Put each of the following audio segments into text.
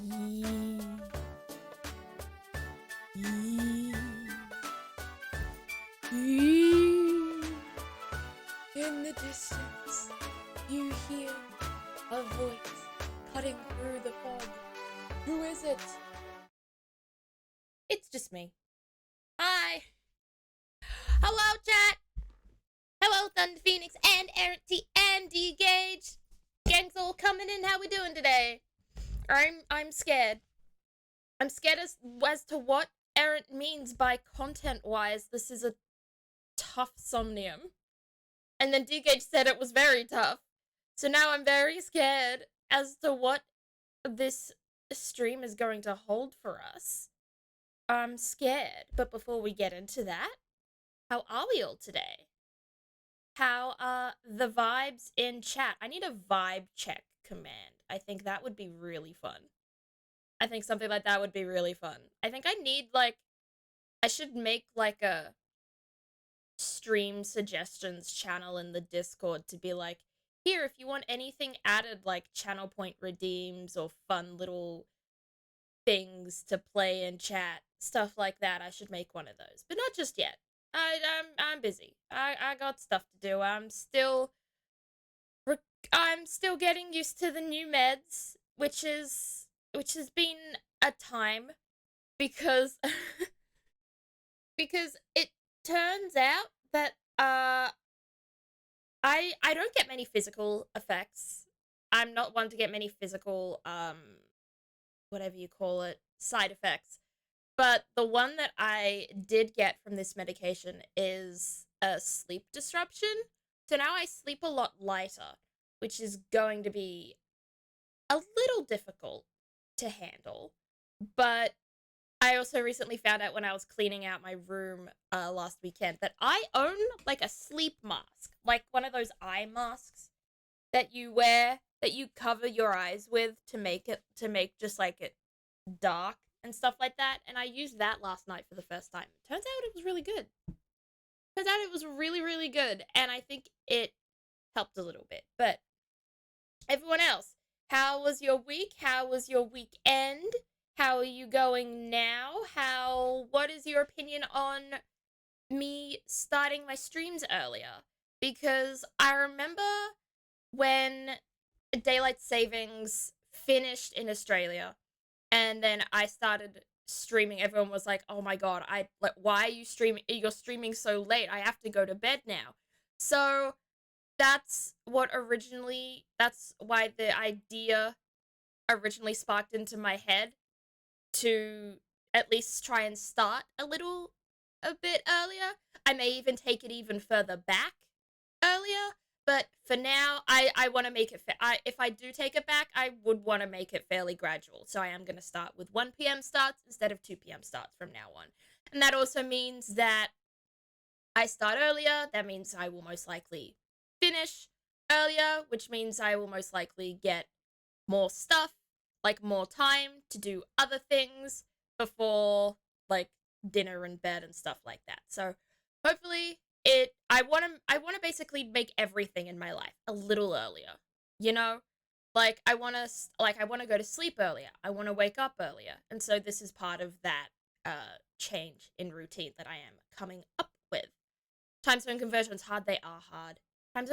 Yee. Yee. Yee. In the distance, you hear a voice cutting through the fog. Who is it? It's just me. Hi. Hello, chat. Hello, Thunder Phoenix and Errant T and D Gage. Gang's all coming in. How we doing today? I'm scared. I'm scared as to what Errant means by content-wise. This is a tough somnium. And then D Gage said it was very tough. So now I'm very scared as to what this stream is going to hold for us. I'm scared. But before we get into that, how are we all today? How are the vibes in chat? I need a vibe check command. I think that would be really fun. I think something like that would be really fun. I think I need, I should make, a stream suggestions channel in the Discord to be like, here, if you want anything added, like channel point redeems or fun little things to play in chat, stuff like that, I should make one of those. But not just yet. I'm busy. I got stuff to do. I'm still getting used to the new meds, which has been a time because because it turns out that I don't get many physical effects. I'm not one to get many physical whatever you call it, side effects. But the one that I did get from this medication is a sleep disruption. So now I sleep a lot lighter, which is going to be a little difficult to handle. But I also recently found out when I was cleaning out my room last weekend that I own a sleep mask, like one of those eye masks that you wear, that you cover your eyes with to make just it dark and stuff like that. And I used that last night for the first time. Turns out it was really good. Turns out it was really, really good. And I think it helped a little bit. But everyone else, how was your week? How was your weekend? How are you going now? What is your opinion on me starting my streams earlier? Because I remember when daylight savings finished in Australia and then I started streaming, everyone was like, oh my god, why are you streaming? You're streaming so late. I have to go to bed now. So that's why the idea originally sparked into my head to at least try and start a bit earlier. I may even take it even further back earlier, but for now, I want to make it if I do take it back, I would want to make it fairly gradual. So I am going to start with 1 p.m. starts instead of 2 p.m. starts from now on. And that also means that I start earlier. That means I will most likely finish earlier, which means I will most likely get more stuff, more time to do other things before dinner and bed and stuff like that. So hopefully I want to basically make everything in my life a little earlier. You know? I want to go to sleep earlier. I want to wake up earlier. And so this is part of that change in routine that I am coming up with. Time zone conversions hard, they are hard. Time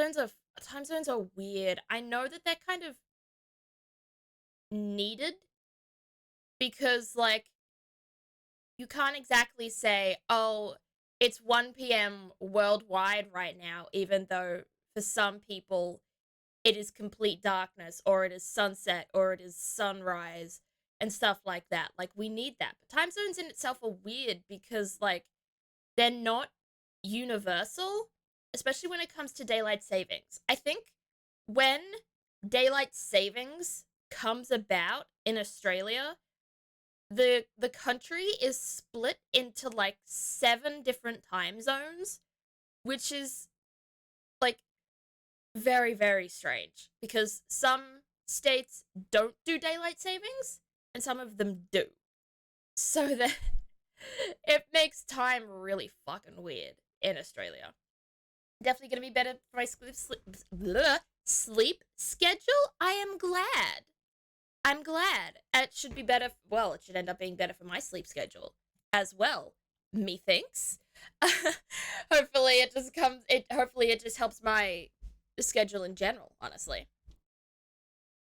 zones are weird. I know that they're kind of needed because you can't exactly say, oh, it's 1 p.m. worldwide right now, even though for some people it is complete darkness, or it is sunset, or it is sunrise, and stuff like that. We need that. But time zones in itself are weird because, they're not universal, especially when it comes to daylight savings. I think when daylight savings comes about in Australia, the country is split into 7 different time zones, which is very, very strange because some states don't do daylight savings and some of them do. So that it makes time really fucking weird in Australia. Definitely gonna be better for my sleep schedule. I am glad. I'm glad. It should be better. Well, it should end up being better for my sleep schedule as well. Methinks. Hopefully, it just comes. It hopefully it just helps my schedule in general. Honestly,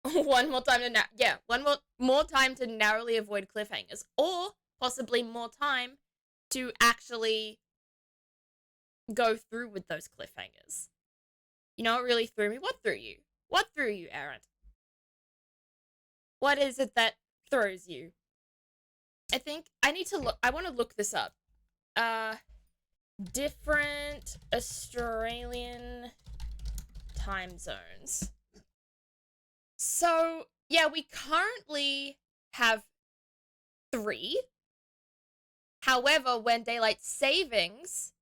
one more time to one more time to narrowly avoid cliffhangers, or possibly more time to actually go through with those cliffhangers. You know what really threw me? What threw you? What threw you, Aaron? What is it that throws you? I think I need to look. I want to look this up. Uh, different Australian time zones. So, yeah, we currently have 3. However, when daylight savings.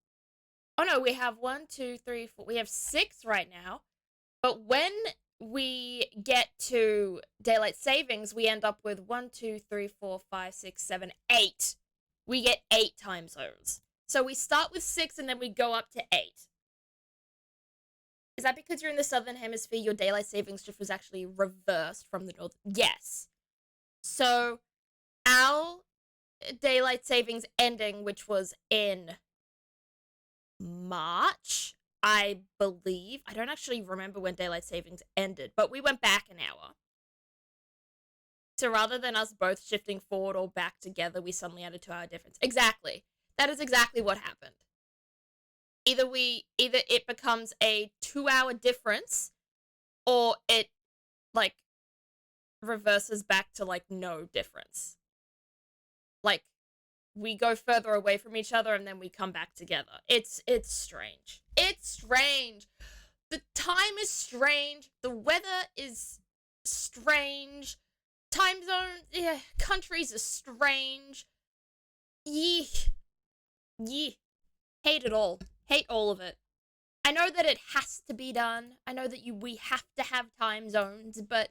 Oh no, we have 1, 2, 3, 4. We have 6 right now. But when we get to daylight savings, we end up with 1, 2, 3, 4, 5, 6, 7, 8. We get 8 time zones. So we start with 6 and then we go up to 8. Is that because you're in the southern hemisphere, your daylight savings shift was actually reversed from the north? Yes. So our daylight savings ending, which was in March, I believe. I don't actually remember when daylight savings ended, but we went back an hour. So rather than us both shifting forward or back together, we suddenly had a 2-hour difference. Exactly. That is exactly what happened. Either it becomes a 2-hour difference, or it like reverses back to like no difference. Like we go further away from each other and then we come back together. It's strange. It's strange. The time is strange. The weather is strange. Time zones, yeah, countries are strange. Yee. Hate it all. Hate all of it. I know that it has to be done. I know that we have to have time zones, but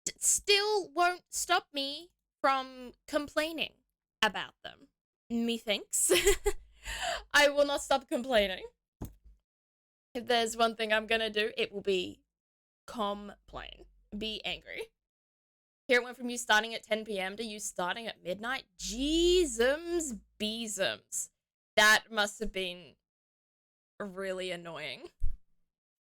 it still won't stop me from complaining about them. Methinks. I will not stop complaining. If there's one thing I'm gonna do, it will be complain. Be angry. Here it went from you starting at 10 p.m. to you starting at midnight. Jeezums beezums. That must have been really annoying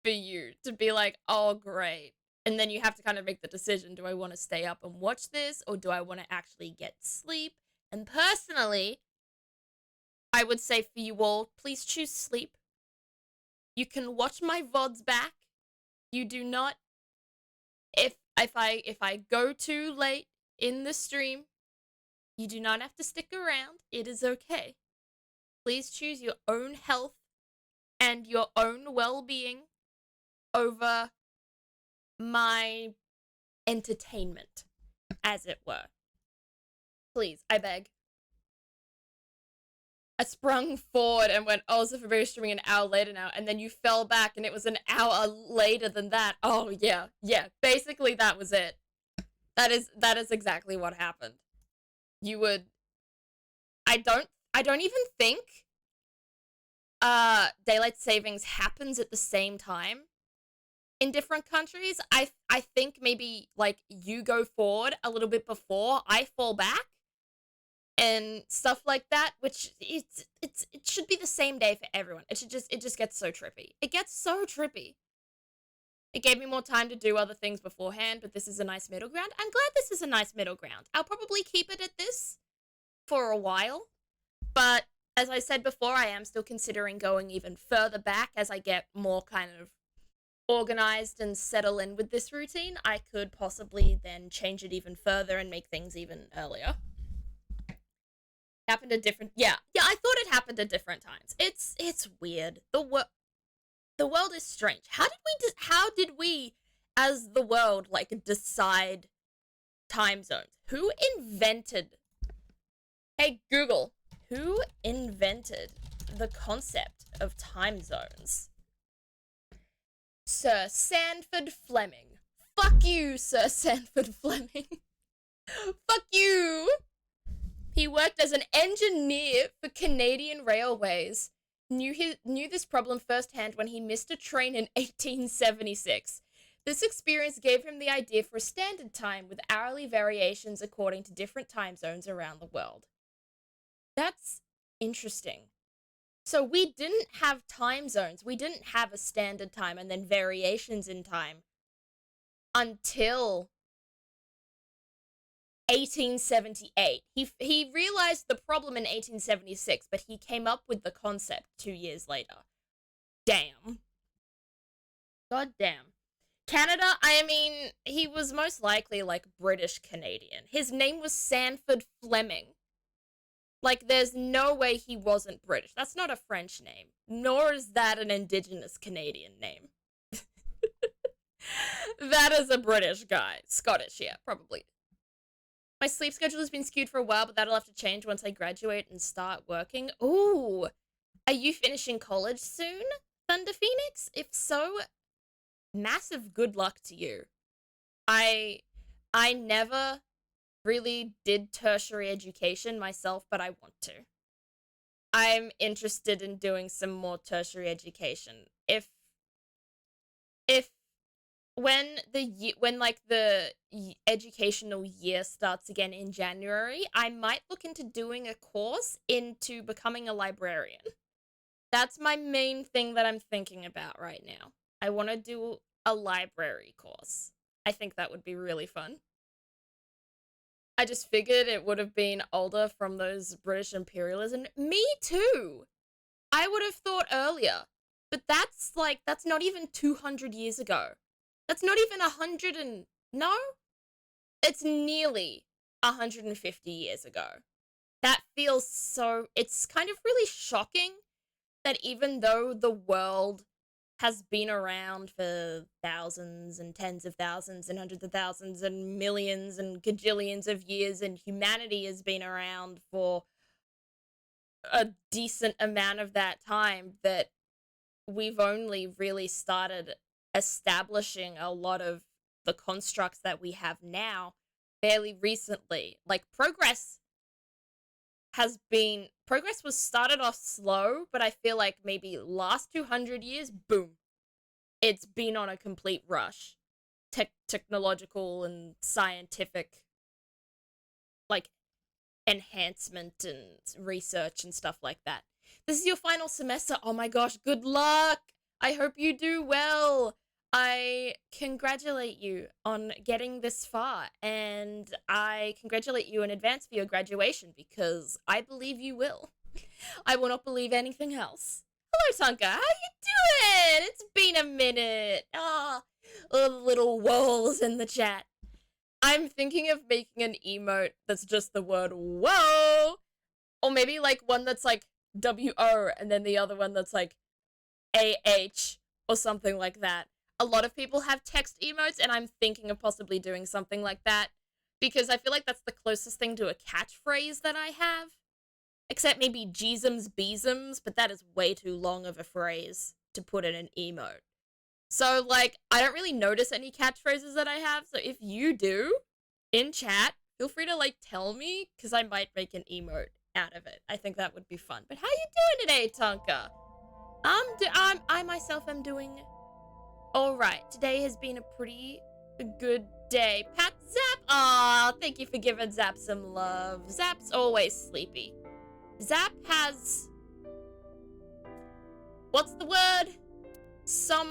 for you to be like, oh, great. And then you have to kind of make the decision, do I want to stay up and watch this, or do I want to actually get sleep? And personally, I would say for you all, please choose sleep. You can watch my VODs back. You do not, if I go too late in the stream, you do not have to stick around. It is okay. Please choose your own health and your own well-being over my entertainment, as it were. Please, I beg. I sprung forward and went, oh, so Fabrice streaming an hour later now, and then you fell back and it was an hour later than that. Oh, yeah. Basically, that was it. That is exactly what happened. You would... I don't even think daylight savings happens at the same time in different countries. I think maybe like you go forward a little bit before I fall back and stuff like that, which it should be the same day for everyone. It just gets so trippy. It gets so trippy. It gave me more time to do other things beforehand, but this is a nice middle ground. I'm glad this is a nice middle ground. I'll probably keep it at this for a while, but as I said before, I am still considering going even further back as I get more kind of organized and settle in with this routine. I could possibly then change it even further and make things even earlier. Happened at different... Yeah, I thought it happened at different times. It's weird. The world is strange. How did we as the world like decide time zones? Who invented... Hey Google, who invented the concept of time zones? Sir Sanford Fleming. Fuck you, Sir Sanford Fleming. Fuck you. He worked as an engineer for Canadian Railways. Knew this problem firsthand when he missed a train in 1876. This experience gave him the idea for a standard time with hourly variations according to different time zones around the world. That's interesting. So we didn't have time zones. We didn't have a standard time and then variations in time until 1878. He realized the problem in 1876, but he came up with the concept 2 years later. Damn. God damn. Canada, I mean, he was most likely like British Canadian. His name was Sanford Fleming. Like, there's no way he wasn't British. That's not a French name, nor is that an Indigenous Canadian name. That is a British guy. Scottish, yeah, probably. My sleep schedule has been skewed for a while, but that'll have to change once I graduate and start working. Ooh, are you finishing college soon, Thunder Phoenix? If so, massive good luck to you. I never really did tertiary education myself, but I want to. I'm interested in doing some more tertiary education. If when the educational year starts again in January, I might look into doing a course into becoming a librarian. That's my main thing that I'm thinking about right now. I want to do a library course. I think that would be really fun. I just figured it would have been older from those British imperialism. Me too! I would have thought earlier. But that's not even 200 years ago. That's not even 100 and... No? It's nearly 150 years ago. That feels so... It's kind of really shocking that even though the world has been around for thousands and tens of thousands and hundreds of thousands and millions and gajillions of years, and humanity has been around for a decent amount of that time, that we've only really started establishing a lot of the constructs that we have now fairly recently. Like, progress was started off slow, but I feel like maybe last 200 years, boom, it's been on a complete rush. Technological and scientific, like, enhancement and research and stuff like that. This is your final semester. Oh my gosh, good luck. I hope you do well. I congratulate you on getting this far, and I congratulate you in advance for your graduation, because I believe you will. I will not believe anything else. Hello, Tonka. How you doing? It's been a minute. Little walls in the chat. I'm thinking of making an emote that's just the word whoa, or maybe like one that's like W-O and then the other one that's like A-H or something like that. A lot of people have text emotes, and I'm thinking of possibly doing something like that, because I feel like that's the closest thing to a catchphrase that I have. Except maybe Jeezums Beezums, but that is way too long of a phrase to put in an emote. So, like, I don't really notice any catchphrases that I have, so if you do, in chat, feel free to, like, tell me, because I might make an emote out of it. I think that would be fun. But how you doing today, Tonka? I myself am doing alright. Today has been a pretty good day. Pat Zap! Aw, thank you for giving Zap some love. Zap's always sleepy. Zap has... What's the word? Some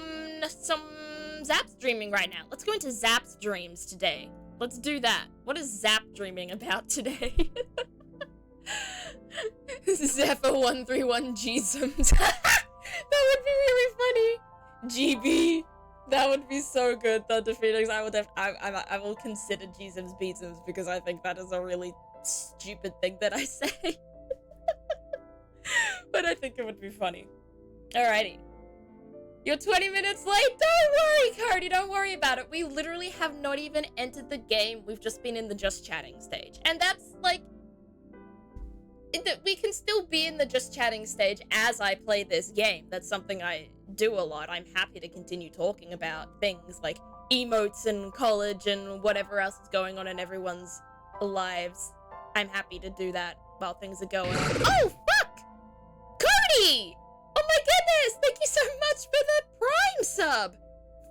Zap's dreaming right now. Let's go into Zap's dreams today. Let's do that. What is Zap dreaming about today? Zephyr131 Jeezums. That would be really funny. GB. That would be so good, Thunder Phoenix. I will consider Jeezums Beezums, because I think that is a really stupid thing that I say. But I think it would be funny. Alrighty. You're 20 minutes late? Don't worry, Cody, don't worry about it. We literally have not even entered the game. We've just been in the just chatting stage. And that's, like... we can still be in the just chatting stage as I play this game. That's something I do a lot. I'm happy to continue talking about things like emotes and college and whatever else is going on in everyone's lives. I'm happy to do that while things are going on. Oh, fuck! Cody! Oh my goodness! Thank you so much for the Prime sub!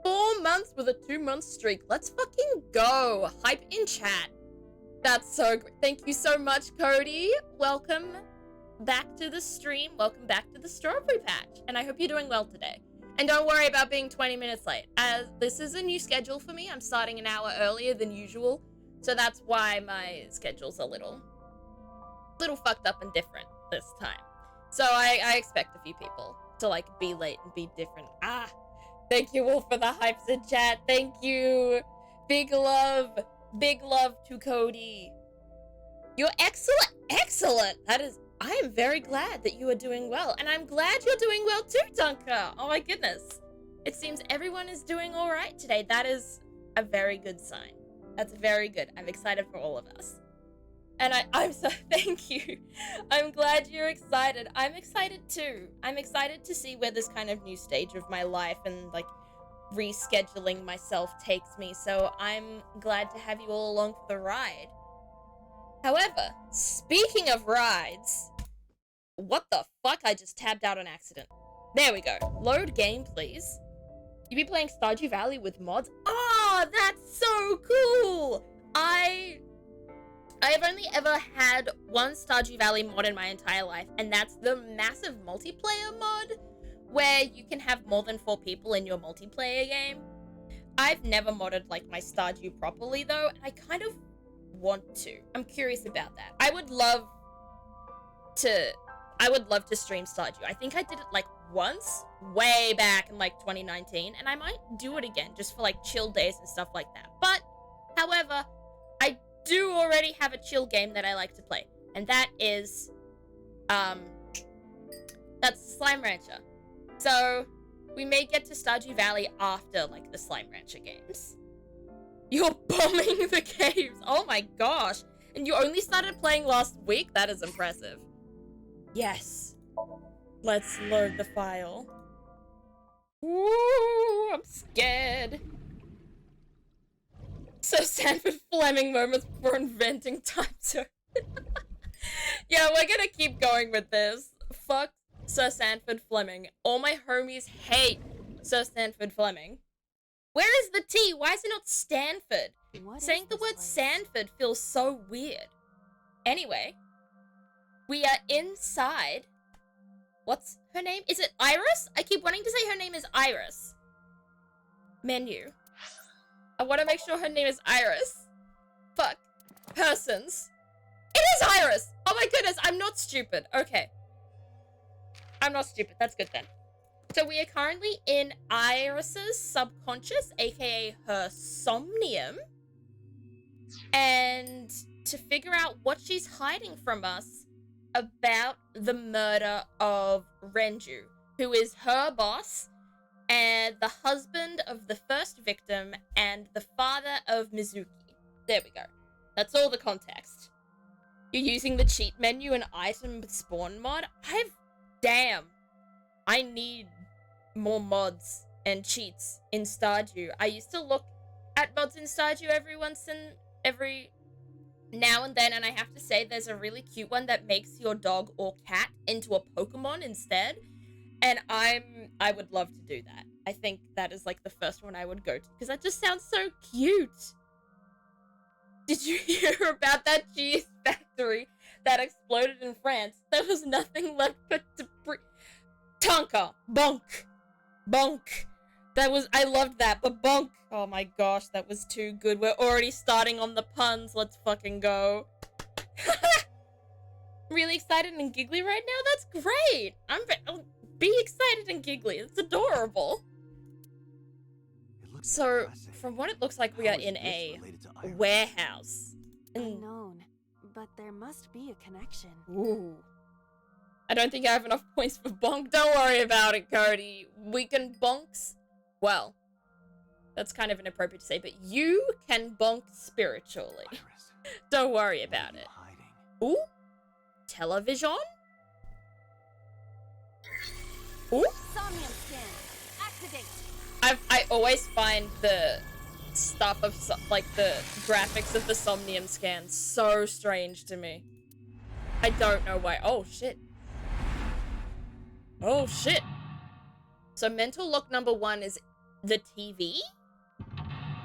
4 4 months with a 2-month streak. Let's fucking go. Hype in chat. That's so great. Thank you so much, Cody. Welcome back to the stream. Welcome back to the Strawberry Patch. And I hope you're doing well today. And don't worry about being 20 minutes late, as this is a new schedule for me. I'm starting an hour earlier than usual, so that's why my schedule's a little fucked up and different this time. So I expect a few people to, like, be late and be different. Thank you all for the hypes in chat. Thank you. Big love to Cody. You're excellent. I am very glad that you are doing well, and I'm glad you're doing well too, Dunker. Oh my goodness. It seems everyone is doing all right today. That is a very good sign. That's very good. I'm excited for all of us. And I'm so, thank you. I'm glad you're excited. I'm excited too. I'm excited to see where this kind of new stage of my life and, like, rescheduling myself takes me. So I'm glad to have you all along for the ride. However, speaking of rides, what the fuck? I just tabbed out on accident. There we go. Load game, please. You be playing Stardew Valley with mods? Oh, that's so cool! I have only ever had one Stardew Valley mod in my entire life, and that's the massive multiplayer mod, where you can have more than 4 people in your multiplayer game. I've never modded, like, my Stardew properly, though, and I kind of want to. I'm curious about that. I would love to stream Stardew. I think I did it, like, once, way back in, like, 2019, and I might do it again, just for, like, chill days and stuff like that. But, however, I do already have a chill game that I like to play, and that is, that's Slime Rancher. So, we may get to Stardew Valley after, like, the Slime Rancher games. You're bombing the caves! Oh my gosh! And you only started playing last week? That is impressive. Yes. Let's load the file. Ooh, I'm scared. So Sanford Fleming moments before inventing time zone. Yeah, we're gonna keep going with this. Fuck Sir Sanford Fleming. All my homies hate Sir Sanford Fleming. Where is the T? Why is it not Stanford? Saying the word Sanford feels so weird. Anyway, we are inside. What's her name? Is it Iris? I keep wanting to say her name is Iris. Menu. I want to make sure her name is Iris. Fuck. Persons. It is Iris! Oh my goodness, I'm not stupid. Okay. I'm not stupid. That's good then. So we are currently in Iris's subconscious, aka her somnium. And to figure out what she's hiding from us about the murder of Renju, who is her boss and the husband of the first victim and the father of Mizuki. There we go. That's all the context. You're using the cheat menu and item spawn mod? Damn. I need more mods and cheats in Stardew. I used to look at mods in Stardew every now and then, and I have to say there's a really cute one that makes your dog or cat into a Pokemon instead, and I would love to do that. I think that is, like, the first one I would go to, because that just sounds so cute. Did you hear about that cheese factory that exploded in France? There was nothing left but debris. Tonka! Bonk! Bonk! I loved that, but bonk! Oh my gosh, that was too good. We're already starting on the puns. Let's fucking go. Really excited and giggly right now? That's great! I'll be excited and giggly. It's adorable. So, from what it looks like, we are in a warehouse. Unknown, but there must be a connection. Ooh. I don't think I have enough points for bonk. Don't worry about it, Cody. We can bonks. Well, that's kind of inappropriate to say, but you can bonk spiritually. Don't worry about it. Ooh. Television? Ooh. Somnium scan. Activate. I always find the stuff of, like, the graphics of the Somnium scan so strange to me. I don't know why. Oh, shit. Oh, shit. So mental lock number 1 is the TV?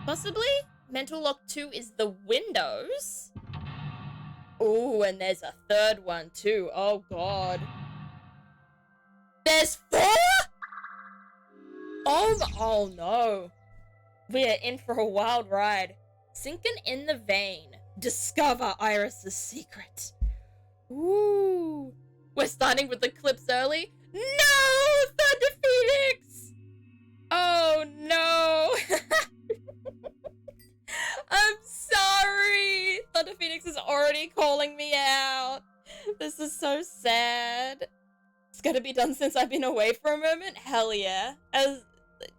Possibly? Mental lock 2 is the windows. Ooh, and there's a third one too. Oh god. There's 4? Oh no. We are in for a wild ride. Sinking in the vein. Discover Iris's secret. Ooh. We're starting with the clips early. No! Thunder Phoenix! Oh no! I'm sorry! Thunder Phoenix is already calling me out. This is so sad. It's gonna be done since I've been away for a moment? Hell yeah.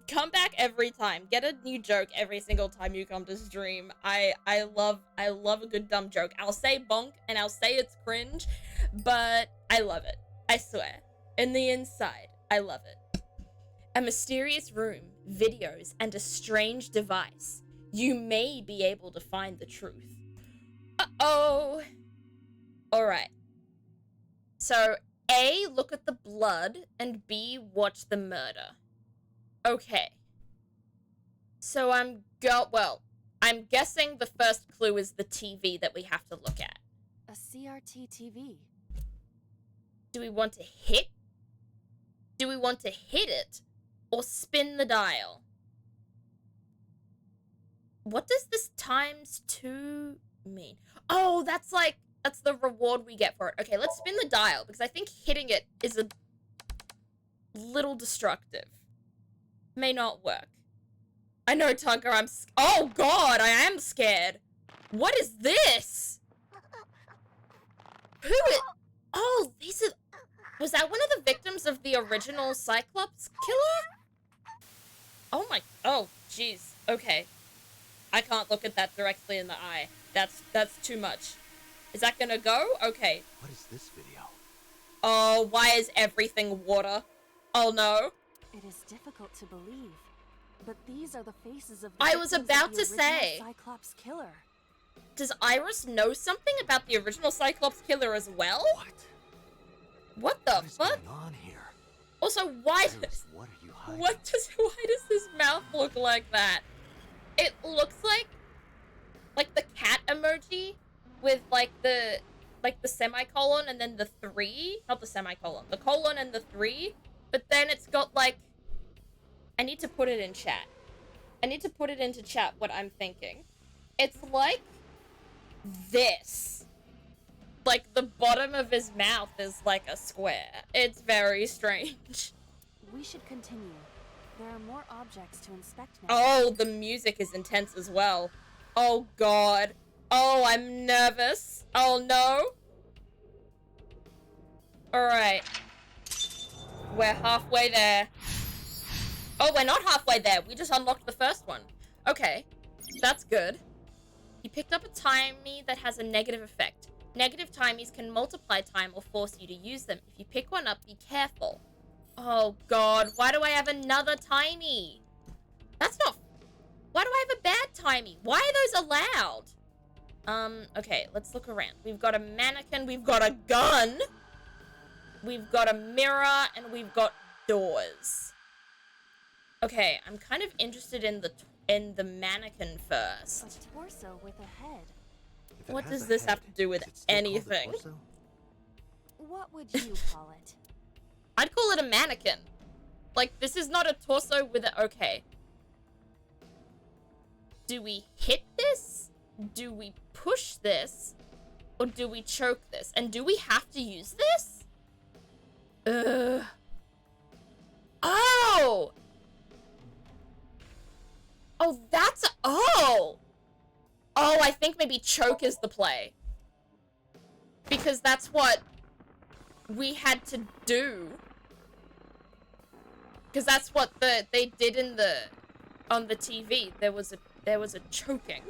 Come back every time. Get a new joke every single time you come to stream. I love a good dumb joke. I'll say bonk and I'll say it's cringe, but I love it. I swear. In the inside, I love it. A mysterious room, videos, and a strange device. You may be able to find the truth. Uh-oh. Alright. So, A, look at the blood, and B, watch the murder. Okay. So I'm guessing the first clue is the TV that we have to look at. A CRT TV. Do we want to hit? Do we want to hit it or spin the dial? What does this ×2 mean? Oh, that's the reward we get for it. Okay, let's spin the dial because I think hitting it is a little destructive. May not work. I know, Tucker, oh god, I am scared. What is this? Oh, was that one of the victims of the original Cyclops killer? Oh, jeez, okay. I can't look at that directly in the eye. That's too much. Is that gonna go? Okay. What is this video? Oh, why is everything water? Oh no. It is difficult to believe, but these are the faces of I was about to say, Cyclops killer. Does Iris know something about the original Cyclops killer as well? What the fuck? What is going on here? Also, why Iris, what are you hiding? why does his mouth look like that? It looks like the cat emoji with the semicolon and then the 3, not the semicolon, the colon and the 3, but then it's got I need to put it in chat. I need to put it into chat what I'm thinking. It's like this. Like the bottom of his mouth is like a square. It's very strange. We should continue. There are more objects to inspect now. Oh, the music is intense as well. Oh god. Oh, I'm nervous. Oh no. Alright. We're halfway there. Oh, we're not halfway there. We just unlocked the first one. Okay. That's good. You picked up a timey that has a negative effect. Negative timies can multiply time or force you to use them. If you pick one up, be careful. Oh god, why do I have another timey? That's not... Why do I have a bad timey? Why are those allowed? Okay, let's look around. We've got a mannequin, we've got a gun, we've got a mirror, and we've got doors. Okay, I'm kind of interested in the mannequin first. A torso with a head. What does this have to do with anything? What would you call it? I'd call it a mannequin. Like, this is not a torso with a... Okay. Do we hit this? Do we push this? Or do we choke this? And do we have to use this? Oh! Oh, that's... Oh! Oh, I think maybe choke is the play. Because that's what we had to do. Because that's what they did on the TV. There was a choking.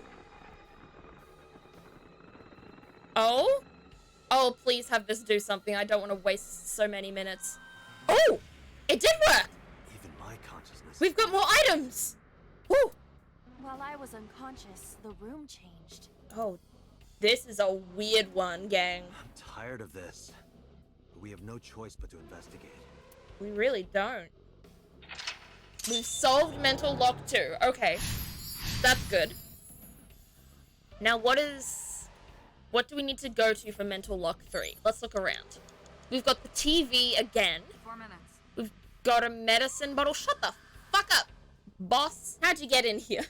Oh? Oh, please have this do something. I don't want to waste so many minutes. Oh! It did work! Even my consciousness. We've got more items! Woo! While I was unconscious, the room changed. Oh, this is a weird one, gang. I'm tired of this. But we have no choice but to investigate. We really don't. We've solved mental lock 2. Okay. That's good. Now what do we need to go to for mental lock 3? Let's look around. We've got the TV again. 4 minutes. We've got a medicine bottle. Shut the fuck up, boss. How'd you get in here?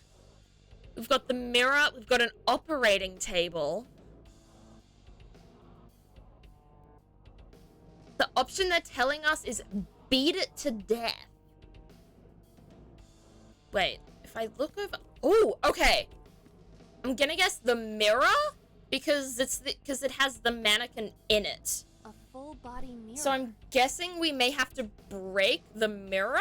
We've got the mirror. We've got an operating table. The option they're telling us is beat it to death. Wait, if I look over... Oh, okay. I'm gonna guess the mirror because because it has the mannequin in it. A full body mirror. So I'm guessing we may have to break the mirror?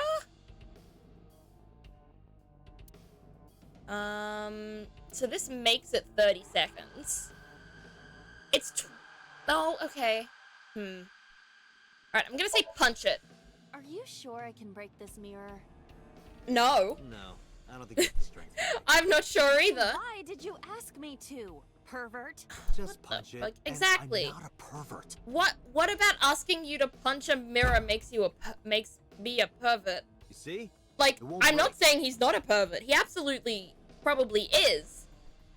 So this makes it 30 seconds. It's oh, okay. Alright, I'm gonna say punch it. Are you sure I can break this mirror? No. No, I don't think you have the strength. I'm not sure either. Why did you ask me to, pervert? Just What the punch it. fuck? and Exactly. I'm not a pervert. What about asking you to punch a mirror makes me a pervert? You see? Like, It won't I'm not break. saying he's not a pervert. He absolutely probably is.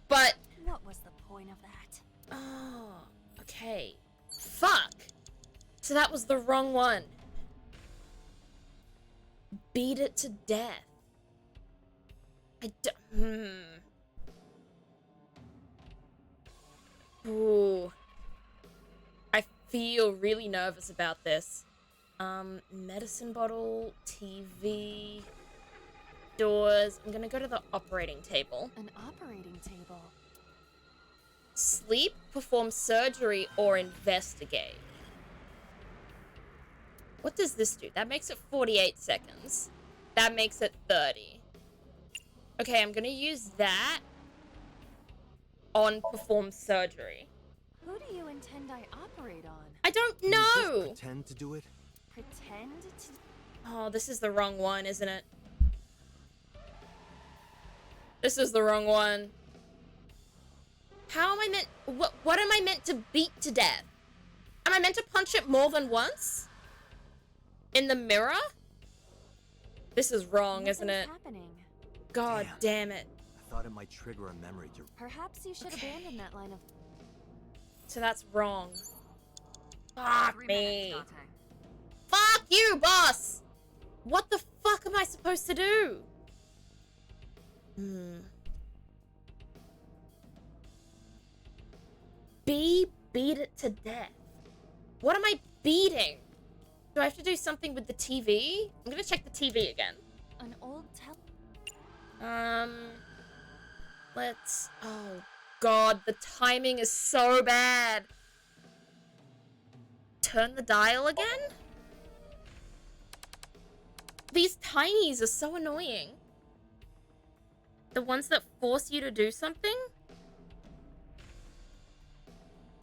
But What was the point of that? oh, okay. Fuck. So that was the wrong one. Beat it to death. Ooh. I feel really nervous about this. Medicine bottle, TV, doors. I'm gonna go to the operating table. An operating table. Sleep, perform surgery, or investigate. What does this do? That makes it 48 seconds. That makes it 30. Okay, I'm gonna use that on perform surgery. Who do you intend I operate on? I don't Can you just know. pretend to do it? Pretend to... Oh, this is the wrong one, isn't it? This is the wrong one. How am I meant... What am I meant to beat to death? Am I meant to punch it more than once? In the mirror? This is wrong, isn't Nothing's it? happening. God damn it. I thought it might trigger a memory to... Perhaps you should Okay. abandon that line of... So that's wrong. Fuck 3 me. minutes, Dante. Fuck you, boss! What the fuck am I supposed to do? Beat it to death. What am I beating? Do I have to do something with the TV? I'm gonna check the TV again. An old Let's... Oh, God, the timing is so bad. Turn the dial again? These tinies are so annoying. The ones that force you to do something?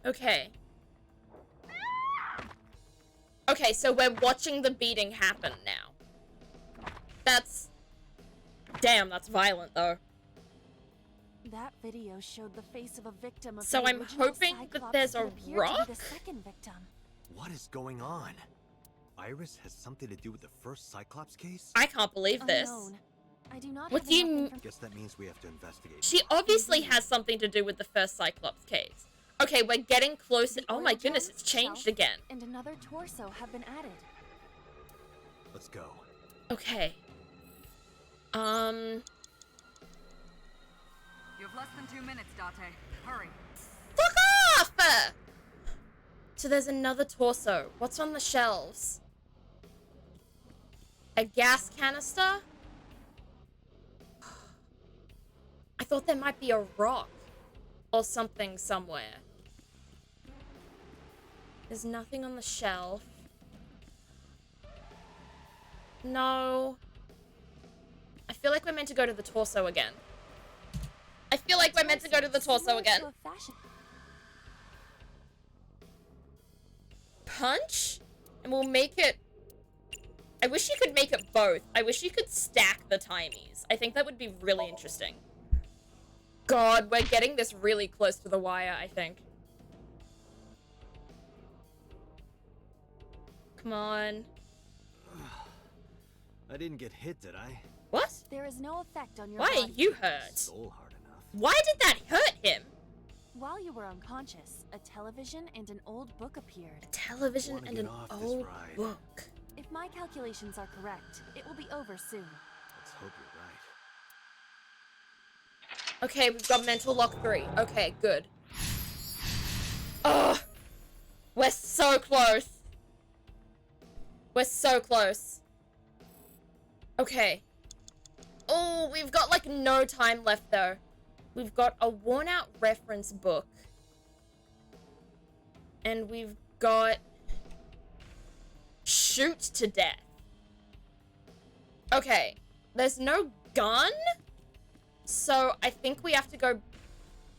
Okay. Okay, so we're watching the beating happen now. That's... Damn, that's violent, though. That video showed the face of a victim of So the I'm original hoping that Cyclops there's a that appeared to be rock? the second victim. What is going on? Iris has something to do with the first Cyclops case? I can't believe this. Unknown. I do not What have do you enough m- inform- Guess that means we have to investigate. She obviously has something to do with the first Cyclops case. Okay, we're getting closer. The Oh my oil goodness, drum, it's changed shelf, again. And another torso have been added. Let's go. Okay. You have less than 2 minutes, Dante. Hurry. Fuck off! So there's another torso. What's on the shelves? A gas canister? I thought there might be a rock or something somewhere. There's nothing on the shelf. No. I feel like we're meant to go to the torso again. I feel like we're meant to go to the torso Similar again. to a fashion- Punch? And we'll make it... I wish you could make it both. I wish you could stack the timies. I think that would be really interesting. God, we're getting this really close to the wire, I think. Come on. I didn't get hit, did I? What? There is no effect on your Why body. are you hurt? Soul hard enough. Why did that hurt him? While you were unconscious, a television and an old book A appeared. television Wanna and get an off this old ride. book. If my calculations are correct, it will be over soon. Let's hope you're right. Okay, we've got mental lock 3. Okay, good. Ugh! We're so close. We're so close. Okay. Oh, we've got like no time left though. We've got a worn out reference book. And we've got shoot to death. Okay. There's no gun? So I think we have to go.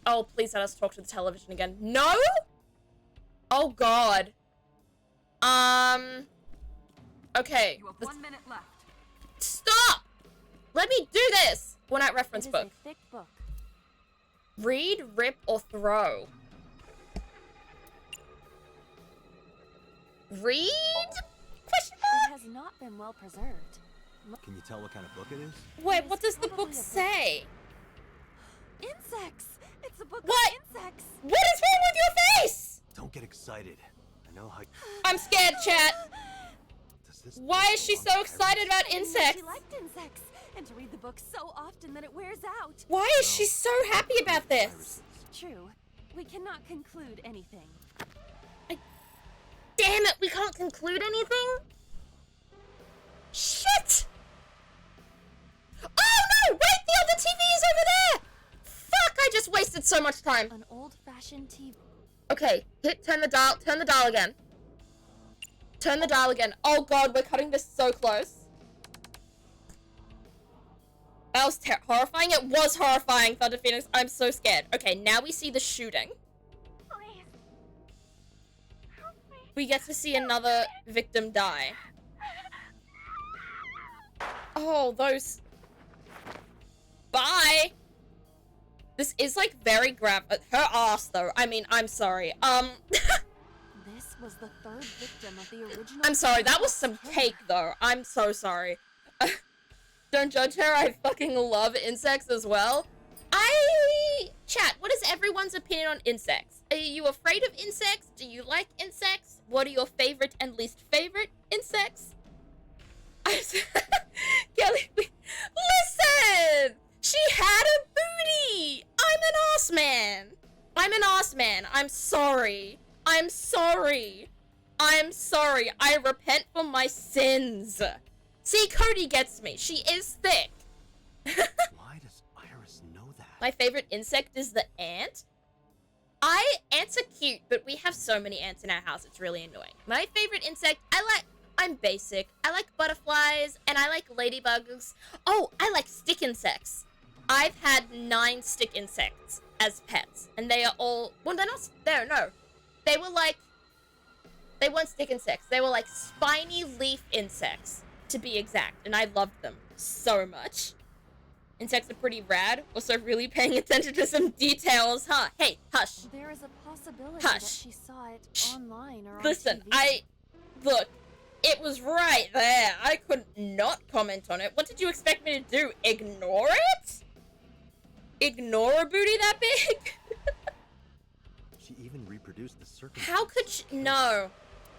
Oh, please let us talk to the television again. No? Oh god. Okay. You have let's- 1 minute left. Stop! Let me do this! Worn out It reference is book. a thick book. Read, rip, or throw. Read? Question It mark? has not been well preserved. Can you tell what kind of book it is? Wait, It what is does the probably book a book. say? Insects! It's a book What? of insects! What is wrong with your face? Don't get excited. I know how. I'm scared, chat. Does this Why book is she belong so to excited about I knew insects? She liked insects, and to read the book so often that it wears out. Why is she so happy about this? Iris? True. We cannot conclude anything. Damn it, we can't conclude anything? Shit! Oh no! Wait, the other TV is over there! Fuck, I just wasted so much time. An old-fashioned TV. Okay, turn the dial again. Turn the dial again. Oh god, we're cutting this so close. That was horrifying. It was horrifying, Thunder Phoenix. I'm so scared. Okay, now we see the shooting. Please. Help me. We get to see another victim die. Oh, those... Bye! This is, like, very her ass, though. I mean, I'm sorry. This was the third victim of the original. I'm sorry, that was some killer. cake, though. I'm so sorry. Don't judge her, I fucking love insects as well. Chat, what is everyone's opinion on insects? Are you afraid of insects? Do you like insects? What are your favorite and least favorite insects? Kelly, listen! She had a booty! I'm an ass man! I'm an ass man. I'm sorry. I'm sorry. I'm sorry. I repent for my sins. See, Cody gets me. She is thick. Why does Iris know that? My favorite insect is the ant. Ants are cute, but we have so many ants in our house, it's really annoying. My favorite insect, I'm basic. I like butterflies, and I like ladybugs. Oh, I like stick insects. I've had 9 stick insects as pets, and they are all, well, they're not, no. They weren't stick insects. They were like spiny leaf insects, to be exact, and I loved them so much. Insects are pretty rad. Also really paying attention to some details, huh? Hey, hush. There is a possibility Hush. that she saw it online or Listen, on TV. look, it was right there. I could not comment on it. What did you expect me to do? Ignore it? Ignore a booty that big? She even reproduced the circumstances. How could she? No.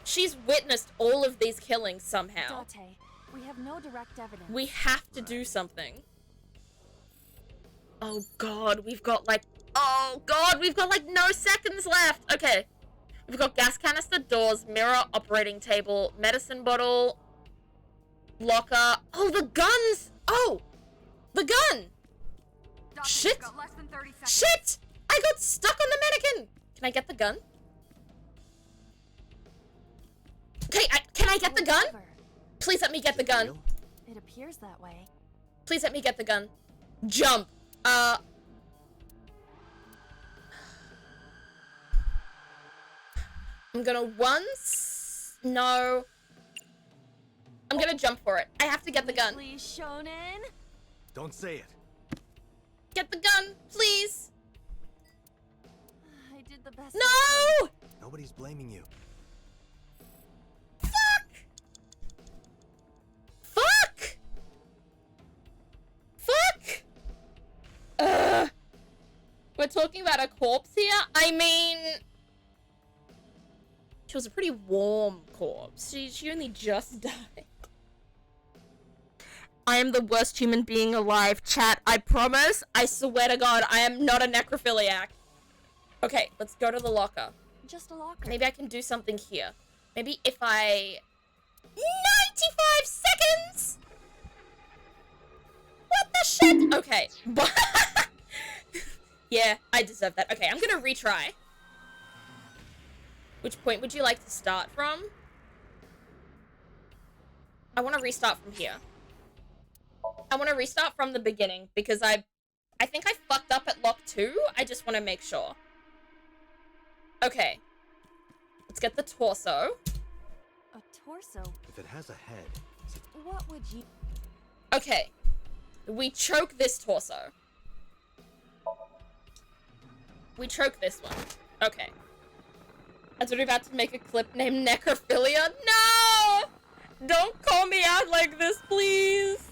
She's witnessed all of these killings somehow. Date, we have no direct evidence. We have to do something. Oh god, we've got like no seconds left. Okay. We've got gas canister, doors, mirror, operating table, medicine bottle, locker. Oh, the guns! Oh! The gun! Dante, Shit. you've got less than 30 seconds. Shit! I got stuck on the mannequin! Can I get the gun? Okay, can I get the gun? Whatever. Please let me get the Is it gun. real? It appears that way. Please let me get the gun. Jump. I'm gonna no. I'm gonna jump for it. I have to get the gun. Please, Shonen. Don't say it. Get the gun, please. I did the best. No! Nobody's blaming you. Fuck! Fuck! had a corpse here? I mean, she was a pretty warm corpse. She only just died. I am the worst human being alive, chat. I promise. I swear to God, I am not a necrophiliac. Okay, let's go to the locker. Just a locker. Maybe I can do something here. Maybe if I... 95 seconds! What the shit? Okay. Yeah, I deserve that. Okay, I'm gonna retry. Which point would you like to start from? I want to restart from here. I want to restart from the beginning because I think I fucked up at lock 2. I just want to make sure. Okay. Let's get the torso. A torso? If it has a head, What would you... Okay. We choke this torso. We choke this one. Okay. I was about to make a clip named Necrophilia. No! Don't call me out like this, please.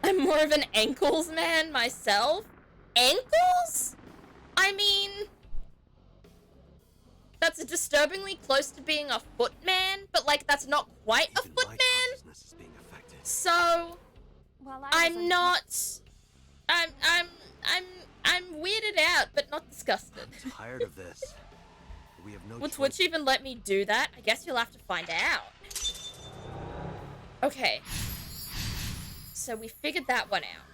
I'm more of an ankles man myself. Ankles? I mean... That's disturbingly close to being a foot man, but like that's not quite a even foot my man. consciousness is being affected. So Well, I'm not I'm weirded out, but not disgusted. I'm tired of this. We have no Will choice. Twitch even let me do that? I guess you'll have to find out. Okay. So we figured that one out.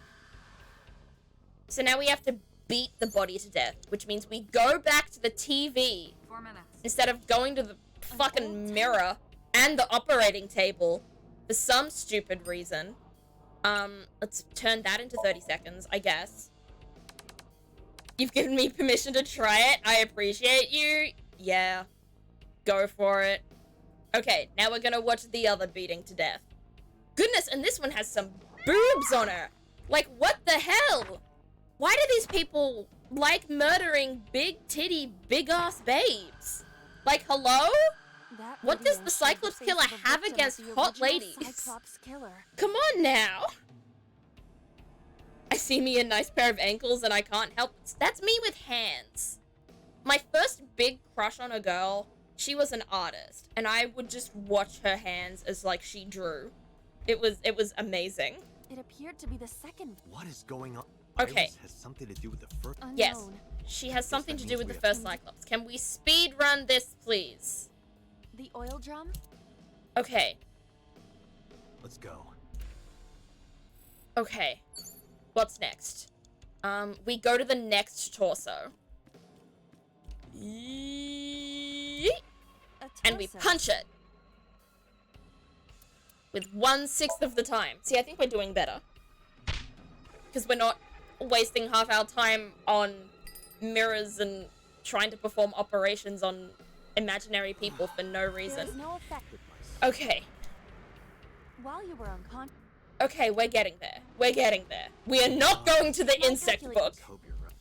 So now we have to beat the body to death, which means we go back to the TV 4 minutes. instead of going to the fucking mirror and the operating table for some stupid reason. Let's turn that into 30 seconds, I guess. You've given me permission to try it. I appreciate you. Yeah. Go for it. Okay, now we're gonna watch the other beating to death. Goodness, and this one has some boobs on her. Like, what the hell? Why do these people like murdering big titty, big ass babes? Like, hello? That What does video the showed Cyclops face killer of a have victim of against the hot original ladies? Cyclops killer. Come on now. I see me a nice pair of ankles and I can't help it. That's me with hands. My first big crush on a girl, she was an artist, and I would just watch her hands as like she drew. It was amazing. It appeared to be the second What is going on? Okay. Iris has something to do with the first. unknown. Yes. She has something that to do means with the we first Cyclops. Can we speed run this, please? The oil drum? Okay. Let's go. Okay. What's next? We go to the next torso. Yeet. A And we torso. punch it. With 1/6 of the time. See, I think we're doing better. Because we're not wasting half our time on mirrors and trying to perform operations on imaginary people for no There reason. is no effect. Okay. While you were unconscious, Okay, we're getting there. We're getting there. We are not going to the My insect calculate- book. Hope you're right.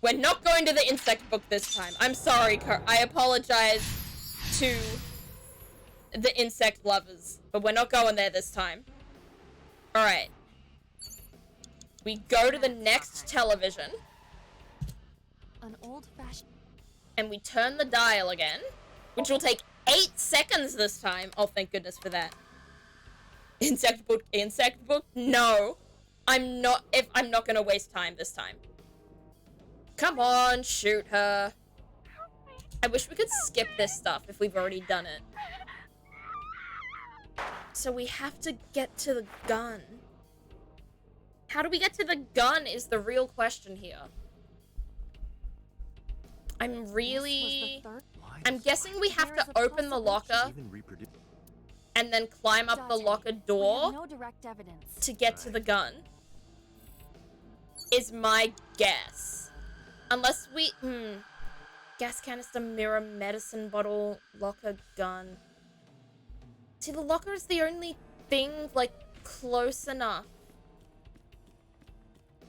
We're not going to the insect book this time. I'm sorry, I apologize to the insect lovers, but we're not going there this time. Alright. We go to the next television, an old-fashioned... and we turn the dial again, which will take 8 seconds this time. Oh, thank goodness for that. Insect book? No. I'm not gonna waste time this time. Come on, shoot her. I wish we could skip this stuff if we've already done it. So we have to get to the gun. How do we get to the gun is the real question here. I'm really... Why I'm does guessing we have There to is a open the possibility. locker even reproduce? and then climb up the Dante, locker we have door no direct evidence. to get to the gun. Is my guess. Unless we... Gas canister, mirror, medicine bottle, locker, gun. See, the locker is the only thing, like, close enough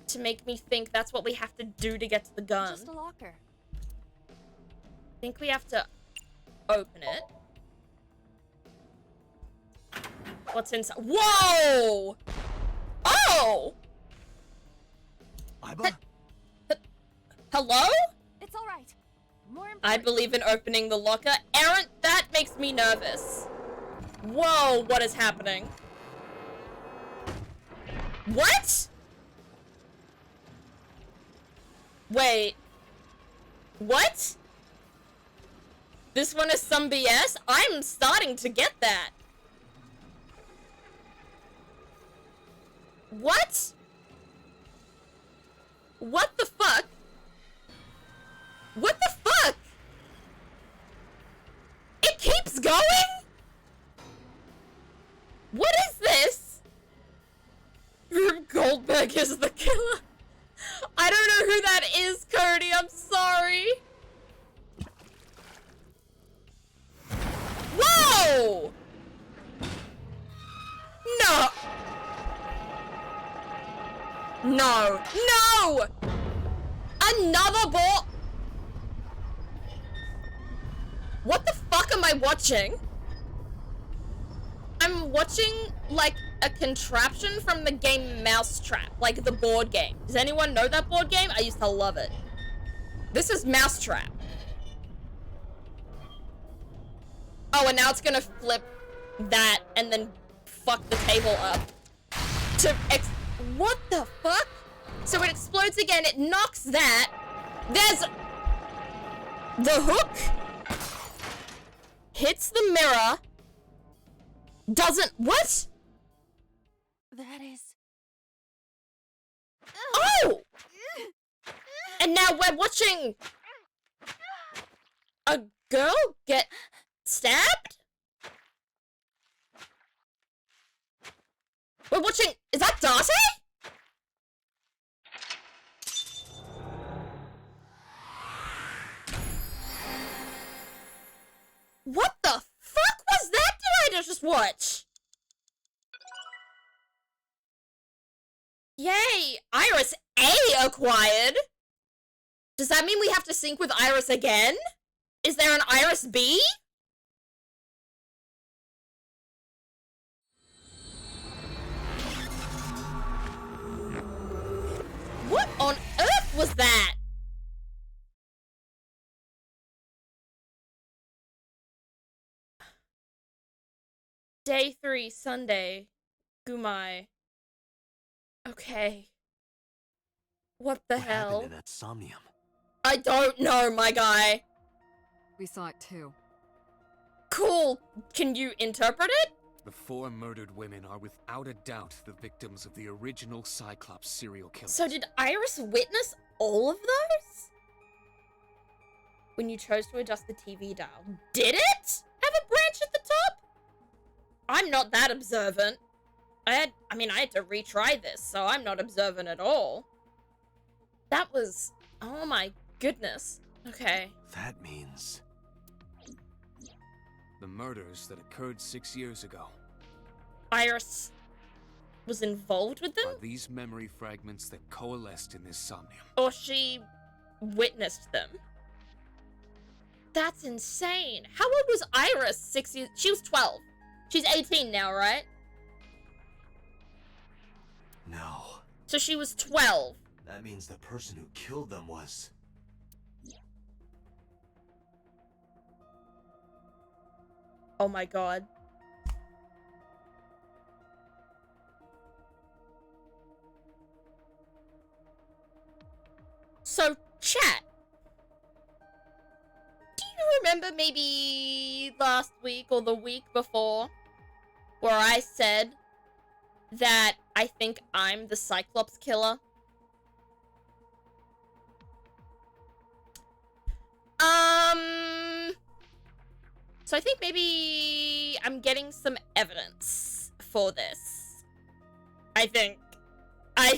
to make me think that's what we have to do to get to the gun. Just a locker. I think we have to open it. What's inside? Whoa! Oh! Iba? Hello? More I important. believe in opening the locker. Aaron, that makes me nervous. Whoa, what is happening? What? Wait. What? This one is some BS? I'm starting to get that. What? What the fuck? What the fuck? It keeps going? What is this? Rube Goldberg is the killer. I don't know who that is, Cody. I'm sorry. Whoa! No! No! No! Another ball! What the fuck am I watching? I'm watching, like, a contraption from the game Mousetrap, like the board game. Does anyone know that board game? I used to love it. This is Mousetrap. Oh, and now it's gonna flip that and then fuck the table up. What the fuck? So it explodes again, it knocks that. There's... The hook hits the mirror. Doesn't... What? That is. Oh! And now we're watching a girl get stabbed? We're watching... Is that Darcy? What the fuck was that? Did I just watch? Yay! Iris A acquired? Does that mean we have to sync with Iris again? Is there an Iris B? What on earth was that? Day 3, Sunday. Gumai. Okay. What the What hell? happened in that somnium? I don't know, my guy. We saw it too. Cool. Can you interpret it? The 4 murdered women are without a doubt the victims of the original Cyclops serial killer. So did Iris witness all of those? When you chose to adjust the TV dial, did it have a branch at the top? I'm not that observant. I had to retry this, so I'm not observant at all. That was... Oh my goodness. Okay. That means... The murders that occurred 6 years ago. Iris was involved with them? Are these memory fragments that coalesced in this somnium? Or she witnessed them? That's insane. How old was Iris 6 years? She was 12. She's 18 now, right? No. So she was 12. That means the person who killed them was... Oh my god. So, chat. Do you remember maybe last week or the week before where I said that I think I'm the Cyclops killer? So I think maybe I'm getting some evidence for this. I think I'm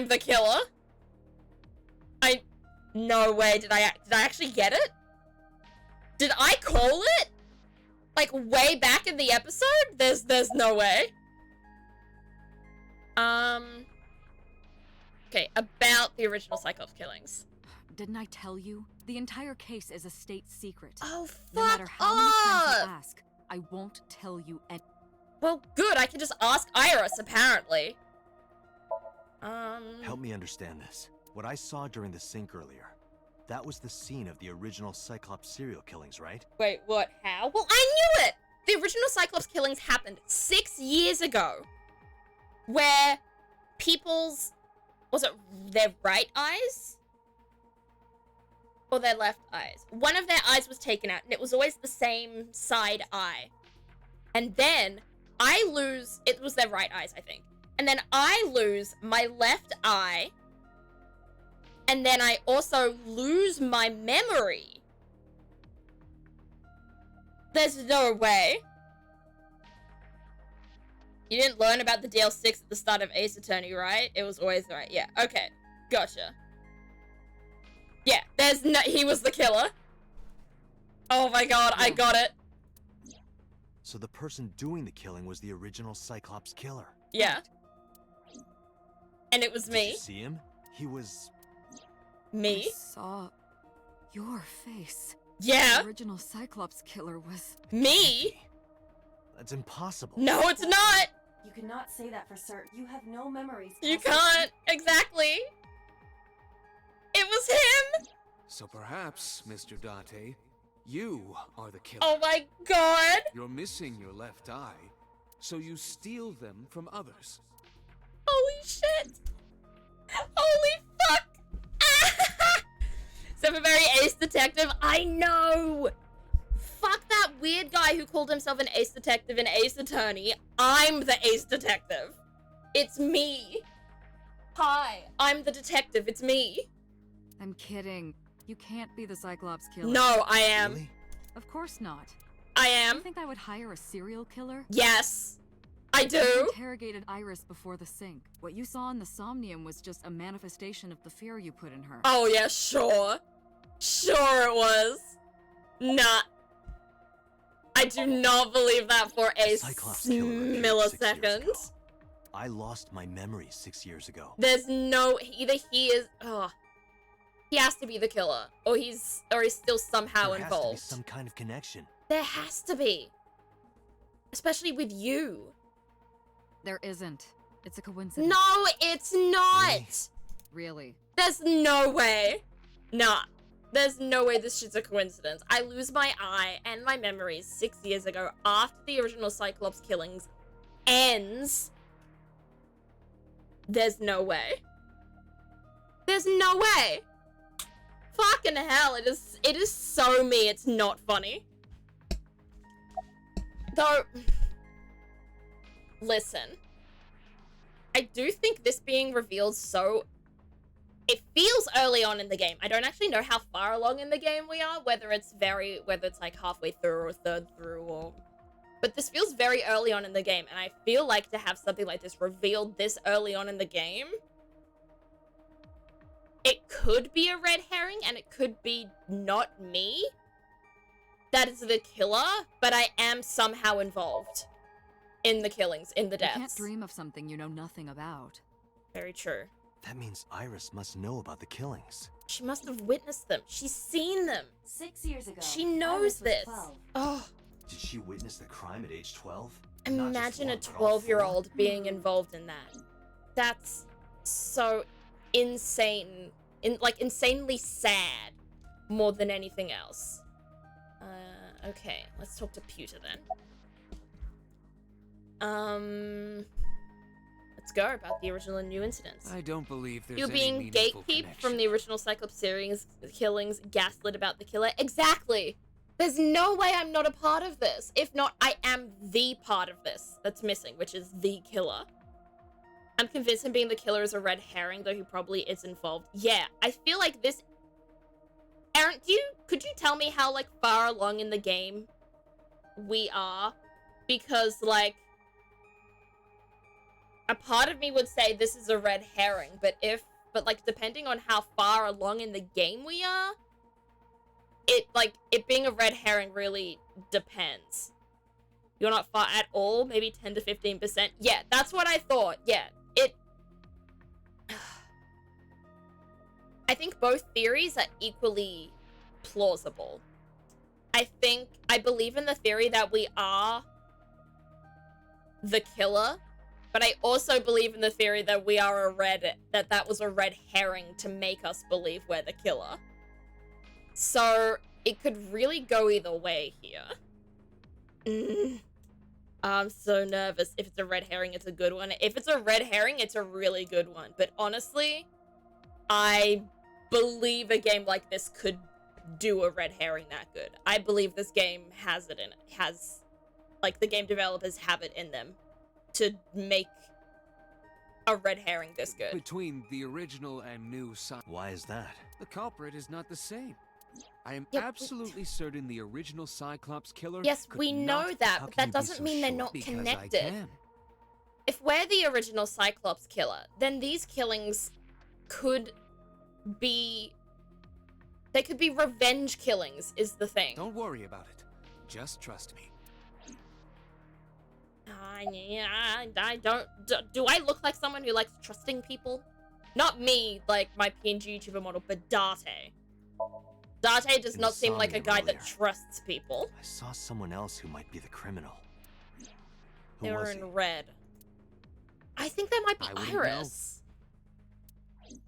the killer. No way, did I actually get it? Did I call it? Like way back in the episode? There's no way. Okay, about the original Cyclops killings. Didn't I tell you? The entire case is a state secret. Oh, fuck No matter how many times you up! ask, I won't tell you any. Well, good, I can just ask Iris, apparently. Help me understand this. What I saw during the sync earlier. that was the scene of the original Cyclops serial killings, right? Wait, what? How? Well, I knew it! The original Cyclops killings happened 6 years ago. Where people's... Was it their right eyes? Or their left eyes? One of their eyes was taken out, and it was always the same side eye. And then I lose... It was their right eyes, I think. And then I lose my left eye. And then I also lose my memory. There's no way. You didn't learn about the DL6 at the start of Ace Attorney, right? It was always right. Yeah, okay. Gotcha. Yeah, there's no... He was the killer. Oh my god, I got it. So the person doing the killing was the original Cyclops killer. Yeah. And it was Did me. you see him? He was... Me? I saw your face. Yeah. The original Cyclops killer was... Me? That's impossible. No, it's not. You cannot say that for certain. You have no memories. You Cassie. can't. Exactly. It was him. So perhaps, Mr. Date, you are the killer. Oh my god. You're missing your left eye, so you steal them from others. Holy shit. Holy fuck. So for very ace detective, I know. Fuck that weird guy who called himself an ace detective in Ace Attorney. I'm the ace detective. It's me. Hi, I'm the detective. It's me. I'm kidding. You can't be the Cyclops killer. No, I am. Really? Of course not. I You am. think I would hire a serial killer? Yes, I You do. interrogated Iris before the sink. What you saw in the somnium was just a manifestation of the fear you put in her. Oh yeah, sure. Sure it was. Nah. I do not believe that for a Cyclops killer appeared 6 years millisecond. ago. I lost my memory 6 years ago. There's no... Either he is... he has to be the killer. Or he's still somehow There has to involved. be some kind of connection. There has to be. Especially with you. There isn't. It's a coincidence. No, it's not. Really? Really. There's no way. Nah. There's no way this shit's a coincidence. I lose my eye and my memories 6 years ago after the original Cyclops killings ends. There's no way. There's no way. Fucking hell, it is so me, it's not funny. Though, listen. I do think this being revealed so... It feels early on in the game. I don't actually know how far along in the game we are, whether it's like halfway through or a third through or... But this feels very early on in the game, and I feel like to have something like this revealed this early on in the game, it could be a red herring, and it could be not me that is the killer, but I am somehow involved in the killings, in the deaths. You can't dream of something you know nothing about. Very true. That means Iris must know about the killings. She must have witnessed them. She's seen them. 6 years ago. She knows Iris was this. 12. Oh, Did she witness the crime at age 12? imagine a 12-year-old being involved in that. That's so insane. Insanely sad. More than anything else. Okay. Let's talk to Pewter then. Let's go about the original and new incidents. I don't believe there's You're any being meaningful gatekeeped connection. from the original Cyclops series killings, gaslit about the killer. Exactly. There's no way I'm not a part of this. If not, I am the part of this that's missing, which is the killer. I'm convinced him being the killer is a red herring, though he probably is involved. Yeah, I feel like this... Aaron, could you tell me how, like, far along in the game we are? Because, like... A part of me would say this is a red herring, but like, depending on how far along in the game we are, it being a red herring really depends. You're not far at all, maybe 10 to 15%. Yeah, that's what I thought. Yeah, I think both theories are equally plausible. I believe in the theory that we are the killer, but I also believe in the theory that we are that was a red herring to make us believe we're the killer. So it could really go either way here. I'm so nervous. If it's a red herring, it's a good one. If it's a red herring, it's a really good one. But honestly, I believe a game like this could do a red herring that good. I believe this game has it in it. Like, the game developers have it in them to make a red herring this good. Between the original and new Why is that? the culprit is not the same. I am Yep. absolutely certain the original Cyclops killer. Yes, could we know not- that, How but can that you be doesn't so mean they're sure? not because connected. I can. If we're the original Cyclops killer, then these killings could be... They could be revenge killings, is the thing. Don't worry about it. Just trust me. Yeah, I don't... Do I look like someone who likes trusting people? Not me, like my PNG YouTuber model, but Date. Date does not seem like a guy that Earlier. trusts people. I saw someone else who might be the criminal. Who They were was he? in red. I think that might be I wouldn't know. Iris.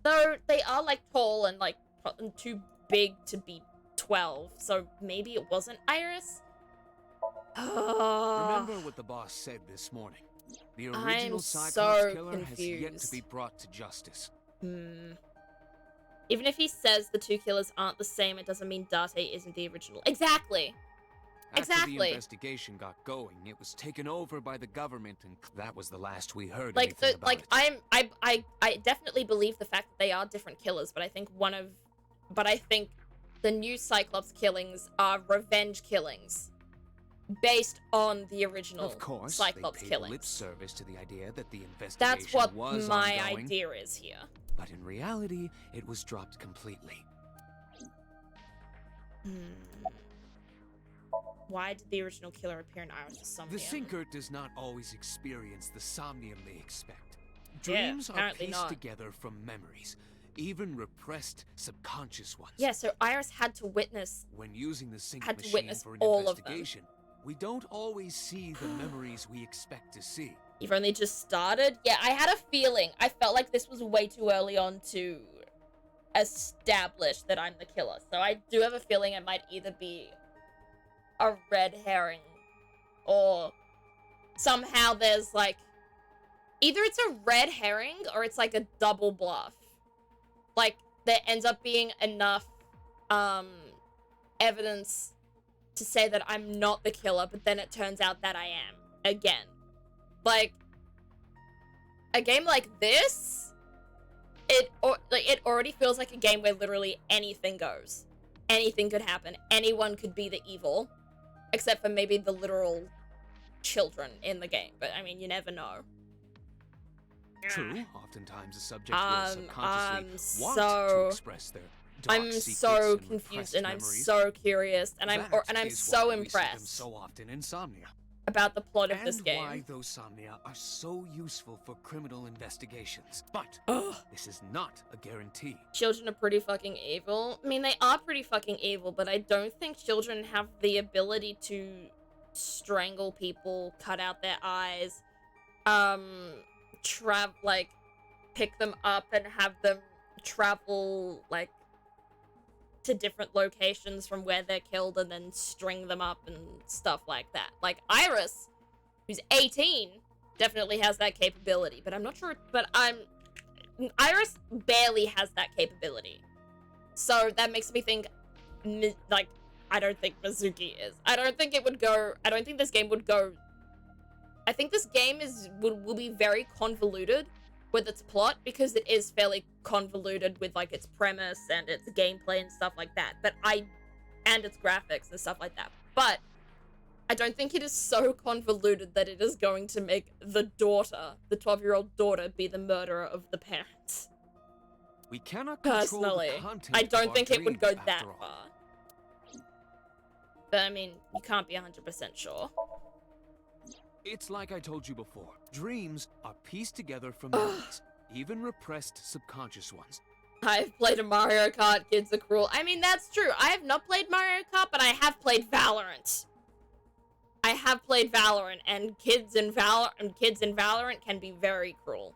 Though they are like tall and like too big to be 12, so maybe it wasn't Iris. Remember what the boss said this morning. The I'm original so Cyclops killer has yet to confused. be brought to justice. Even if he says the two killers aren't the same, it doesn't mean Date isn't the original. Exactly. After Exactly. the investigation got going, it was taken over by the government, and that was the last we heard Like anything about it. I definitely believe the fact that they are different killers, but I think I think the new Cyclops killings are revenge killings based on the original Of course, Cyclops they paid lip killings. service to the idea that the investigation That's what was my ongoing, idea is here. but in reality, it was dropped completely. Why did the original killer appear in Iris' Somnium? The Sinker does not always experience the somnium they expect. Yeah, Dreams are apparently pieced not. together from memories, even repressed subconscious ones. Yeah, so Iris had to witness. When using the sync Had to machine witness for an all of them. investigation, we don't always see the memories we expect to see. You've only just started? Yeah, I had a feeling. I felt like this was way too early on to establish that I'm the killer. So I do have a feeling it might either be a red herring or somehow there's like... Either it's a red herring or it's like a double bluff. Like, there ends up being enough evidence to say that I'm not the killer, but then it turns out that I am. Again. Like, a game like this, it already feels like a game where literally anything goes. Anything could happen. Anyone could be the evil. Except for maybe the literal children in the game. But, I mean, you never know. True, oftentimes the subject will subconsciously want so- to express their dark I'm secrets so and confused repressed and I'm memories. so curious and I'm That is so why we see them impressed so often in Somnia. about the plot of And this game. why those Somnia are so useful for criminal investigations. But Ugh. this is not a guarantee. Children are pretty fucking evil. I mean, they are pretty fucking evil, but I don't think children have the ability to strangle people, cut out their eyes, like, pick them up and have them travel, like, to different locations from where they're killed and then string them up and stuff like that. Like, Iris, who's 18, definitely has that capability, but I'm not sure, Iris barely has that capability. So that makes me think, like, I don't think Mizuki is. I don't think this game would go... I think this game will be very convoluted with its plot, because it is fairly convoluted with, like, its premise and its gameplay and stuff like that. And its graphics and stuff like that. But I don't think it is so convoluted that it is going to make the daughter, the 12-year-old daughter, be the murderer of the parents. We cannot control Personally, the content I of don't our think it would dreams, go that after all. far. But I mean, you can't be 100% sure. It's like I told you before. Dreams are pieced together from memories, even repressed subconscious ones. I've played a Mario Kart, kids are cruel. I mean, that's true. I have not played Mario Kart, but I have played Valorant. I have played Valorant, and kids in Valorant can be very cruel.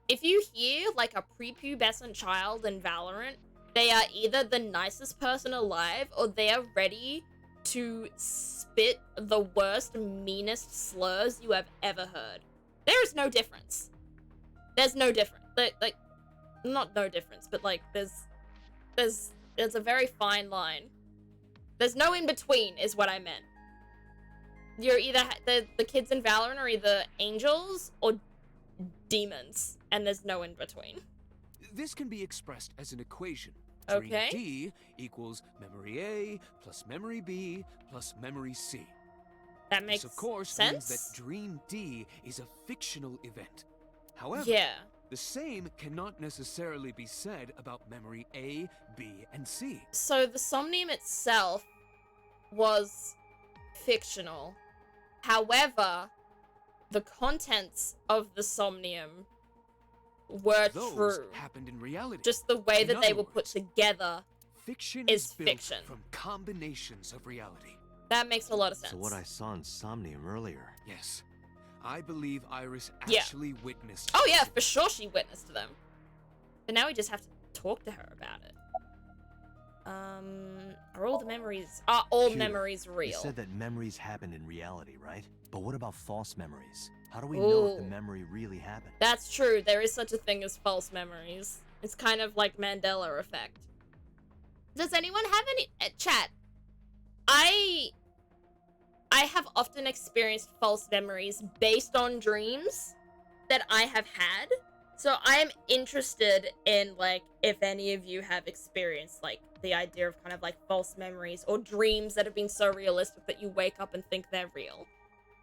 If you hear, like, a prepubescent child in Valorant they are either the nicest person alive or they are ready to spit the worst, meanest slurs you have ever heard. There is no difference. There's no difference. Like, not no difference, but like, there's a very fine line. There's no in between, is what I meant. You're either the kids in Valorant are either angels or demons, and there's no in between. This can be expressed as an equation. Okay. Dream D equals memory A plus memory B plus memory C. That makes This, of course, sense. means that Dream D is a fictional event. However, Yeah. the same cannot necessarily be said about memory A, B, and C. So the somnium itself was fictional. However, the contents of the somnium were Those true. happened in reality. Just the way In that they other were put words, together. Fiction is is built fiction. from combinations of reality. That makes a lot of sense. So what I saw in Somnium earlier. Yes. I believe Iris Yeah. actually witnessed. Oh yeah, these for sure she witnessed them. But now we just have to talk to her about it. Are all Computer, memories You real? said that memories happen in reality, right? But what about false memories? How do we know if the Ooh. memory really happened? That's true. There is such a thing as false memories. It's kind of like Mandela effect. Does anyone have any chat? I have often experienced false memories based on dreams that I have had. So I am interested in like if any of you have experienced like the idea of kind of like false memories or dreams that have been so realistic that you wake up and think they're real.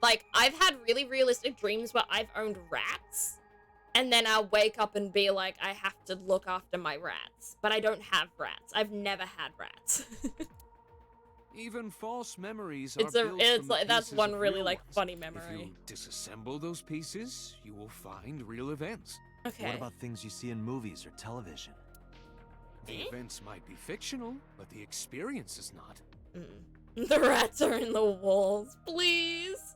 Like I've had really realistic dreams where I've owned rats and then I'll wake up and be like I have to look after my rats, but I don't have rats. I've never had rats. Even false memories It's are built from the like that's pieces one of really real like ones. funny If memory. you disassemble those pieces, you will find real events. Okay. What about things you see in movies or television? The events might be fictional, but the experience is not. The rats are in the walls. Please.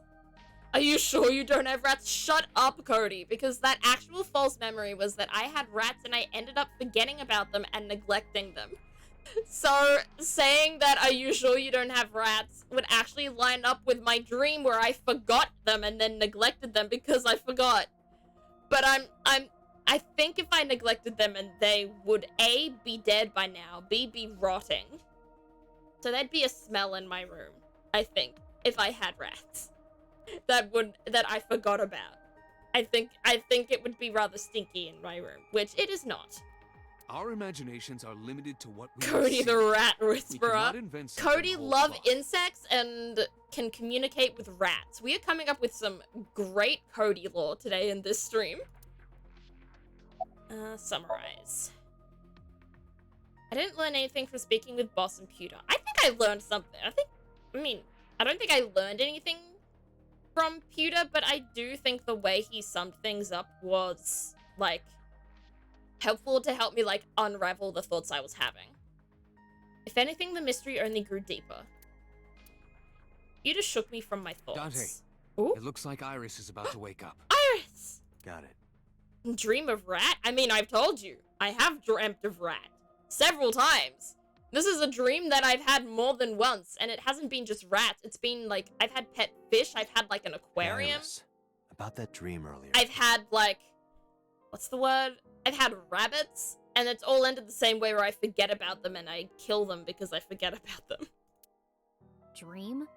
Are you sure you don't have rats? Shut up, Cody. Because that actual false memory was that I had rats and I ended up forgetting about them and neglecting them. So saying that are you sure you don't have rats would actually line up with my dream where I forgot them and then neglected them because I forgot. But I think if I neglected them and they would A, be dead by now, B, be rotting. So there'd be a smell in my room, I think, if I had rats. That I forgot about. I think it would be rather stinky in my room, which it is not. Our imaginations are limited to what we Cody see. the rat We whisperer. cannot invent something Cody whole love cloth. insects and can communicate with rats. We are coming up with some great Cody lore today in this stream. Summarize. I didn't learn anything from speaking with Boss and Pewter. I think I learned something. I don't think I learned anything from Pewter, but I do think the way he summed things up was, like, helpful to help me, like, unravel the thoughts I was having. If anything, the mystery only grew deeper. You just shook me from my thoughts. Dante. Ooh, It looks like Iris is about to wake up. Iris! Got it. Dream of rat? I mean, I've told you. I have dreamt of rat. Several times. This is a dream that I've had more than once, and it hasn't been just rats. It's been, like, I've had pet fish, I've had, like, an aquarium. Iris, about that dream earlier. I've had, like, what's the word? I've had rabbits, and it's all ended the same way where I forget about them and I kill them because I forget about them. Dream?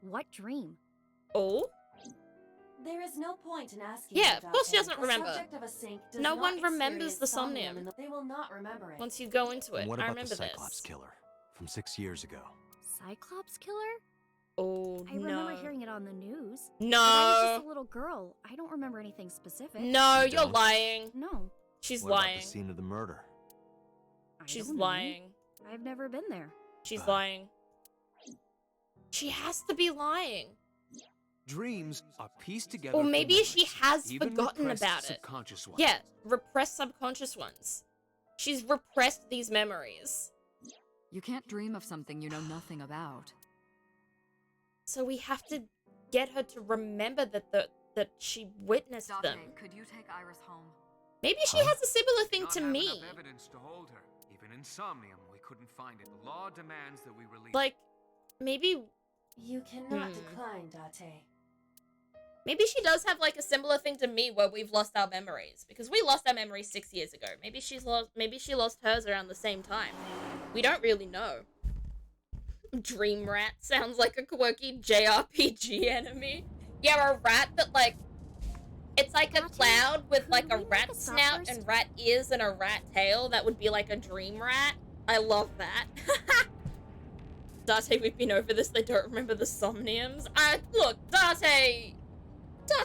What dream? Oh? There is no point in asking. Yeah, you, of course she Dante. doesn't The remember. subject of a sync does No not one remembers experience the somnium. and they will not remember it. Once you go into it, And what I about remember the Cyclops this. killer from 6 years ago? Cyclops killer? Oh, I no. remember hearing it on the news. No. But I was just a little girl. I don't remember anything specific. No, You you're don't? lying. No. She's What about lying. the scene of the murder? I She's don't know. lying. I've never been there. She's Ah. lying. She has to be lying. Dreams are pieced together. Or from maybe she memories, has even forgotten repressed about it. subconscious ones. Yeah, repressed subconscious ones. She's repressed these memories. You can't dream of something you know nothing about. So we have to get her to remember that she witnessed them. could you take Iris home? Maybe she Huh? has a similar thing Not to have me. enough evidence to hold her, even broken. In Somnium, we couldn't find it. The law demands that we release Like, maybe You cannot Hmm. decline, Date. maybe she does have like a similar thing to me where we've lost our memories because we lost our memories 6 years ago. Maybe she lost hers around the same time. We don't really know. Dream rat sounds like a quirky JRPG enemy. Yeah, a rat that like it's like a cloud with like a rat snout and rat ears and a rat tail. That would be like a dream rat. I love that. Date, we've been over this. They don't remember the somniums. Look,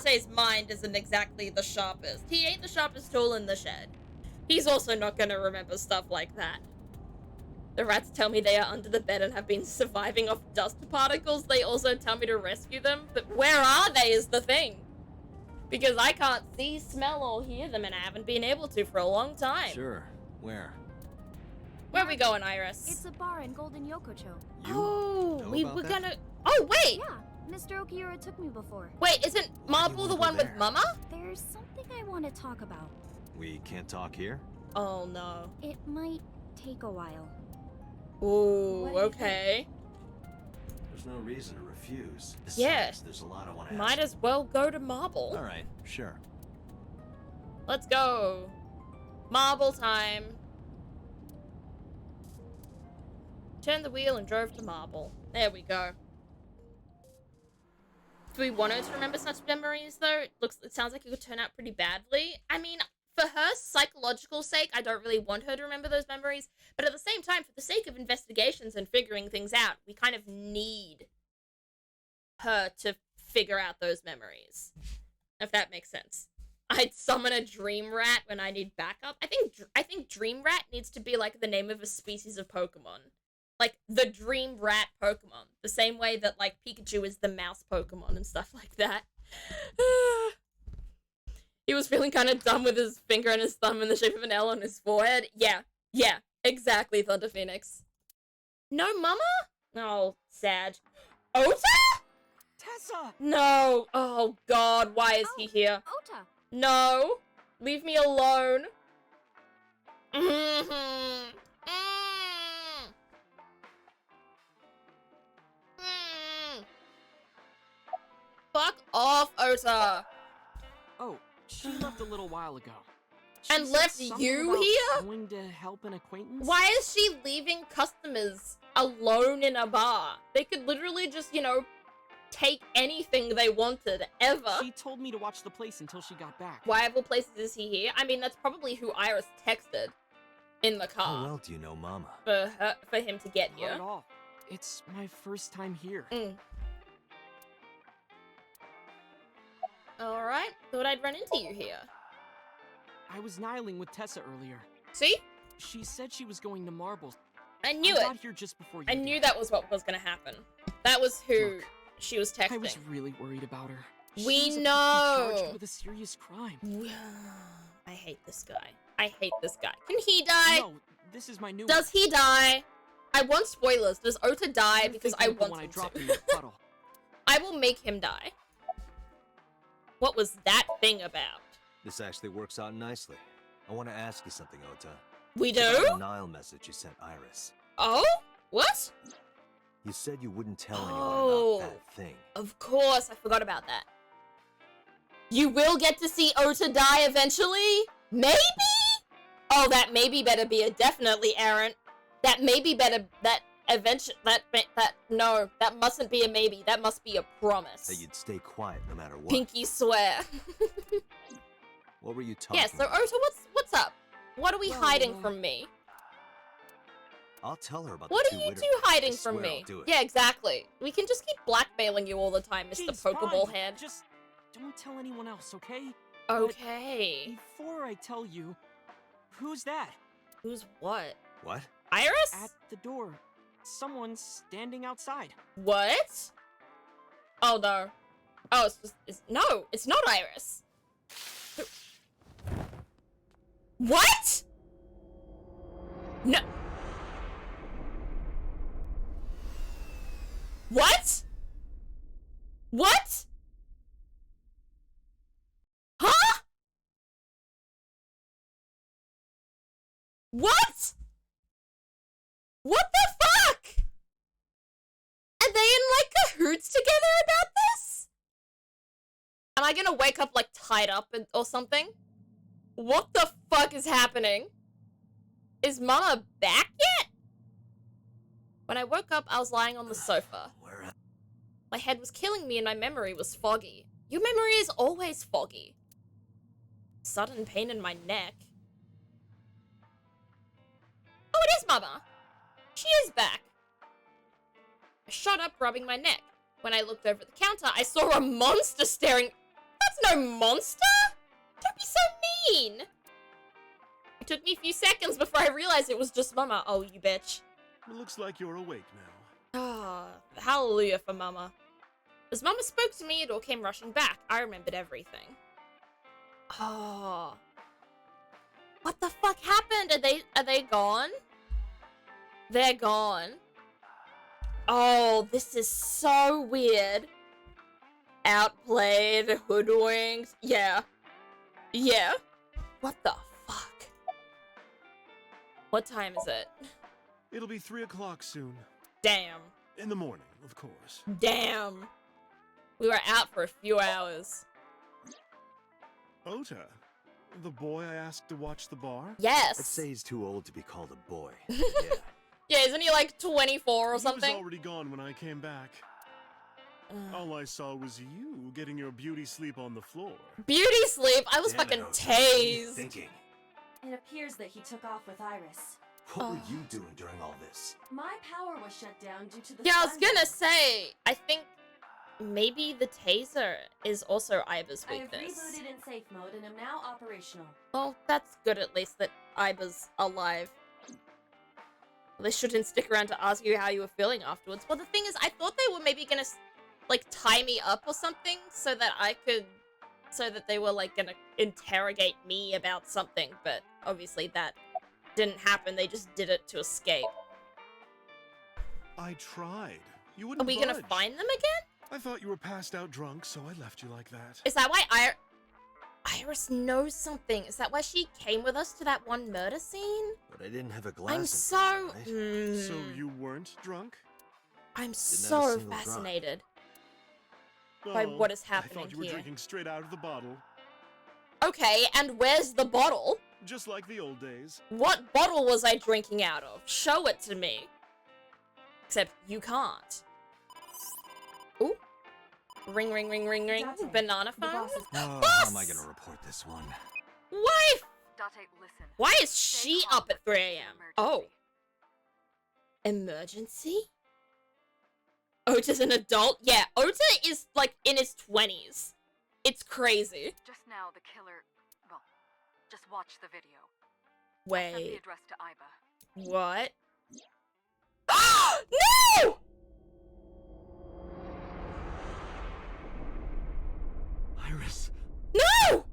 Date's mind isn't exactly the sharpest. He ain't the sharpest tool in the shed. He's also not gonna remember stuff like that. The rats tell me they are under the bed and have been surviving off dust particles. They also tell me to rescue them, but where are they is the thing. Because I can't see, smell, or hear them, and I haven't been able to for a long time. Sure. Where? Where are we going, Iris? It's a bar in Golden Yokocho. You Oh, know we about were that? gonna... Oh, wait! Yeah, Mr. Okiura took me before. Wait, isn't Why do you Marble the wanna one go with there? Mama? There's something I want to talk about. We can't talk here? Oh, no. It might take a while. Ooh, What do you okay. There's no reason to refuse. Besides, Yeah. there's a lot I want to Might as well go to Marble. Alright, sure. Let's go. Marble time. Turned the wheel and drove to Marble. There we go. Do we want her to remember such memories, though? It sounds like it could turn out pretty badly. I mean, for her psychological sake, I don't really want her to remember those memories. But at the same time, for the sake of investigations and figuring things out, we kind of need her to figure out those memories. If that makes sense. I'd summon a dream rat when I need backup. I think dream rat needs to be like the name of a species of Pokemon. Like the dream rat Pokemon. The same way that like Pikachu is the mouse Pokemon and stuff like that. He was feeling kind of dumb with his finger and his thumb in the shape of an L on his forehead. Yeah, exactly, Thunder Phoenix. No mama? Oh, sad. Ota? Tessa! No. Oh god, why is he here? Ota! No. Leave me alone. Mm-hmm. Fuck off, Ota. Oh, she left a little while ago. And said left something you about here? Going to help an acquaintance? Why is she leaving customers alone in a bar? They could literally just, take anything they wanted, ever. She told me to watch the place until she got back. Why of all places is he here? I mean, that's probably who Iris texted in the How car well do you know Mama? for him to get Not here. at all. It's my first time here. Alright, thought I'd run into you here. I was nihiling with Tessa earlier. See? She said she was going to Marbles. I knew I it. got here just before you I did. knew that was what was gonna happen. That was who Look, she was I texting. was really worried about her. We She was know. charged with a serious crime. I hate this guy. I hate this guy. Can he die? No, this is my new Does he die? I want spoilers. Does Ota die? You're Because I thinking of the want one I him dropped to. in that puddle. I will make him die. What was that thing about? This actually works out nicely. I want to ask you something, Ota. We It's about do? a Nile message you sent Iris. Oh? What? You said you wouldn't tell Oh. anyone about that thing. Of course, I forgot about that. You will get to see Ota die eventually? Maybe? Oh, that maybe better be a definitely errant. That maybe better, that eventually, no, that mustn't be a maybe. That must be a promise. That you'd stay quiet no matter what. Pinky swear. What were you talking Yeah, so about? Ota, what's up? What are we Well, hiding from me? I'll tell her about What the are two you widows. two hiding I from swear me? I'll do it. Yeah, exactly. We can just keep blackmailing you all the time, Mr. Jeez, Pokeball fine. Head. Just don't tell anyone else, okay? Okay. Before I tell you, who's that? Who's what? What? Iris? At the door. Someone's standing outside. What? Oh no. Oh, no, it's not Iris. What? No. What? What? Huh? What? Are they in, like, cahoots together about this? Am I gonna wake up, like, tied up or something? What the fuck is happening? Is Mama back yet? When I woke up, I was lying on the sofa. My head was killing me and my memory was foggy. Your memory is always foggy. Sudden pain in my neck. Oh, it is Mama. She is back. I shot up, rubbing my neck. When I looked over the counter, I saw a monster staring. That's no monster! Don't be so mean! It took me a few seconds before I realized it was just Mama. Oh, you bitch. It looks like you're awake now. Ah, hallelujah for Mama. As Mama spoke to me, it all came rushing back. I remembered everything. Oh. What the fuck happened? Are they gone? They're gone. Oh, this is so weird. Outplayed, hoodwinked. Yeah. Yeah. What the fuck? What time is it? It'll be 3 o'clock soon. Damn. In the morning, of course. Damn. We were out for a few hours. Ota, the boy I asked to watch the bar? Yes. I'd say he's too old to be called a boy. Yeah. Yeah, isn't he like 24 or He was something? already gone when I came back. All I saw was you getting your beauty sleep on the floor. Beauty sleep? I was Damn it, fucking Ota, what were you tased. thinking? It appears that he took off with Iris. What were you doing during all this? My power was shut down due to the Yeah, I was sun. gonna say, I think maybe the taser is also Iba's I have weakness. rebooted in safe mode and am now operational. Well, that's good at least that Iba's alive. They shouldn't stick around to ask you how you were feeling afterwards. Well, the thing is, I thought they were maybe gonna, like, tie me up or something so that I could... So that they were, like, gonna interrogate me about something, but obviously that didn't happen. They just did it to escape. I tried. You Are wouldn't we gonna budge. find them again? I thought you were passed out drunk, so I left you like that. Is that why Iris knows something? Is that why she came with us to that one murder scene? But I didn't have a glass. I'm in so... front, right? So you weren't drunk? I'm have a so single drop. fascinated by Oh, what is I happening thought you were here. drinking straight out of the bottle. Okay, and where's the bottle? Just like the old days. What bottle was I drinking out of? Show it to me. Except you can't. Ooh. Ring, ring, ring, ring, ring. Date, Banana the phone? boss is- Oh, Boss! how am I gonna report this one? Why? Date, listen. Why is she up at 3 a.m.? Oh. Emergency? Ota's an adult? Yeah, Ota is, like, in his 20s. It's crazy. Just now, the killer. Well, just watch the video. Send the Wait. address to Iba. What? No! Iris. No!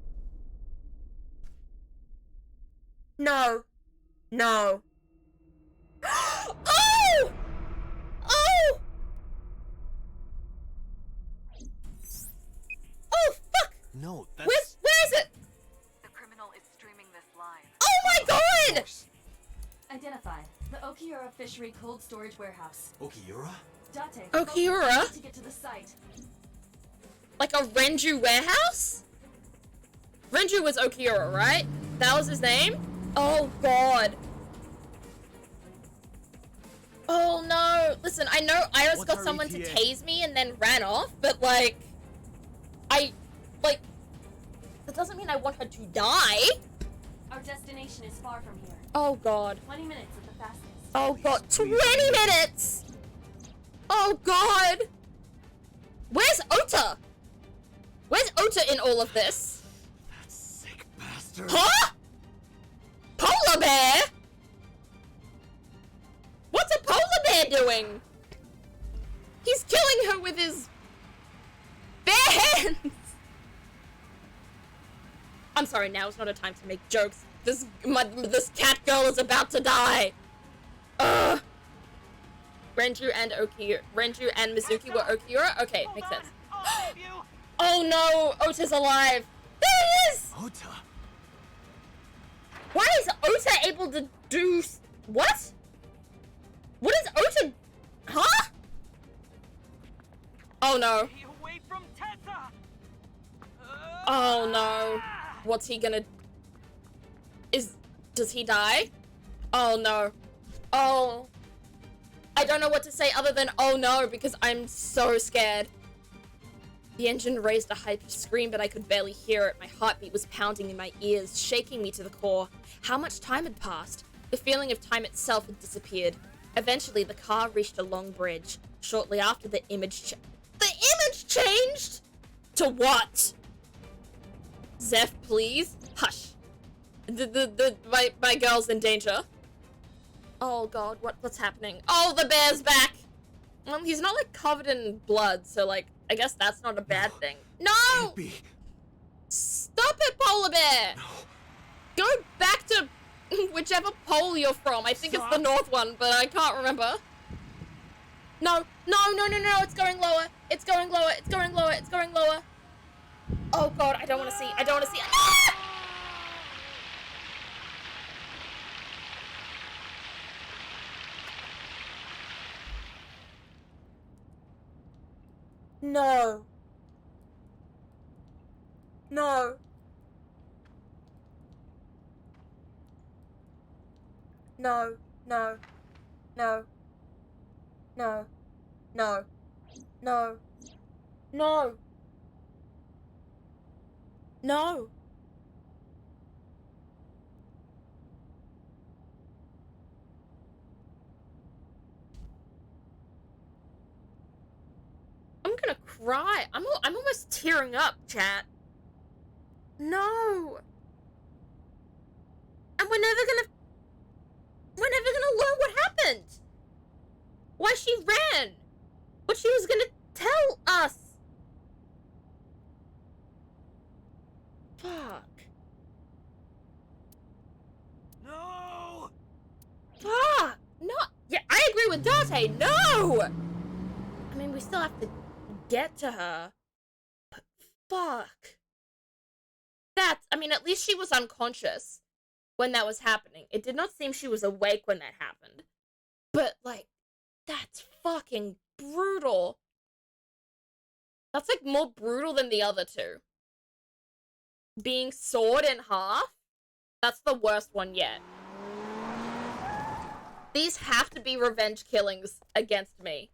No. No. Oh! Oh! Oh, fuck! No, that's. Where is it? The criminal is streaming this live. Oh my god! Identified. The Okiura Fishery Cold Storage Warehouse. Okiura? Date. Okiura? To get to the site. Like a Renju warehouse? Renju was Okiura, right? That was his name? Oh god. Oh no. Listen, I know Iris What's got our someone to ETA? tase me and then ran off, but like... That doesn't mean I want her to die. Our destination is far from here. Oh god. 20 minutes at the fastest. Oh god. Please, 20 please. minutes! Oh god! Where's Ota? Where's Ota in all of this? That sick bastard. Huh? Polar bear? What's a polar bear doing? He's killing her with his bare hands. I'm sorry, now is not a time to make jokes. This cat girl is about to die. Ugh. Renju and Mizuki were Okiura? Okay, makes sense. Oh no, Ota's alive. There he is! Ota. Why is Ota able to do... What? What is Ota... Huh? Oh no. Stay away from Tessa! Oh no. What's he gonna... Does he die? Oh no. Oh. I don't know what to say other than oh no, because I'm so scared. The engine raised a high scream, but I could barely hear it. My heartbeat was pounding in my ears, shaking me to the core. How much time had passed? The feeling of time itself had disappeared. Eventually, the car reached a long bridge. Shortly after, the image changed? To what? Zeph, please? Hush. My girl's in danger. Oh god, what's happening? Oh, the bear's back! He's not, like, covered in blood, so, like, I guess that's not a bad thing. No! Can't be. Stop it, polar bear! No. Go back to whichever pole you're from. I think it's the north one, but I can't remember. No, it's going lower. It's going lower, it's going lower, it's going lower. Oh god, I don't want to see. Ah! No. No. No. No. No. No. No. No. No. No. I'm gonna cry. I'm almost tearing up, chat. No. And we're never gonna learn what happened. Why she ran. What she was gonna tell us. Fuck. No. Fuck. No. Yeah, I agree with Dante. No. I mean, we still have to get to her. But fuck. I mean, at least she was unconscious when that was happening. It did not seem she was awake when that happened. But, like, that's fucking brutal. That's, like, more brutal than the other two. Being sawed in half? That's the worst one yet. These have to be revenge killings against me.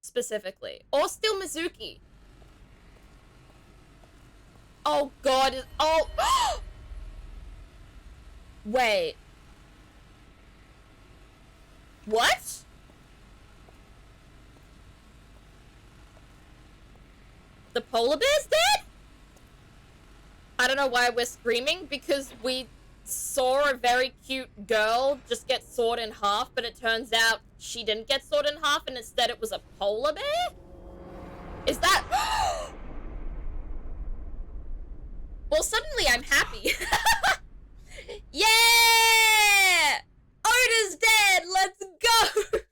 Specifically. Or still Mizuki. Oh god. Oh. Wait. What? The polar bear's dead? I don't know why we're screaming, because we saw a very cute girl just get sawed in half, but it turns out she didn't get sawed in half, and instead it was a polar bear? Is that... Well, suddenly I'm happy. Yeah! Oda's dead! Let's go!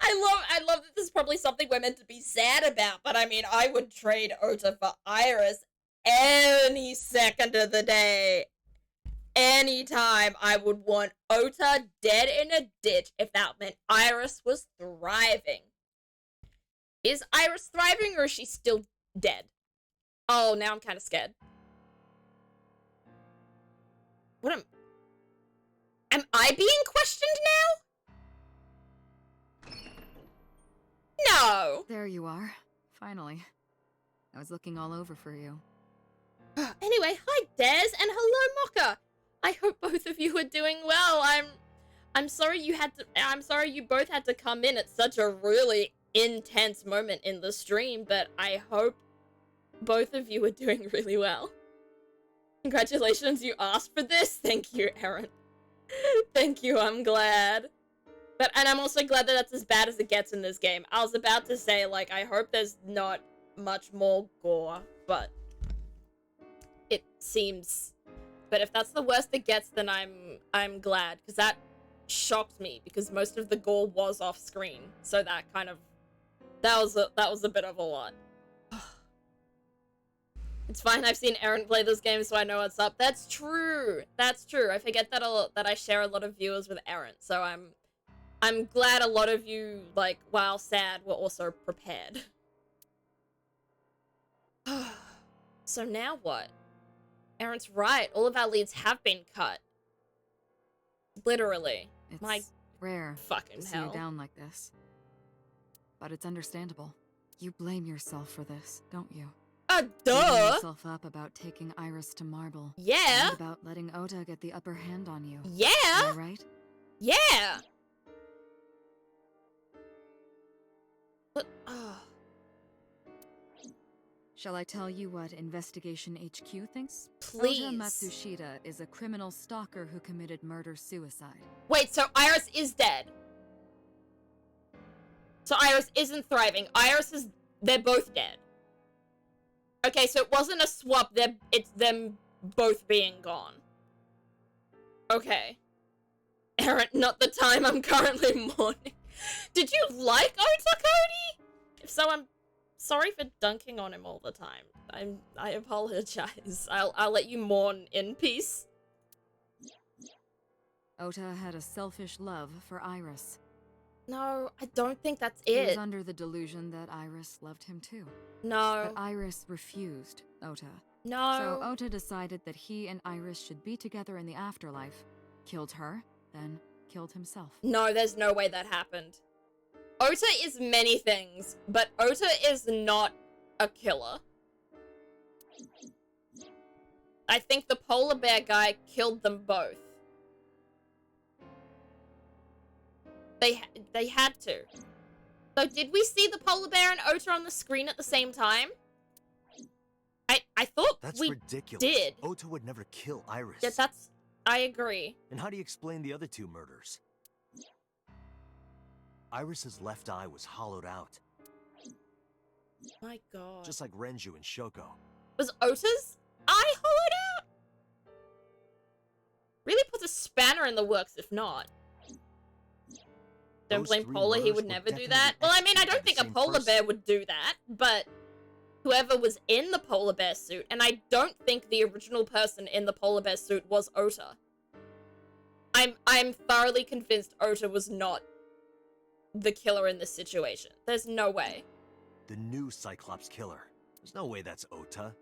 I love that this is probably something we're meant to be sad about, but I mean, I would trade Ota for Iris any second of the day. Anytime I would want Ota dead in a ditch if that meant Iris was thriving. Is Iris thriving or is she still dead? Oh, now I'm kind of scared. Am I being questioned now? No. There you are. Finally. I was looking all over for you. Anyway, hi Des and hello Mocha. I hope both of you are doing well. I'm sorry you both had to come in at such a really intense moment in the stream, but I hope both of you are doing really well. Congratulations, you asked for this. Thank you, Aaron. Thank you, I'm glad. And I'm also glad that that's as bad as it gets in this game. I was about to say, like, I hope there's not much more gore, but it seems... But if that's the worst it gets, then I'm glad, because that shocked me, because most of the gore was off screen, so that kind of... That was a bit of a lot. It's fine, I've seen Aaron play this game, so I know what's up. That's true! That's true. I forget that I share a lot of viewers with Aaron, so I'm glad a lot of you, like, while sad, were also prepared. So now what? Aaron's right. All of our leads have been cut. Literally. It's My rare fucking to see you hell. down like this. But it's understandable. You blame yourself for this, don't you? Beating Duh! yourself up about taking Iris to Marble. Yeah! And about letting Ota get the upper hand on you. Yeah! Am I right? Yeah! But, Shall I tell you what Investigation HQ thinks? please. Ota Matsushita is a criminal stalker who committed murder-suicide. Wait, so Iris is dead. So Iris isn't thriving. They're both dead. Okay, so it wasn't a swap, it's them both being gone. Okay. Aaron, not the time I'm currently mourning. Did you like Ota, Cody? If so, I'm sorry for dunking on him all the time. I apologize. I'll let you mourn in peace. Ota had a selfish love for Iris. No, I don't think that's He was it. under the delusion that Iris loved him too. No. But Iris refused Ota. No. So Ota decided that he and Iris should be together in the afterlife. Killed her, then killed himself. No, there's no way that happened. Ota is many things, but Ota is not a killer. I think the polar bear guy killed them both. They had to. So did we see the polar bear and Ota on the screen at the same time? I thought That's we ridiculous. did. Ota would never kill Iris. Yeah, I agree. And how do you explain the other two murders? Iris's left eye was hollowed out, My god. just like Renju and Shoko. Was Ota's eye hollowed out? Really puts a spanner in the works if not. Don't Those blame three Polar, he murders would were never do definitely that. Well, I mean, I don't executed think by a the same polar person. bear would do that, but whoever was in the polar bear suit, and I don't think the original person in the polar bear suit was Ota. I'm thoroughly convinced Ota was not the killer in this situation. There's no way. The new Cyclops killer. There's no way that's Ota.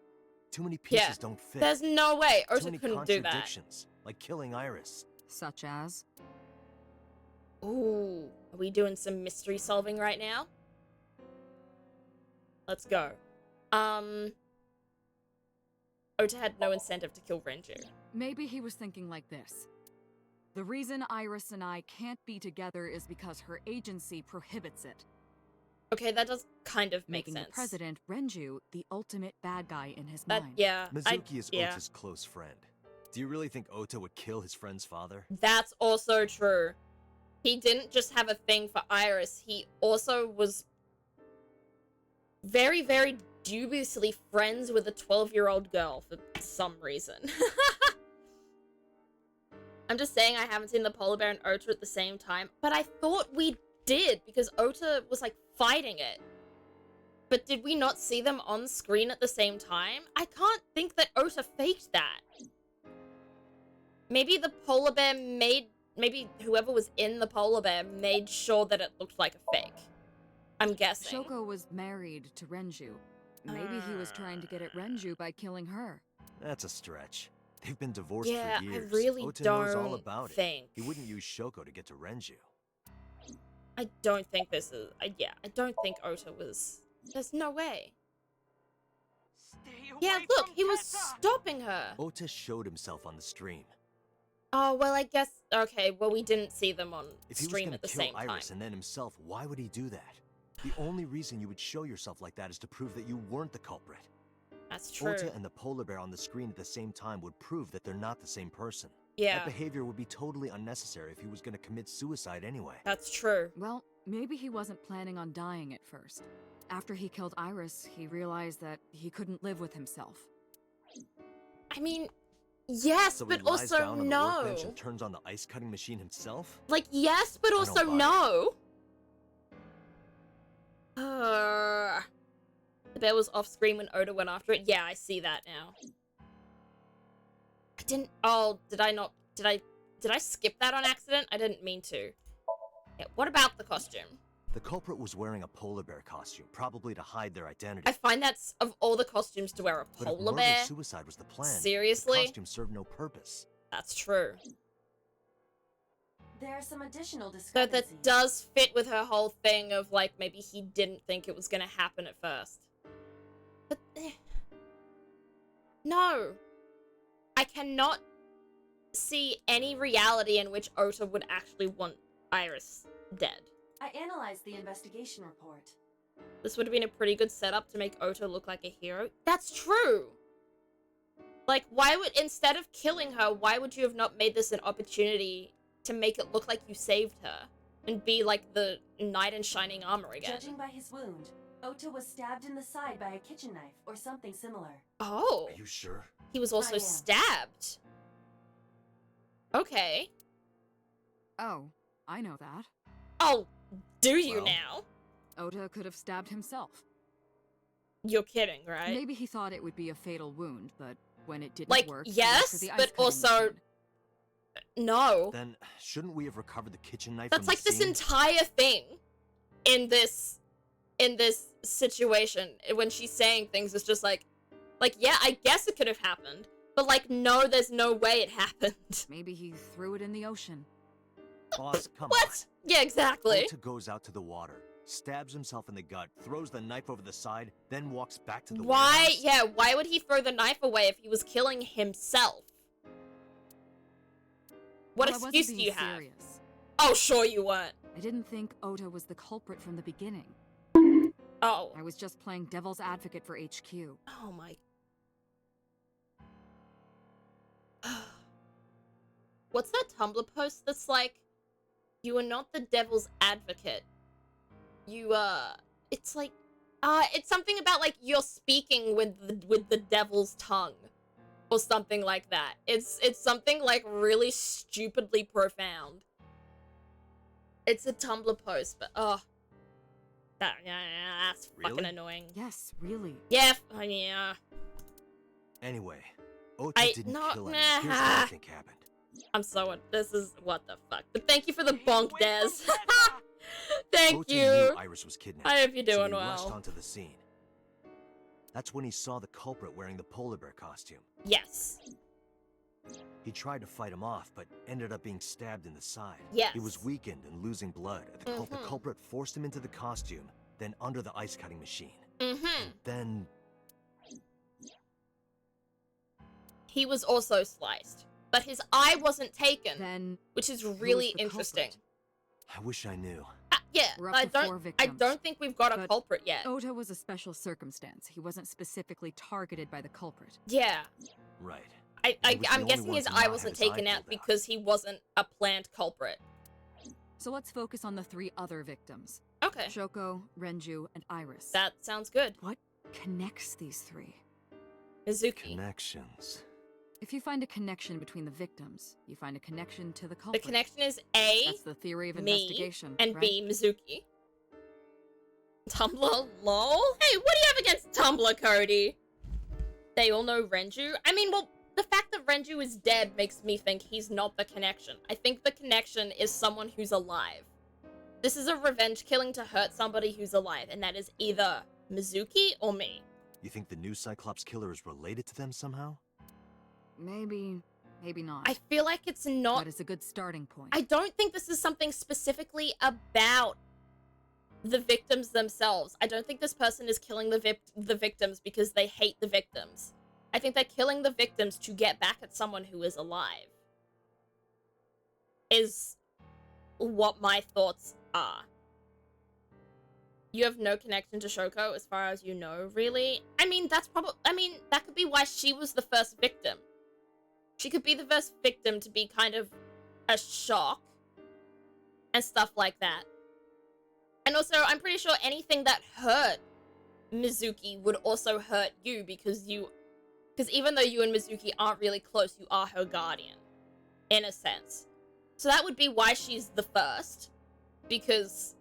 Too many pieces Yeah, don't fit. there's no way Too Ota many couldn't do that. contradictions, like killing Iris. Such as? Ooh, are we doing some mystery solving right now? Let's go. Ota had no incentive to kill Renju. Maybe he was thinking like this. The reason Iris and I can't be together is because her agency prohibits it, Okay, that does kind of make making sense. the president, Renju, the ultimate bad guy in his That, mind. yeah, Mizuki is yeah. Ota's close friend. Do you really think Ota would kill his friend's father? That's also true. He didn't just have a thing for Iris, he also was very, very dubiously friends with a 12-year-old girl for some reason. I'm just saying I haven't seen the polar bear and Ota at the same time, but I thought we did because Ota was like fighting it. But did we not see them on screen at the same time? I can't think that Ota faked that. Maybe the polar bear maybe whoever was in the polar bear made sure that it looked like a fake. I'm guessing. Shoko was married to Renju. Maybe he was trying to get at Renju by killing her. That's a stretch. They've been divorced Yeah, for years. I really Ota knows all don't about think. it. He wouldn't use Shoko to get to Renju. I don't think this is. Yeah, I don't think Ota was. There's no way. Stay Yeah, away look, from he was Tessa! stopping her. Ota showed himself on the stream. Oh, well, I guess. Okay, well, we didn't see them on If he was stream gonna at the kill same Iris time. and then himself, why would he do that? The only reason you would show yourself like that is to prove that you weren't the culprit. That's true. Ota and the polar bear on the screen at the same time would prove that they're not the same person. Yeah, That behavior would be totally unnecessary if he was going to commit suicide anyway. that's true. Well, maybe he wasn't planning on dying at first. After he killed Iris, he realized that he couldn't live with himself. I mean, yes, So he but lies also down on the no. workbench and turns on the ice cutting machine himself? Like, yes, but don't also buy it. no. The bear was off screen when Oda went after it. Yeah, I see that now. I didn't. Oh, did I not? Did I skip that on accident? I didn't mean to. Yeah, what about the costume? The culprit was wearing a polar bear costume, probably to hide their identity. I find that's, of all the costumes, to wear a But if polar bear. murder-suicide was the plan, Seriously? the costume served no purpose. That's true. There are some additional So discrepancies. that does fit with her whole thing of, like, maybe he didn't think it was gonna happen at first. But, no. I cannot see any reality in which Ota would actually want Iris dead. I analyzed the investigation report. This would have been a pretty good setup to make Ota look like a hero. That's true! Like, why would, instead of killing her, why would you have not made this an opportunity to make it look like you saved her? And be like the knight in shining armor again? Judging by his wound, Ota was stabbed in the side by a kitchen knife or something similar. Oh. Are you sure? He was also I am. stabbed. Okay. Oh, I know that. Oh, do you Well. now? Ota could have stabbed himself. You're kidding, right? Maybe he thought it would be a fatal wound, but when it didn't Like, work, he yes, went for the but ice cutting also- machine. No. Then, shouldn't we have recovered the kitchen knife That's from like the this scene? entire thing in this situation when she's saying things. It's just like, yeah, I guess it could have happened, but like, no, there's no way it happened. Maybe he threw it in the ocean. Boss, come What? Yeah, on. exactly. Ota goes out to the water, stabs himself in the gut, throws the knife over the side, then walks back to the Why? warehouse? Yeah, why would he throw the knife away if he was killing himself? What Well, I wasn't excuse do being you have? serious. Oh, sure you weren't. I didn't think Ota was the culprit from the beginning. Oh. I was just playing devil's advocate for HQ. Oh my. What's that Tumblr post that's like, you are not the devil's advocate. You, it's like, it's something about like you're speaking with the devil's tongue. Or something like that. It's something like really stupidly profound. It's a Tumblr post, but that's fucking Really? annoying. Yes, really. Yeah, yeah. Anyway, Ota I- didn't no, kill him. Here's what I think happened. I'm so this is what the fuck. But thank you for the bonk, Wait Des. from that. Thank Ota you. knew Iris was kidnapped. I hope you're so doing he rushed well. onto the scene. That's when he saw the culprit wearing the polar bear costume. Yes. He tried to fight him off, but ended up being stabbed in the side. Yes. He was weakened and losing blood. The Mhm. culprit forced him into the costume, then under the ice cutting machine. Mm-hmm. Then He was also sliced. But his eye wasn't taken. Then Which is was really the interesting. culprit? I wish I knew. Yeah, We're up I to 4 don't victims. think we've got a But- culprit yet. Ota was a special circumstance. He wasn't specifically targeted by the culprit. Yeah. Right. I'm was the guessing only one his to eye not have wasn't his eye taken out pulled out. because he wasn't a planned culprit. So let's focus on the 3 other victims. Okay. Shoko, Renju, and Iris. That sounds good. What connects these 3? Mizuki. Connections. If you find a connection between the victims, you find a connection to the The culprit. connection is A, That's the theory of me, investigation, and right? B, Mizuki. Tumblr, lol? Hey, what do you have against Tumblr, Cody? They all know Renju? I mean, well, the fact that Renju is dead makes me think he's not the connection. I think the connection is someone who's alive. This is a revenge killing to hurt somebody who's alive, and that is either Mizuki or me. You think the new Cyclops killer is related to them somehow? Maybe, maybe not. I feel like it's not... But it's a good starting point. I don't think this is something specifically about the victims themselves. I don't think this person is killing the victims because they hate the victims. I think they're killing the victims to get back at someone who is alive. Is what my thoughts are. You have no connection to Shoko as far as you know, really? I mean, that's probably... I mean, that could be why she was the first victim. She could be the first victim to be kind of a shock and stuff like that. And also, I'm pretty sure anything that hurt Mizuki would also hurt you because even though you and Mizuki aren't really close, you are her guardian, in a sense. So that would be why she's the first, because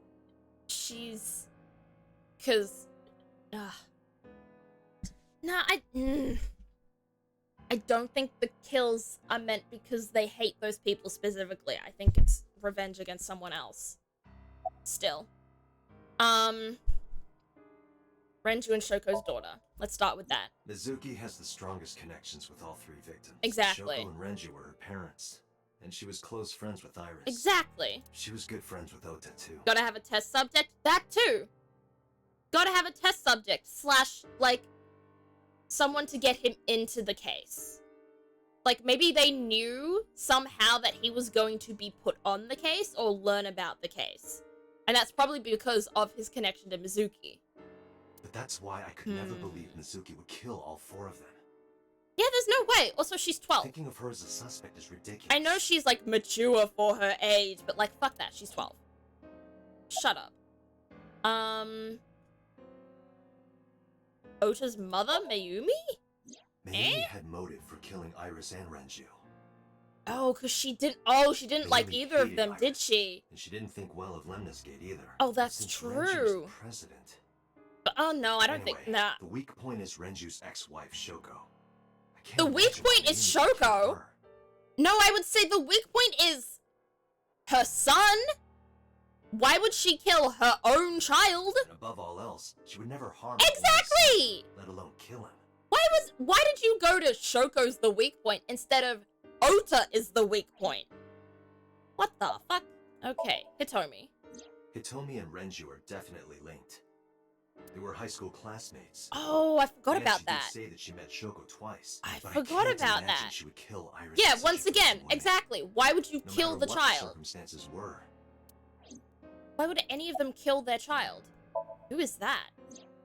I don't think the kills are meant because they hate those people specifically. I think it's revenge against someone else. still. Renju and Shoko's daughter. Let's start with that. Mizuki has the strongest connections with all three victims. Exactly. Shoko and Renju were her parents, and she was close friends with Iris. Exactly. She was good friends with Ota too. Gotta have a test subject. That too. Gotta have a test subject / like someone to get him into the case. Like maybe they knew somehow that he was going to be put on the case or learn about the case. And that's probably because of his connection to Mizuki. But that's why I could never believe Mizuki would kill all four of them. Yeah, there's no way. Also, she's 12. Thinking of her as a suspect is ridiculous. I know she's like mature for her age, but like fuck that, she's 12. Shut up. Ota's mother, Mayumi? Mayumi had motive for killing Iris and Renju. Oh, cause she didn't like Mayumi either of hated them, did Iris, she? And she didn't think well of Lemnis Gate either. Oh, that's Since true. Renju was the president. But, oh no, I don't Anyway, think that. The weak point is Renju's ex-wife, Shoko. I can't The weak imagine point why is Mayumi would kill Shoko. her. No, I would say the weak point is her son. Why would she kill her own child? And above all else, she would never harm her only Exactly! son, let alone kill him. Why did you go to Shoko's the weak point instead of Ota is the weak point? What the fuck? Okay, Hitomi. Hitomi and Renju are definitely linked. They were high school classmates. Oh, I forgot And about she that. did say that she met Shoko twice. I but forgot can't about imagine that. She would kill Iris Yeah, in such once a again, gruesome way. exactly. Why would you No kill matter the what child? circumstances were. Why would any of them kill their child? Who is that?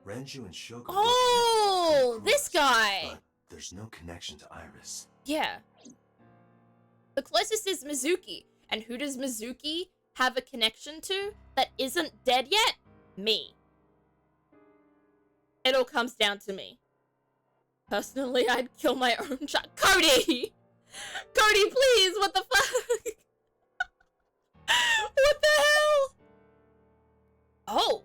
Renju and Shoko. Oh, were connected this through guy. But there's no connection to Iris. Yeah. The closest is Mizuki. And who does Mizuki have a connection to that isn't dead yet? Me. It all comes down to me. Personally, I'd kill my own child. Cody! Cody, please! What the fuck? What the hell? Oh,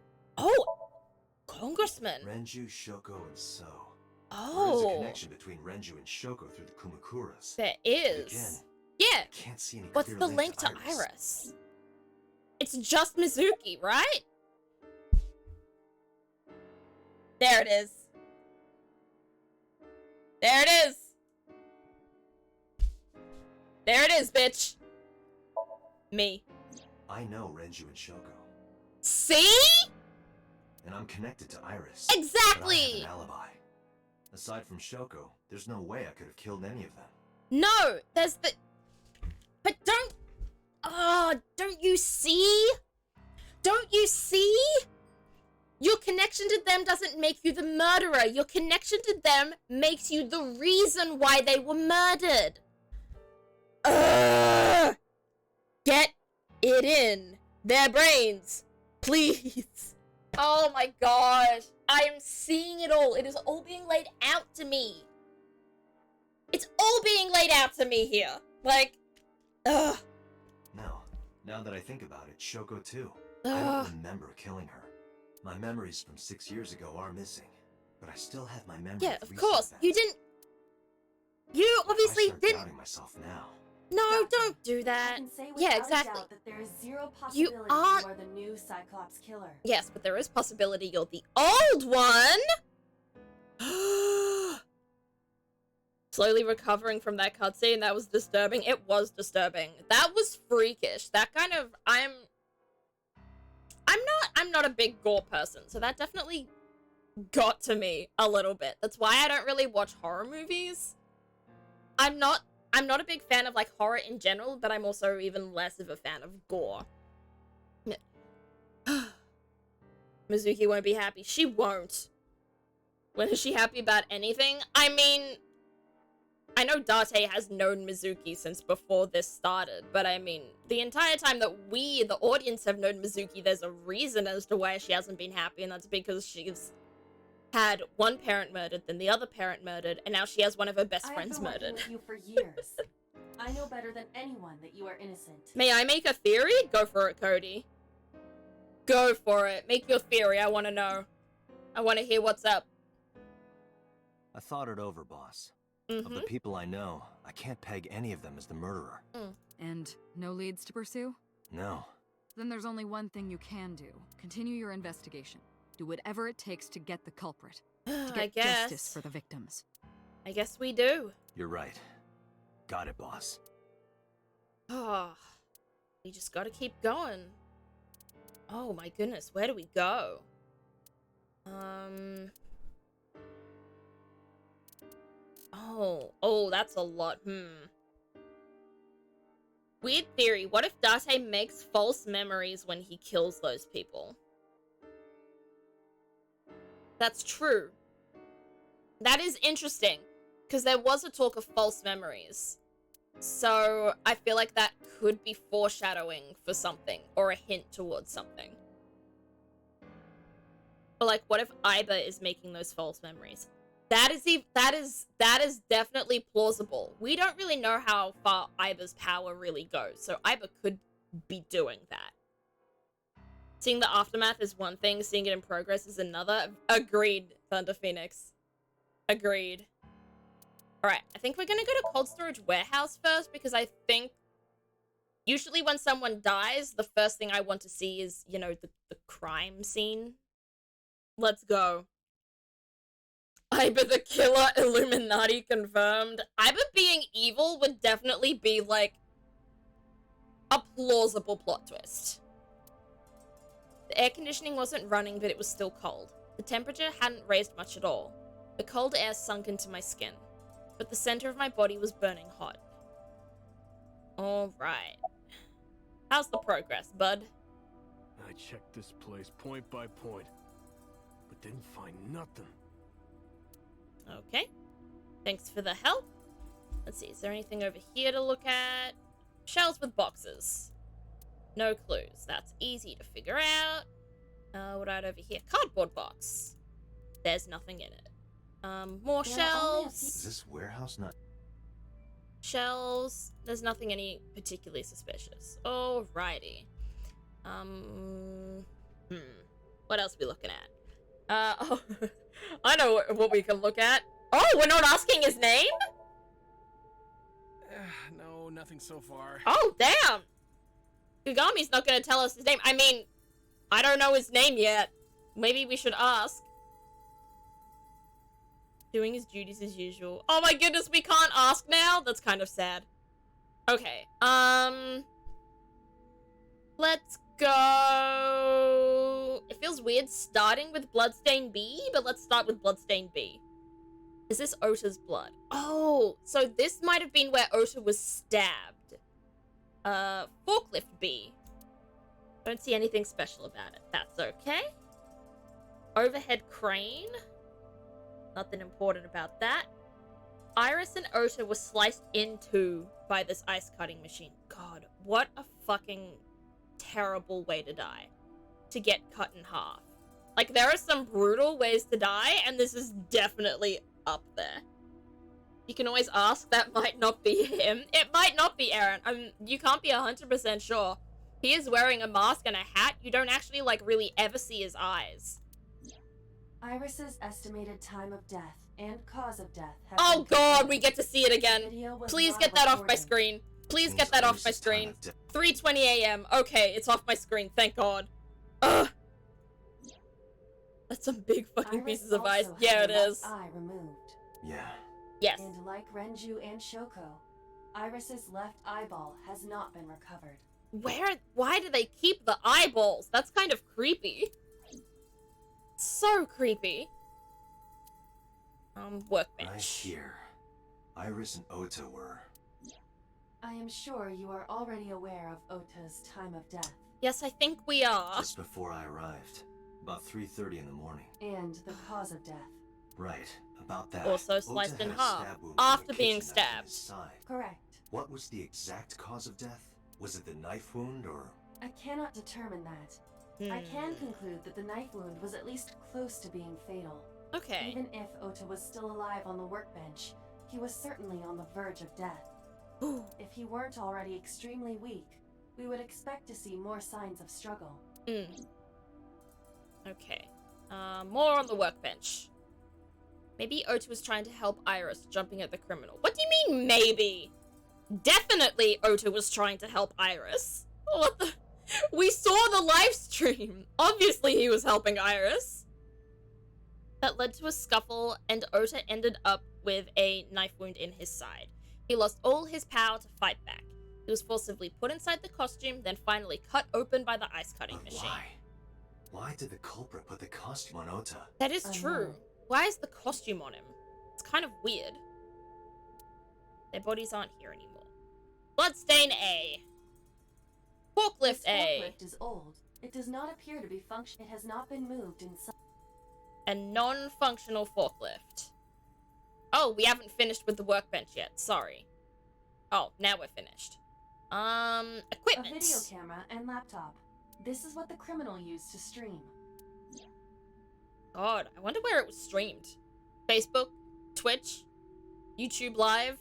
Congressman. Renju, Shoko, and So. There is a Oh, connection between Renju and Shoko through the Kumakuras. there But is. again, Yeah, I can't see any what's clear the link to Iris. Iris? It's just Mizuki, right? There it is. There it is. There it is, bitch. Me. I know Renju and Shoko. See? And I'm connected to Iris. Exactly. But I have an alibi. Aside from Shoko, there's no way I could have killed any of them. No, there's the... But don't... don't you see? Don't you see? Your connection to them doesn't make you the murderer. Your connection to them makes you the reason why they were murdered. Ugh! Get it in their brains, please. Oh my gosh. I am seeing it all. It is all being laid out to me. It's all being laid out to me here. Like, ugh. No. Now that I think about it, Shoko too. I Ugh. don't remember killing her. My memories from 6 years ago are missing. But I still have my memory Yeah, of of recent course. events. You didn't... You obviously I start didn't... doubting myself now. No, don't do I that. can say Yeah, without a exactly. doubt that there is zero You possibility aren't- you are the new Cyclops killer. Yes, but there is possibility you're the old one. Slowly recovering from that cutscene, that was disturbing. It was disturbing. That was freakish. That kind of... I'm not a big gore person, so that definitely got to me a little bit. That's why I don't really watch horror movies. I'm not a big fan of, like, horror in general, but I'm also even less of a fan of gore. Mizuki won't be happy. She won't. When is she happy about anything? I mean, I know Date has known Mizuki since before this started, but I mean, the entire time that we, the audience, have known Mizuki, there's a reason as to why she hasn't been happy, and that's because she's had one parent murdered, then the other parent murdered, and now she has one of her best friends I have been murdered. working with you for years. I know better than anyone that you are innocent. May I make a theory? Go for it, Cody. Go for it. Make your theory. I want to know. I want to hear what's up. I thought it over, boss. Mm-hmm. Of the people I know, I can't peg any of them as the murderer. And no leads to pursue? No. Then there's only one thing you can do. Continue your investigation. Do whatever it takes to get the culprit. To I get guess. justice for the victims. I guess we do. You're right. Got it, boss. Oh, we just gotta keep going. Oh my goodness, where do we go? Oh, that's a lot. Weird theory. What if Date makes false memories when he kills those people? That's true. That is interesting, because there was a talk of false memories. So I feel like that could be foreshadowing for something, or a hint towards something. But like, what if Iba is making those false memories? That is definitely plausible. We don't really know how far Iba's power really goes, so Iba could be doing that. Seeing the aftermath is one thing, seeing it in progress is another. Agreed, Thunder Phoenix. Agreed. Alright, I think we're gonna go to Cold Storage Warehouse first, because I think usually when someone dies, the first thing I want to see is, you know, the crime scene. Let's go. Iba the killer, Illuminati confirmed. Iba being evil would definitely be, like, a plausible plot twist. The air conditioning wasn't running, but it was still cold. The temperature hadn't raised much at all. The cold air sunk into my skin, but the center of my body was burning hot. Alright. How's the progress, bud? I checked this place point by point, but didn't find nothing. Okay. Thanks for the help. Let's see, is there anything over here to look at? Shelves with boxes. No clues. That's easy to figure out. What out over here? Cardboard box. There's nothing in it. More shelves. Is this warehouse not... Shelves. There's nothing any particularly suspicious. Alrighty. What else are we looking at? Oh, I know what we can look at. Oh, we're not asking his name? No, nothing so far. Oh, damn! Kagami's not gonna tell us his name. I mean, I don't know his name yet. Maybe we should ask. Doing his duties as usual. Oh my goodness, we can't ask now? That's kind of sad. Okay, let's go... It feels weird starting with Bloodstained B, but let's start with Bloodstained B. Is this Ota's blood? Oh, so this might have been where Ota was stabbed. Forklift B. Don't see anything special about it. That's okay. Overhead crane. Nothing important about that. Iris and Ota were sliced in two by this ice cutting machine. God, what a fucking terrible way to die. To get cut in half. Like, there are some brutal ways to die, and this is definitely up there. You can always ask, that might not be him. It might not be Aaron. You can't be 100% sure. He is wearing a mask and a hat. You don't actually, like, really ever see his eyes. Iris's estimated time of death and cause of death have Oh been god, confirmed. we get to see it again. Video was Please not get that off my recorded. screen. Please Seems get that off my Iris's time screen. of death. 3:20 a.m. Okay, it's off my screen. Thank god. Ugh. That's some big fucking Iris pieces of ice. also Yeah, had it her is. left eye removed. Yeah. Yes. And like Renju and Shoko, Iris's left eyeball has not been recovered. Why do they keep the eyeballs? That's kind of creepy. So creepy. Workbench. Right here. Iris and Ota were... I am sure you are already aware of Ota's time of death Yes, I think we are. just before I arrived. About 3:30 in the morning. and the cause of death. Right. About that. Also Ota sliced in had a half stab wound from after the being kitchen knife in stabbed. his side. Correct. What was the exact cause of death? Was it the knife wound or... I cannot determine that. I can conclude that the knife wound was at least close to being fatal. Okay. Even if Ota was still alive on the workbench, he was certainly on the verge of death. If he weren't already extremely weak, we would expect to see more signs of struggle. Okay. More on the workbench. Maybe Ota was trying to help Iris, jumping at the criminal. What do you mean, maybe? Definitely Ota was trying to help Iris. What the... We saw the live stream. Obviously, he was helping Iris. That led to a scuffle, and Ota ended up with a knife wound in his side. He lost all his power to fight back. He was forcibly put inside the costume, then finally cut open by the ice cutting But machine. why? Why did the culprit put the costume on Ota? That is true. Why is the costume on him? It's kind of weird. Their bodies aren't here anymore. Bloodstain A. Forklift This A. forklift is old. It does not appear to be functional. It has not been moved in some. A non-functional forklift. Oh, we haven't finished with the workbench yet. Sorry. Oh, now we're finished. Equipment. A video camera and laptop. This is what the criminal used to stream. God, I wonder where it was streamed. Facebook? Twitch? YouTube Live?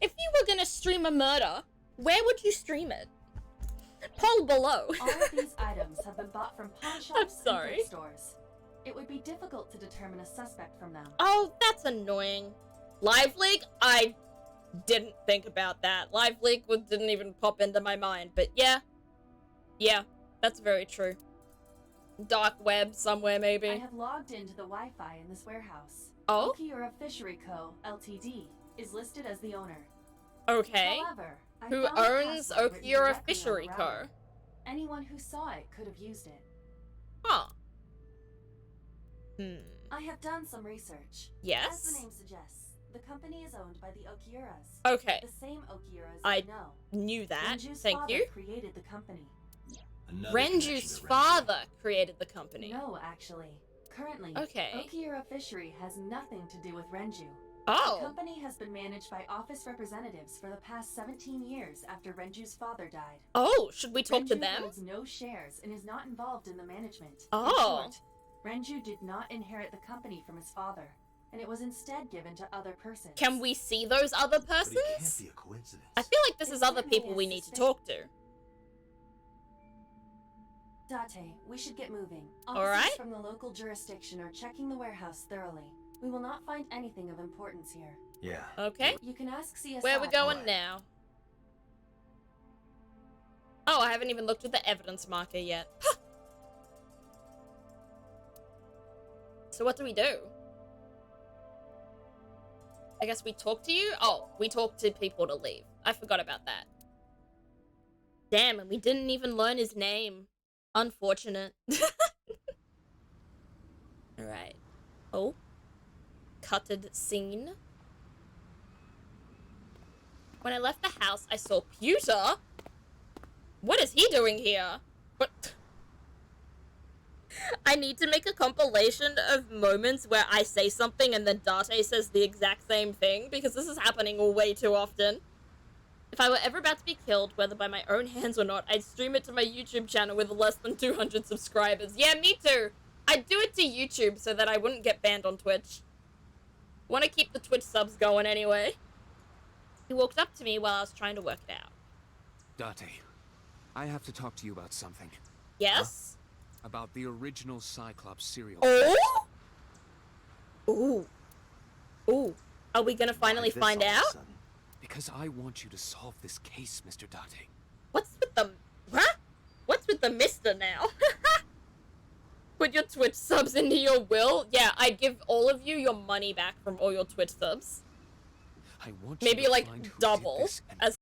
If you were gonna stream a murder, where would you stream it? Poll below. All of these items have been bought from pawn shops and sorry. thrift stores. It would be difficult to determine a suspect from them. Oh, that's annoying. Live Leak? I didn't think about that. Live Leak didn't even pop into my mind, but yeah. Yeah, that's very true. Dark web somewhere, maybe. I have logged into the Wi-Fi in this warehouse. Oh? Okiura Fishery Co., Ltd. is listed as the owner. Okay. However, I Who found the owns password written Okiura directly on Fishery the Co.? router. Anyone who saw it could have used it. Huh. I have done some research. Yes? As the name suggests, the company is owned by the Okiuras. Okay. The same Okiuras I you know. knew that. Renju's Thank father you. created the company. Another connection Renju's to Renju. father created the company. No, actually. Currently, Okay. Okiura Fishery has nothing to do with Renju. Oh. The company has been managed by office representatives for the past 17 years after Renju's father died. Oh, should we talk to Renju them? holds no shares and is not involved in the management. Oh. In short, Renju did not inherit the company from his father, and it was instead given to other persons. Can we see those other But persons? it can't be a coincidence. I feel like this It is other certainly people we is need to suspicious. talk to. Date, we should get moving. All Officers right. from the local jurisdiction are checking the warehouse thoroughly. We will not find anything of importance here. Yeah. Okay. You can ask CSI. Where are we going Alright. now? Oh, I haven't even looked at the evidence marker yet. So what do we do? I guess we talk to you? Oh, we talk to people to leave. I forgot about that. Damn, and we didn't even learn his name. Unfortunate. Alright. Oh. Cutted scene. When I left the house, I saw Pewter. What is he doing here? What? I need to make a compilation of moments where I say something and then Date says the exact same thing, because this is happening way too often. If I were ever about to be killed, whether by my own hands or not, I'd stream it to my YouTube channel with less than 200 subscribers. Yeah, me too. I'd do it to YouTube so that I wouldn't get banned on Twitch. Want to keep the Twitch subs going anyway. He walked up to me while I was trying to work it out. Date, I have to talk to you about something. Yes? About the original Cyclops serial. Oh? Ooh. Ooh. Are we gonna finally Why this find all of a out? sudden? Because I want you to solve this case, Mr. Date. What's with the... Huh? What's with the mister now? Put your Twitch subs into your will? Yeah, I'd give all of you your money back from all your Twitch subs. I want you Maybe to like find who did double. this and As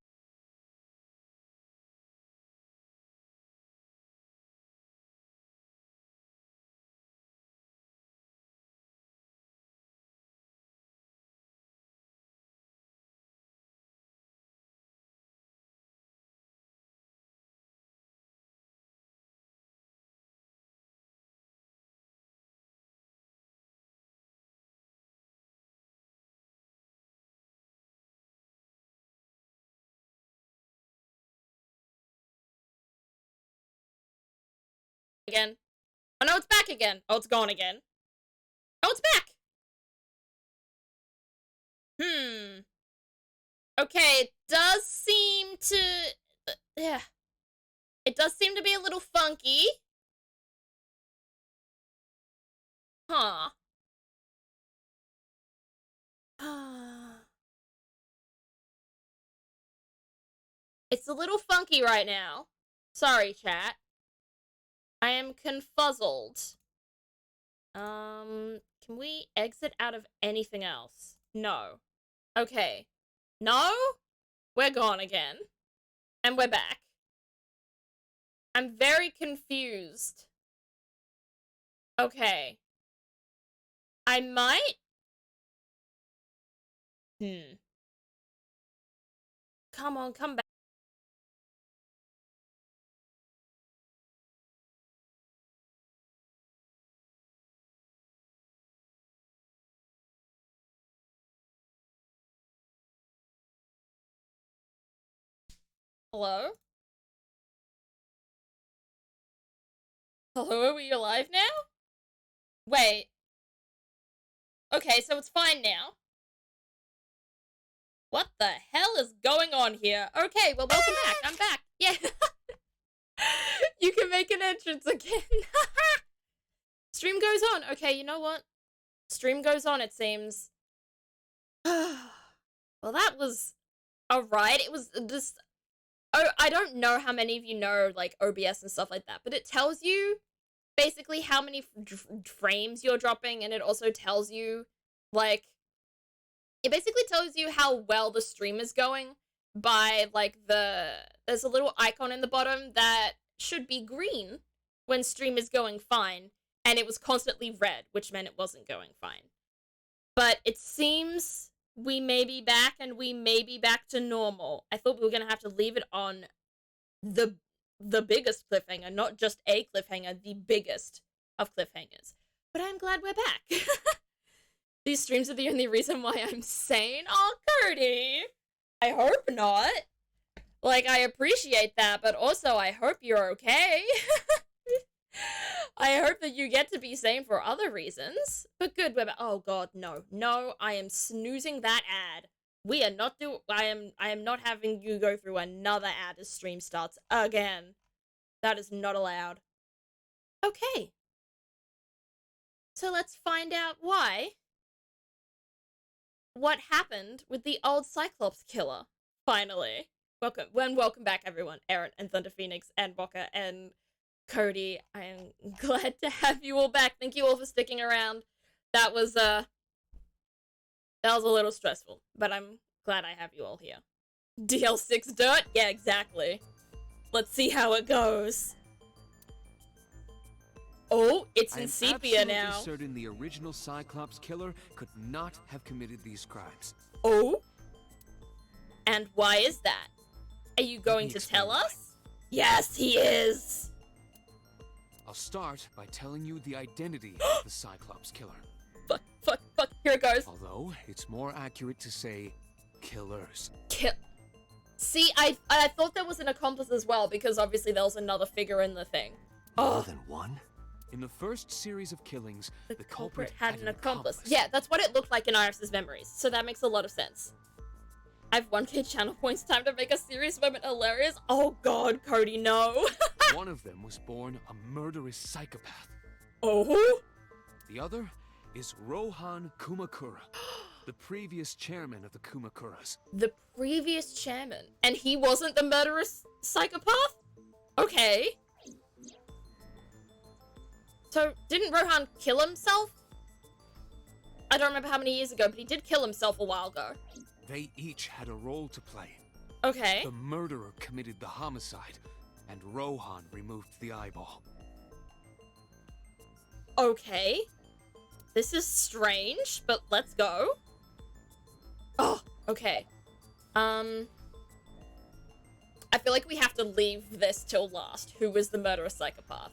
again. Oh no, it's back again. Oh, it's gone again. Oh, it's back. Okay, it does seem to... yeah. It does seem to be a little funky. Huh. It's a little funky right now. Sorry, chat. I am confuzzled. Can we exit out of anything else? No. Okay. No? We're gone again. And we're back. I'm very confused. Okay. I might... Come on, come back. Hello? Hello, are we alive now? Wait. Okay, so it's fine now. What the hell is going on here? Okay, well, welcome back. I'm back. Yeah. You can make an entrance again. Stream goes on. Okay, you know what? Stream goes on, it seems. Well, that was alright. It was just... Oh, I don't know how many of you know, like, OBS and stuff like that, but it tells you basically how many frames you're dropping, and it also tells you, like... It basically tells you how well the stream is going by, like, there's a little icon in the bottom that should be green when stream is going fine, and it was constantly red, which meant it wasn't going fine. But it seems we may be back, and we may be back to normal. I thought we were gonna have to leave it on the biggest cliffhanger, not just a cliffhanger, the biggest of cliffhangers. But I'm glad we're back. These streams are the only reason why I'm sane? Oh, Cody! I hope not. Like, I appreciate that, but also I hope you're okay. I hope that you get to be sane for other reasons. But good, we're back. Oh god, no. No, I am snoozing that ad. We are not I am not having you go through another ad as stream starts again. That is not allowed. Okay. So let's find out why. What happened with the old Cyclops killer, finally. Welcome back, everyone. Aaron and Thunder Phoenix and Boca and Cody. I am glad to have you all back. Thank you all for sticking around. That was a little stressful, but I'm glad I have you all here. DL6 dirt? Yeah, exactly. Let's see how it goes. Oh, it's in sepia now. I'm absolutely certain the original Cyclops killer could not have committed these crimes. Oh? And why is that? Are you going to tell us? Yes, he is! I'll start by telling you the identity of the Cyclops killer. Fuck, here it goes. Although, it's more accurate to say killers. See, I thought there was an accomplice as well, because obviously there was another figure in the thing. More than one? In the first series of killings, the culprit had an accomplice. Yeah, that's what it looked like in Iris's memories, so that makes a lot of sense. I have 1k channel points, time to make a serious moment hilarious. Oh god, Cody, no. One of them was born a murderous psychopath. Oh? The other is Rohan Kumakura, the previous chairman of the Kumakuras. The previous chairman? And he wasn't the murderous psychopath? Okay. So, didn't Rohan kill himself? I don't remember how many years ago, but he did kill himself a while ago. They each had a role to play. Okay. The murderer committed the homicide, and Rohan removed the eyeball. Okay. This is strange, but let's go. Oh, okay. I feel like we have to leave this till last. Who was the murderous psychopath?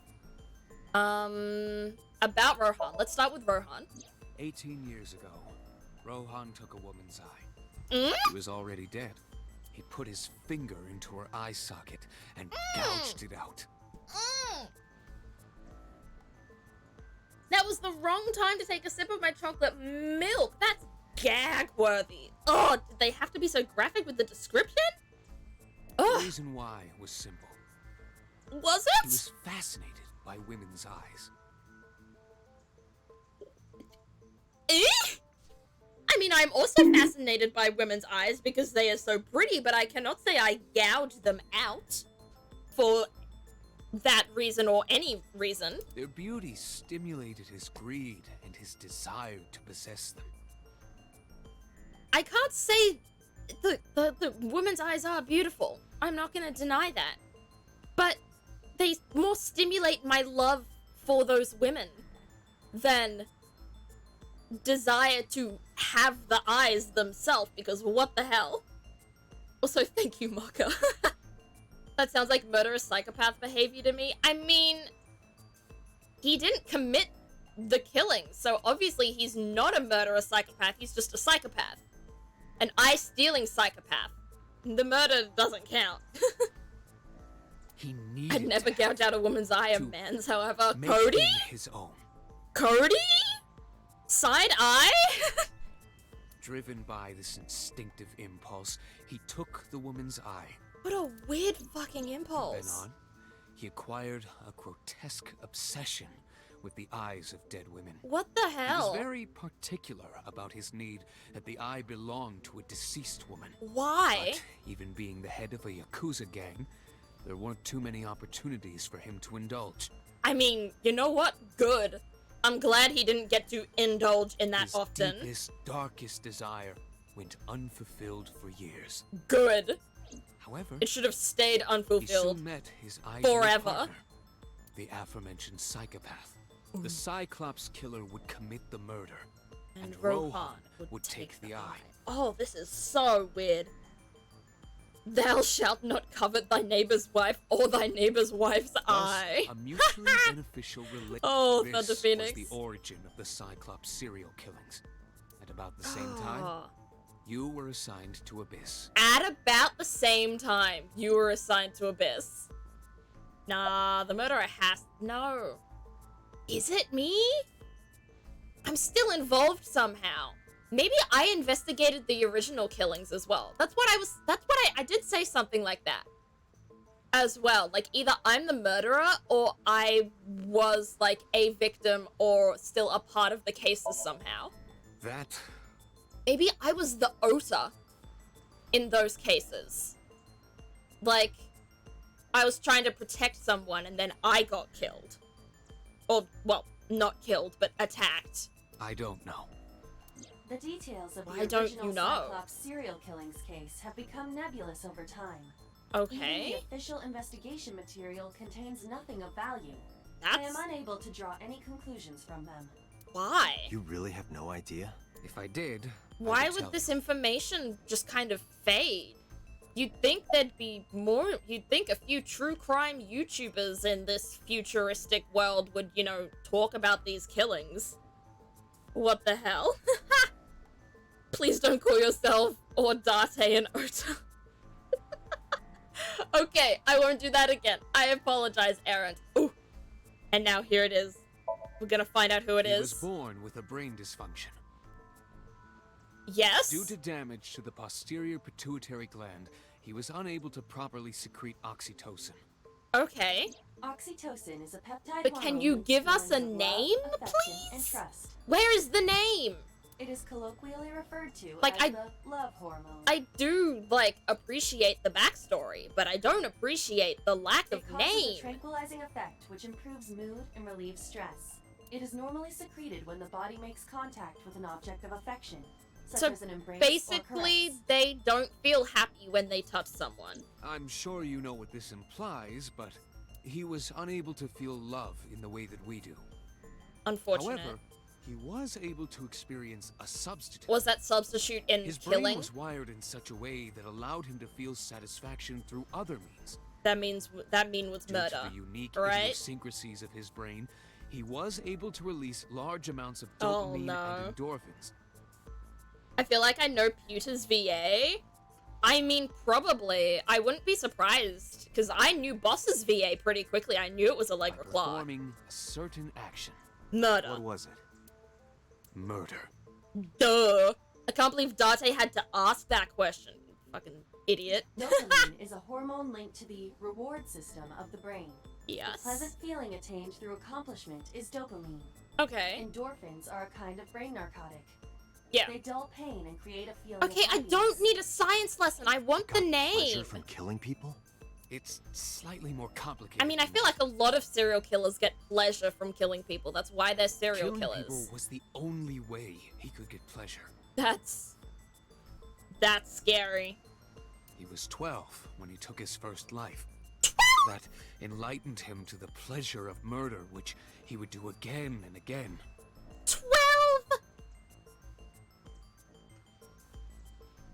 About Rohan. Let's start with Rohan. 18 years ago, Rohan took a woman's eye. Mm? She was already dead. He put his finger into her eye socket and gouged it out. That was the wrong time to take a sip of my chocolate milk. That's gag-worthy. Oh, did they have to be so graphic with the description? The reason why was simple. Was it? He was fascinated by women's eyes. Eh? I mean, I'm also fascinated by women's eyes because they are so pretty, but I cannot say I gouge them out for that reason or any reason. Their beauty stimulated his greed and his desire to possess them. I can't say the woman's eyes are beautiful. I'm not gonna deny that. But they more stimulate my love for those women than desire to have the eyes themselves, because what the hell? Also, thank you, Mocha. That sounds like murderous psychopath behavior to me. I mean, he didn't commit the killing, so obviously he's not a murderous psychopath, he's just a psychopath. An eye-stealing psychopath. The murder doesn't count. He needed I'd never gouge out a woman's eye, a man's, however. make Cody? him his own. Cody? Side eye? Driven by this instinctive impulse, he took the woman's eye. What a weird fucking Then impulse. on, he acquired a grotesque obsession with the eyes of dead women. What the He hell? was very particular about his need that the eye belonged to a deceased woman. Why? But even being the head of a Yakuza gang, there weren't too many opportunities for him to indulge. I mean, you know what? Good. I'm glad he didn't get to indulge in that His often. deepest, darkest desire went unfulfilled for years. Good. However, It should have stayed he unfulfilled. soon met his ideal Forever. partner, the aforementioned psychopath. The Cyclops killer would commit the murder, and Rohan would take the eye. Oh, this is so weird. Thou shalt not covet thy neighbor's wife or thy neighbor's wife's Thus, eye. a mutually beneficial relationship. Oh, This Thunder was Phoenix. the origin of the Cyclops serial killings. At about the same time, Oh. you were assigned to Abyss. At about the same time, you were assigned to Abyss. Nah, the murderer has... No. Is it me? I'm still involved somehow. Maybe I investigated the original killings as well. That's what I did say something like that. As well. Like, either I'm the murderer, or I was, like, a victim, or still a part of the cases somehow. That Maybe I was the Ota in those cases. Like, I was trying to protect someone and then I got killed. Or, well, not killed, but attacked. I don't know. The details of the Why don't original you know? Cyclops serial killings case have become nebulous over time. Okay. Even the official investigation material contains nothing of value. I That's... am unable to draw any conclusions from them. Why? You really have no idea? If I did, I Why would would tell this you. information just kind of fade? You'd think there'd be more... You'd think a few true crime YouTubers in this futuristic world would, you know, talk about these killings. What the hell? Please don't call yourself or Date an Ota. Okay, I won't do that again. I apologize, Aaron. Ooh. And now here it is. We're gonna find out who it He is. was born with a brain dysfunction. Yes? Due to damage to the posterior pituitary gland, he was unable to properly secrete oxytocin. Okay. Oxytocin is a peptide But can hormone you with give us a feelings of love, name, affection, and please? trust. Where is the name? It is colloquially referred to Like, as the love hormone. I do, like, appreciate the backstory, but I don't appreciate the lack of It causes a name. tranquilizing effect which improves mood and relieves stress. It is normally secreted when the body makes contact with an object of affection, such So as an embrace basically, or caress. they don't feel happy when they touch someone. I'm sure you know what this implies, but he was unable to feel love in the way that we do. Unfortunate. However, he was able to experience a substitute. Was that substitute in His brain killing? was wired in such a way that allowed him to feel satisfaction through other means. That means was Due murder. to the unique right? idiosyncrasies of his brain, he was able to release large amounts of Oh, dopamine no. and endorphins. I feel like I know Pewter's VA. I mean, probably. I wouldn't be surprised, because I knew Boss's VA pretty quickly. I knew it was Allegra By Clark. performing a certain action. Murder. What was it? Murder. Duh. I can't believe Date had to ask that question. Fucking idiot. Dopamine is a hormone linked to the reward system of the brain. The Yes. pleasant feeling attained through accomplishment is dopamine. Okay. Endorphins are a kind of brain narcotic. Yeah. They dull pain and create a feeling Okay, of I happiness. don't need a science lesson. I want the Got pleasure name. from killing people? It's slightly more complicated. I mean, I feel like a lot of serial killers get pleasure from killing people. That's why they're serial Killing killers. people was the only way he could get pleasure. That's scary. He was 12 when he took his first life. That enlightened him to the pleasure of murder, which he would do again and again. 12?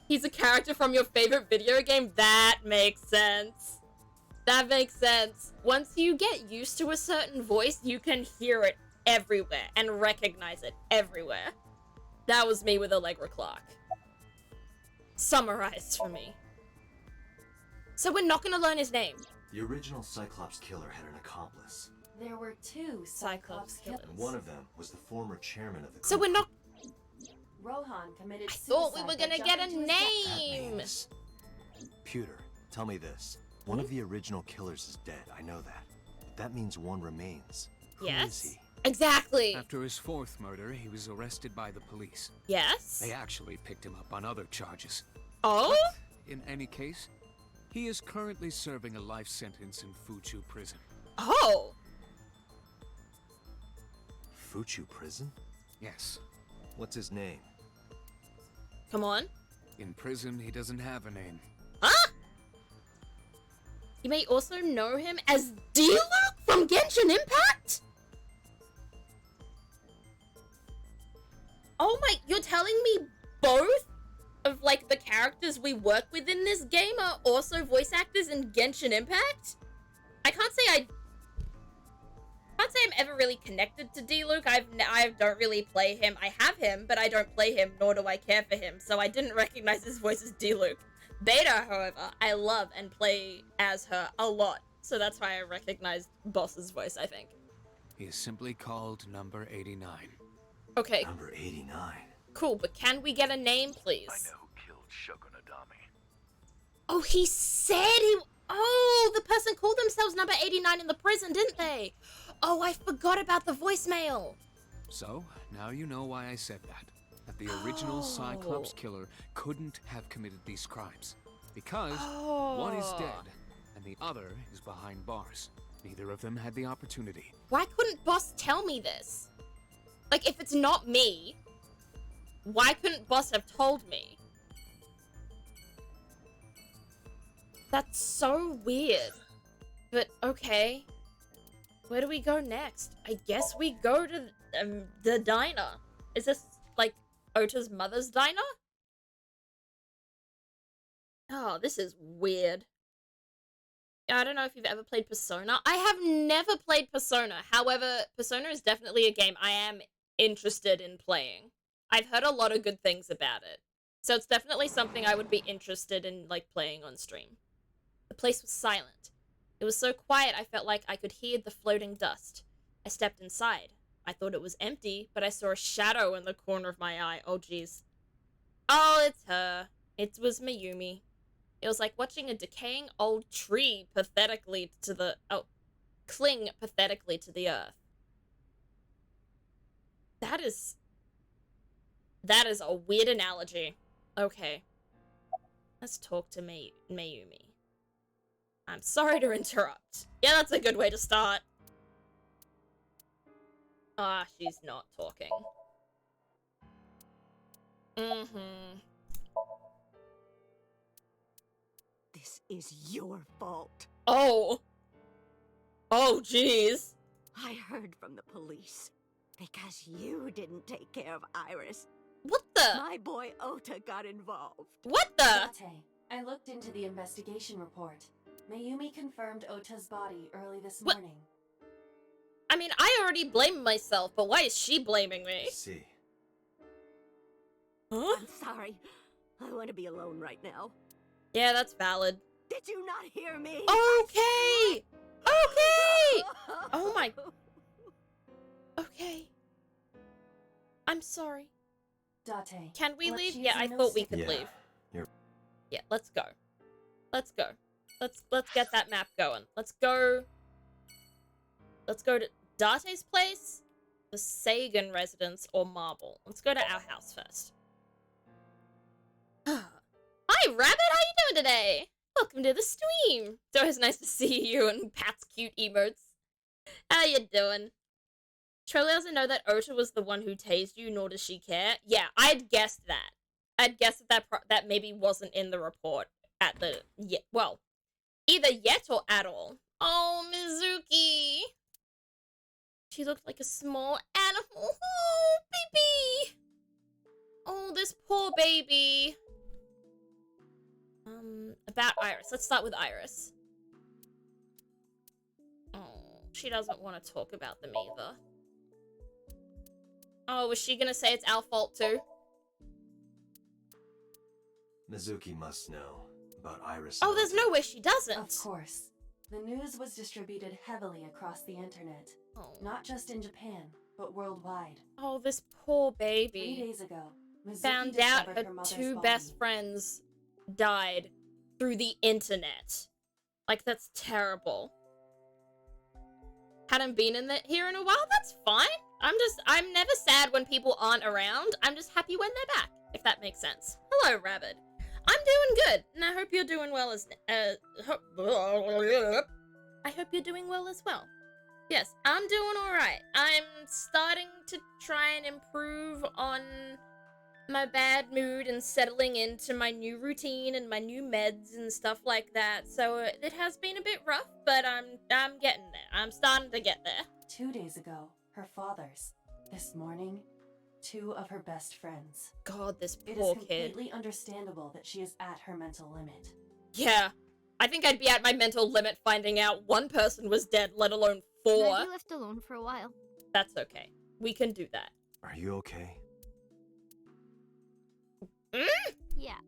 He's a character from your favorite video game? That makes sense. That makes sense. Once you get used to a certain voice, you can hear it everywhere and recognize it everywhere. That was me with Allegra Clark. Summarized for me. So we're not gonna learn his name. The original Cyclops killer had an accomplice. There were two Cyclops killers. And one of them was the former chairman of the So we're not... Rohan committed I thought we suicide were by gonna jumping get a to his death. That name. name's... Pewter, tell me this. One of the original killers is dead, I know that. But that means one remains. Who Yes. is he? Exactly. After his fourth murder, he was arrested by the police. Yes. They actually picked him up on other charges. Oh? In any case, he is currently serving a life sentence in Fuchu prison. Oh. Fuchu prison? Yes. What's his name? Come on. In prison, he doesn't have a name. Huh? You may also know him as D-Luke from Genshin Impact? Oh my, you're telling me both of, like, the characters we work with in this game are also voice actors in Genshin Impact? I can't say I'm ever really connected to D-Luke. I don't really play him. I have him, but I don't play him, nor do I care for him, so I didn't recognize his voice as D-Luke. Beta, however, I love and play as her a lot, so that's why I recognized Boss's voice, I think. He is simply called Number 89. Okay, Number 89. cool, but can we get a name, please? I know who killed Shogun Adami. Oh, he said he... Oh, the person called themselves Number 89 in the prison, didn't they? Oh, I forgot about the voicemail. So, now you know why I said that. That the original Cyclops killer couldn't have committed these crimes. Because one is dead, and the other is behind bars. Neither of them had the opportunity. Why couldn't Boss tell me this? Like, if it's not me, why couldn't Boss have told me? That's so weird. But, okay. Where do we go next? I guess we go to the diner. Is this, like, Ota's mother's diner? Oh, this is weird. I don't know if you've ever played Persona. I have never played Persona. However, Persona is definitely a game I am interested in playing. I've heard a lot of good things about it. So it's definitely something I would be interested in, like, playing on stream. The place was silent. It was so quiet I felt like I could hear the floating dust. I stepped inside. I thought it was empty, but I saw a shadow in the corner of my eye. Oh, jeez. Oh, it's her. It was Mayumi. It was like watching a decaying old tree pathetically to the... Oh, cling pathetically to the earth. That is a weird analogy. Okay. Let's talk to Mayumi. I'm sorry to interrupt. Yeah, that's a good way to start. Ah, she's not talking. Mm-hmm. This is your fault. Oh. Oh, jeez. I heard from the police. Because you didn't take care of Iris. What the? My boy Ota got involved. What the? Date, I looked into the investigation report. Mayumi confirmed Ota's body early this What? morning. I mean, I already blamed myself, but why is she blaming me? See. Huh? I'm sorry. I want to be alone right now. Yeah, that's valid. Did you not hear me? Okay! Okay! Oh my... Okay. I'm sorry. Date, Can we let's leave? use Yeah, a I no thought we signal. could Yeah. leave. You're... Yeah, let's go. Let's go. Let's get that map going. Let's go to Date's place, the Sagan residence, or Marble. Let's go to our house first. Hi, Rabbit! How you doing today? Welcome to the stream. It's always nice to see you and Pat's cute emotes. How you doing? Charlie doesn't know that Ota was the one who tased you, nor does she care. Yeah, I'd guessed that. I'd guessed that maybe wasn't in the report at the well, either yet or at all. Oh, Mizuki. She looked like a small animal. Oh, baby. Oh, this poor baby. About Iris. Let's start with Iris. Oh, she doesn't want to talk about them either. Oh, was she gonna say it's our fault too? Mizuki must know about Iris. Oh, there's no way she doesn't. Of course. The news was distributed heavily across the internet. Oh. Not just in Japan, but worldwide. Oh, this poor baby. 3 days ago, Mizuki found out discovered her mother's two body. best friends died through the internet. Like, that's terrible. Hadn't been here in a while? That's fine. I'm never sad when people aren't around. I'm just happy when they're back, if that makes sense. Hello, Rabbit. I'm doing good, and I hope you're doing well as, I hope you're doing well as well. Yes, I'm doing alright. I'm starting to try and improve on my bad mood and settling into my new routine and my new meds and stuff like that. So it has been a bit rough, but I'm getting there. I'm starting to get there. 2 days ago, her father's. This morning, 2 of her best friends. God, this It poor is kid. completely understandable that she is at her mental limit. Yeah. I think I'd be at my mental limit finding out one person was dead, let alone 4. I'd be left alone for a while. That's okay. We can do that. Are you okay? Yeah.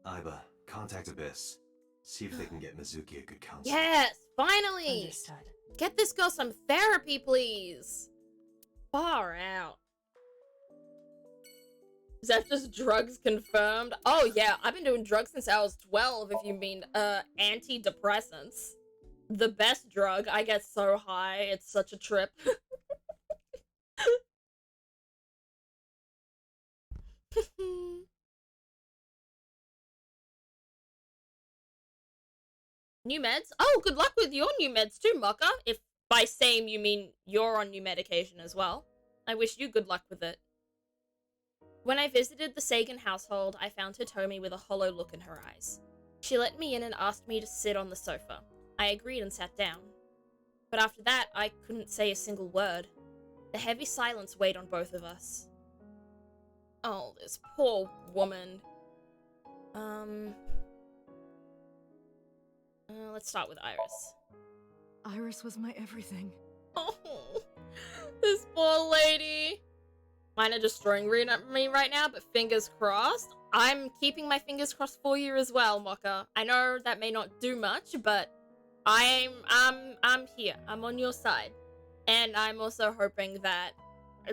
Iba, contact Abyss. See if they can get Mizuki a good counselor. Yes, finally! Understood. Get this girl some therapy, please. Far out. Is that just drugs confirmed? Oh yeah, I've been doing drugs since I was 12, if you mean, antidepressants. The best drug. I get so high, it's such a trip. New meds? Oh, good luck with your new meds too, Mocha. If by same you mean you're on new medication as well. I wish you good luck with it. When I visited the Sagan household, I found Hitomi with a hollow look in her eyes. She let me in and asked me to sit on the sofa. I agreed and sat down. But after that, I couldn't say a single word. The heavy silence weighed on both of us. Oh, this poor woman. Let's start with Iris. Iris was my everything. Oh, this poor lady. Mine are destroying me right now, but fingers crossed. I'm keeping my fingers crossed for you as well, Mocha. I know that may not do much, but I'm here. I'm on your side. And I'm also hoping that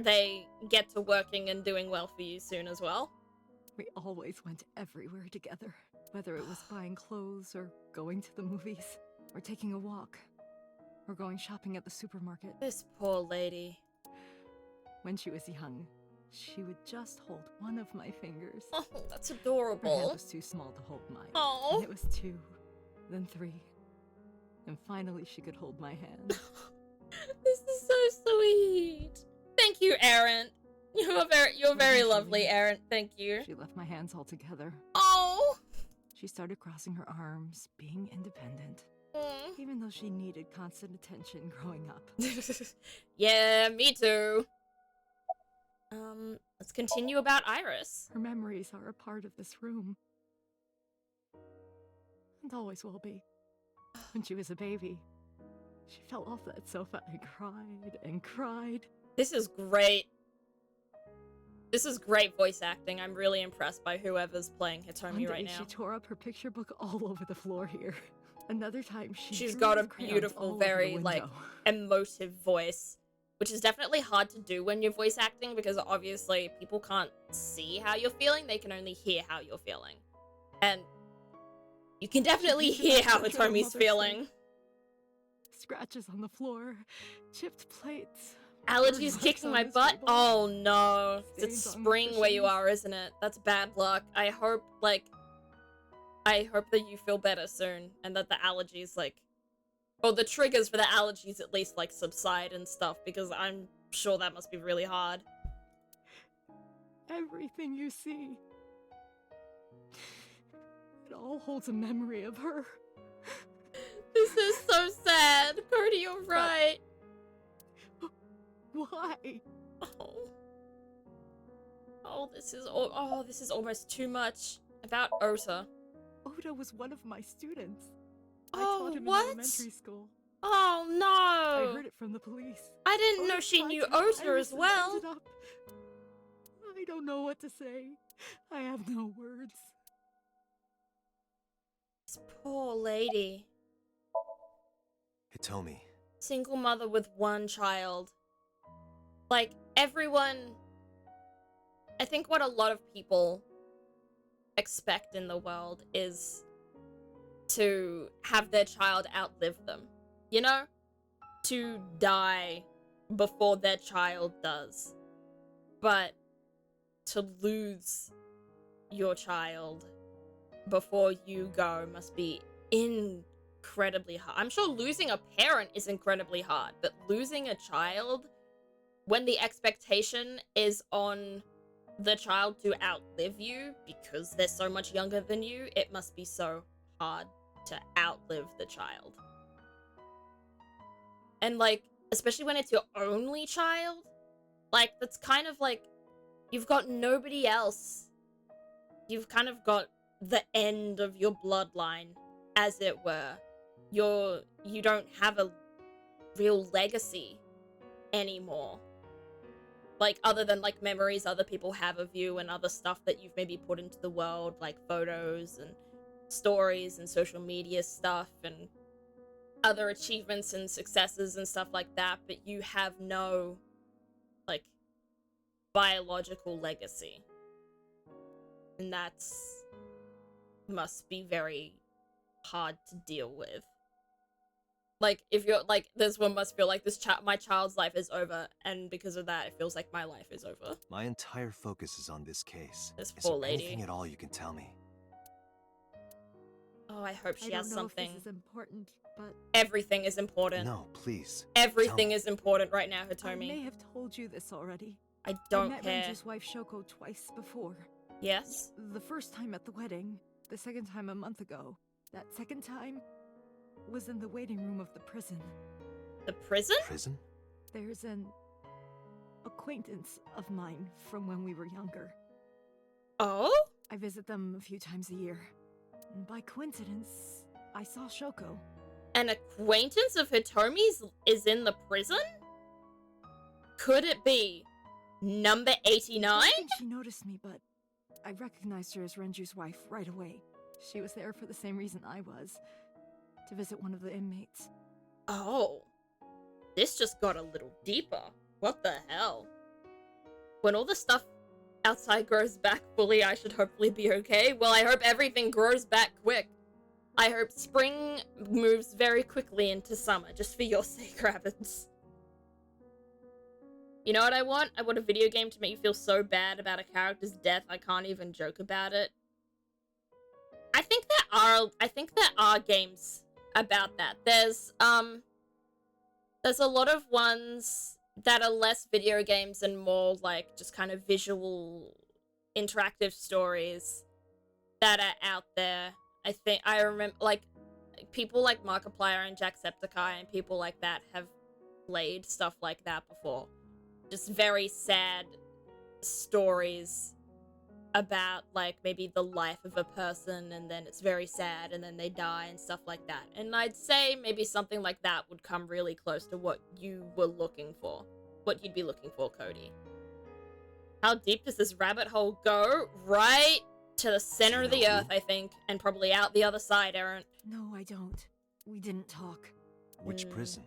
they get to working and doing well for you soon as well. We always went everywhere together, whether it was buying clothes or going to the movies or taking a walk or going shopping at the supermarket. This poor lady. When she was young, she would just hold one of my fingers. Oh, that's Her hand adorable. was too small to hold mine. Oh. And it was 2, then 3, and finally she could hold my hand. This is so sweet. Thank you, Aaron. You're very lovely, Aaron. Thank you. She left my hands all together. Oh. She started crossing her arms, being independent. Mm. Even though she needed constant attention growing up. Yeah, me too. Let's continue about Iris. Her memories are a part of this room. And always will be. When she was a baby, she fell off that sofa and cried and cried. This is great. This is great voice acting. I'm really impressed by whoever's playing One Hitomi day right now. she tore up her picture book all over the floor here. Another time She's drew got a with crayons all beautiful, over the very, like, window. emotive voice. Which is definitely hard to do when you're voice acting because obviously people can't see how you're feeling. They can only hear how you're feeling. And you can definitely hear how Hitomi's feeling. Scratches on the floor, chipped plates, Allergies Bird kicking on my this butt? table. Oh no. It's Stains on the spring where you cushions. are, isn't it? That's bad luck. I hope that you feel better soon and that the allergies, like, or the triggers for the allergies at least, like, subside and stuff, because I'm sure that must be really hard. Everything you see, it all holds a memory of her. This is so sad. Cody, you're right. Why? Oh. Oh, this is almost too much. About Ota. Oda was one of my students. I Oh, taught him what? in elementary school. Oh no! I heard it from the police. I didn't know Oda she tried knew to help Ota Iris as and well. ended up- I don't know what to say. I have no words. This poor lady. Hitomi. Single mother with one child. Like, everyone... I think what a lot of people expect in the world is to have their child outlive them. You know? To die before their child does. But to lose your child before you go must be incredibly hard. I'm sure losing a parent is incredibly hard, but losing a child when the expectation is on the child to outlive you because they're so much younger than you, it must be so hard to outlive the child. And, like, especially when it's your only child, like, that's kind of like, you've got nobody else. You've kind of got the end of your bloodline, as it were. You don't have a real legacy anymore. Like, other than, like, memories other people have of you and other stuff that you've maybe put into the world, like photos and stories and social media stuff and other achievements and successes and stuff like that, but you have no, like, biological legacy. And that's must be very hard to deal with. Like, if you're, like, this one must feel like my child's life is over, and because of that, it feels like my life is over. My entire focus is on this case. This Is poor there lady. anything at all you can tell me? Oh, I hope she I has don't know something. if this is important, but Everything is important. No, please. Everything is important right now, I Hitomi. may have told you this already. I don't met care. Renju's wife Shoko twice before. Yes? The first time at the wedding, the second time a month ago. That second time was in the waiting room of the prison. The prison? Prison? There's an acquaintance of mine from when we were younger. Oh? I visit them a few times a year. And by coincidence, I saw Shoko. An acquaintance of Hitomi's is in the prison? Could it be number 89? I don't think she noticed me, but I recognized her as Renju's wife right away. She was there for the same reason I was, to visit one of the inmates. Oh. This just got a little deeper. What the hell? When all the stuff outside grows back fully, I should hopefully be okay. Well, I hope everything grows back quick. I hope spring moves very quickly into summer, just for your sake, Rabbits. You know what I want? I want a video game to make you feel so bad about a character's death I can't even joke about it. I think there are games about that. There's a lot of ones that are less video games and more like just kind of visual interactive stories that are out there. I remember like people like Markiplier and Jacksepticeye and people like that have played stuff like that before. Just very sad stories about like maybe the life of a person and then it's very sad and then they die and stuff like that. And I'd say maybe something like that would come really close to what you were looking for. What you'd be looking for, Cody. How deep does this rabbit hole go? Right to the center of the earth, I think, and probably out the other side, Aaron. No, I don't. We didn't talk. Which prison?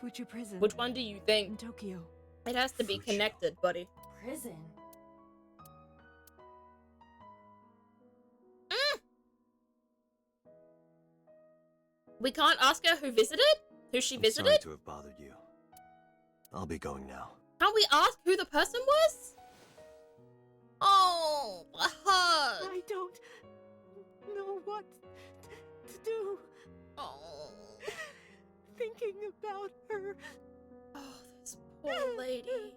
Fuchu Prison. Which one do you think? In Tokyo. It has to be connected, buddy. Prison? We can't ask her who visited? Who she I'm visited? sorry to have bothered you. I'll be going now. Can't we ask who the person was? Oh, a hug. I don't know what to do. Oh. Thinking about her. Oh, this poor lady.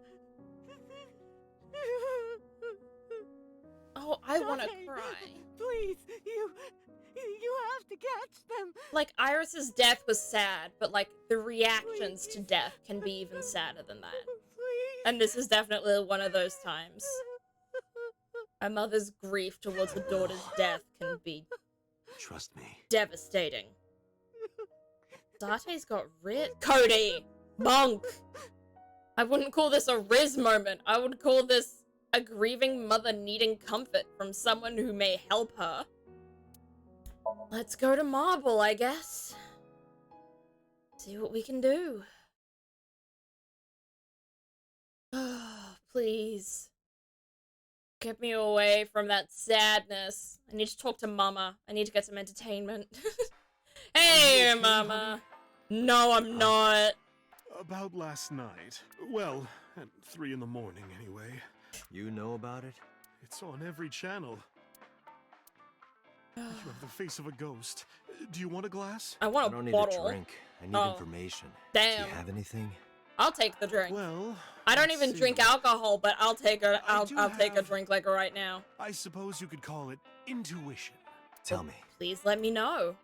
Oh, I want to cry. Please, you have to catch them. Like, Iris's death was sad, but, like, the reactions to death can be even sadder than that. Please. And this is definitely one of those times. A mother's grief towards a daughter's death can be Trust me. devastating. Darte's got Cody! Monk! I wouldn't call this a Riz moment. I would call this a grieving mother needing comfort from someone who may help her. Let's go to Marble, I guess. See what we can do. Please. Get me away from that sadness. I need to talk to Mama. I need to get some entertainment. Hey, okay, Mama. No, I'm not. About last night. Well, at 3 in the morning anyway. You know about it? It's on every channel. You have the face of a ghost. Do you want a glass? I want a I don't bottle. need a drink. I need information. Damn. Do you have anything? I'll take the drink. Well, I don't even drink alcohol, but I'll take I'll take a drink like right now. I suppose you could call it intuition. Tell me. Please let me know.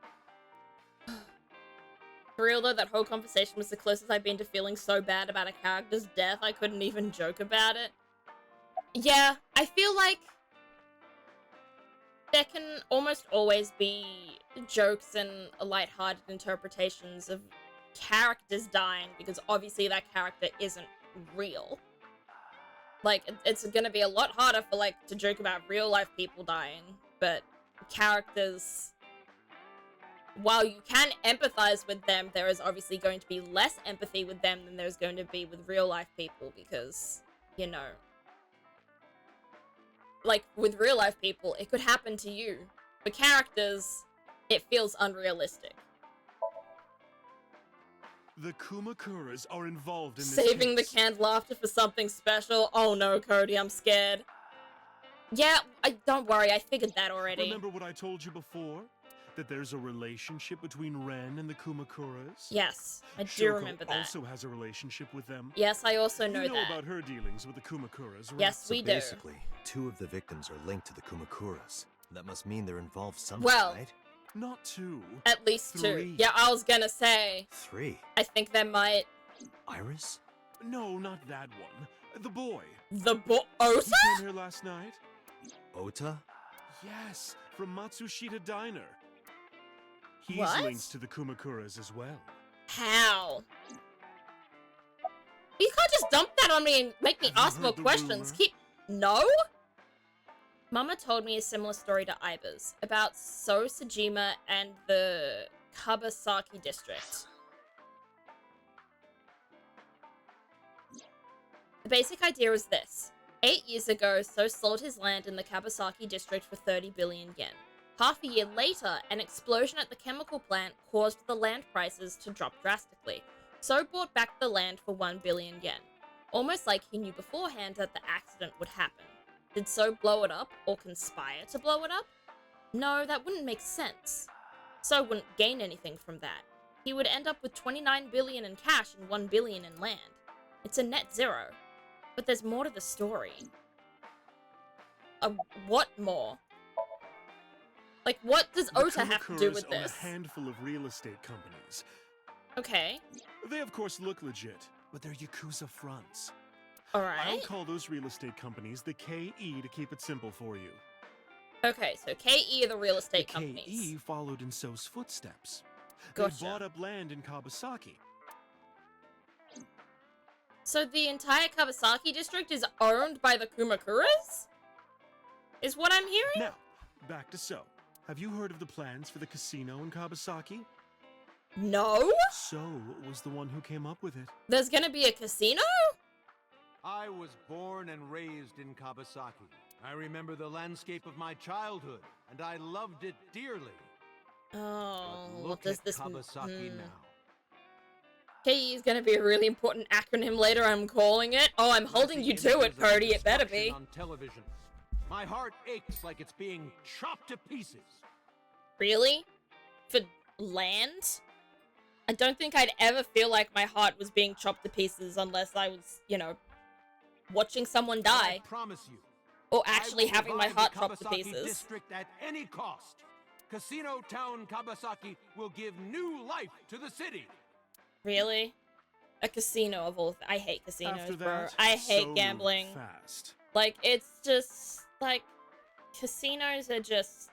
For real though, that whole conversation was the closest I've been to feeling so bad about a character's death I couldn't even joke about it. Yeah, I feel like there can almost always be jokes and lighthearted interpretations of characters dying because obviously that character isn't real. Like, it's gonna be a lot harder for, like, to joke about real life people dying, but characters, while you can empathize with them, there is obviously going to be less empathy with them than there's going to be with real life people because, you know, like, with real life people, it could happen to you. For characters, it feels unrealistic. The Kumakuras are involved in this Saving the case. canned laughter for something special? Oh no, Cody, I'm scared. Yeah, don't worry, I figured that already. Remember what I told you before? That there's a relationship between Ren and the Kumakuras? Yes, I do Shoko remember that. also has a relationship with them. Yes, I also know you know that. about her dealings with the Kumakuras, right? Yes, So we do. basically, 2 of the victims are linked to the Kumakuras. That must mean they're involved somehow, Well, right? Not 2. At least 2. 3. Yeah, I was gonna say. 3. I think there might. Iris? No, not that one. The boy. The Ota? He came here last night. Ota? Yes, from Matsushita Diner. He's What? linked to the Kumakuras as well. How? You can't just dump that on me and make me Have you ask more heard the questions. rumor? No? Mama told me a similar story to Iba's about So Sajima and the Kabasaki district. The basic idea is this. 8 years ago, So sold his land in the Kabasaki district for 30 billion yen. Half a year later, an explosion at the chemical plant caused the land prices to drop drastically. So bought back the land for 1 billion yen. Almost like he knew beforehand that the accident would happen. Did So blow it up or conspire to blow it up? No, that wouldn't make sense. So wouldn't gain anything from that. He would end up with 29 billion in cash and 1 billion in land. It's a net zero. But there's more to the story. What more? Like, what does The Ota have to do Kumakuras with own this? a handful of real estate companies. Okay. They of course look legit, but they're Yakuza fronts. All I'll right. call those real estate companies the KE to keep it simple for you. Okay, so KE are the real estate the companies. KE followed in So's footsteps. Gotcha. They bought up land in Kabasaki. So the entire Kawasaki district is owned by the Kumakuras? Is what I'm hearing? Now, back to So. Have you heard of the plans for the casino in Kabasaki? No? So was the one who came up with it. There's gonna be a casino? I was born and raised in Kabasaki. I remember the landscape of my childhood, and I loved it dearly. Oh, But what look does at this Kabasaki mean? now. KE is gonna be a really important acronym later, I'm calling it. Oh, I'm holding you to it, Cody, it better be. On television. My heart aches like it's being chopped to pieces. Really? For land? I don't think I'd ever feel like my heart was being chopped to pieces unless I was, you know, watching someone die. I promise you. Or actually having my heart chopped to Kabasaki pieces. District at any cost. Casino Town Kabasaki will give new life to the city. Really? A casino of all... I hate casinos, After bro. that, I hate so gambling. Fast. Like, it's just... Like, casinos are just...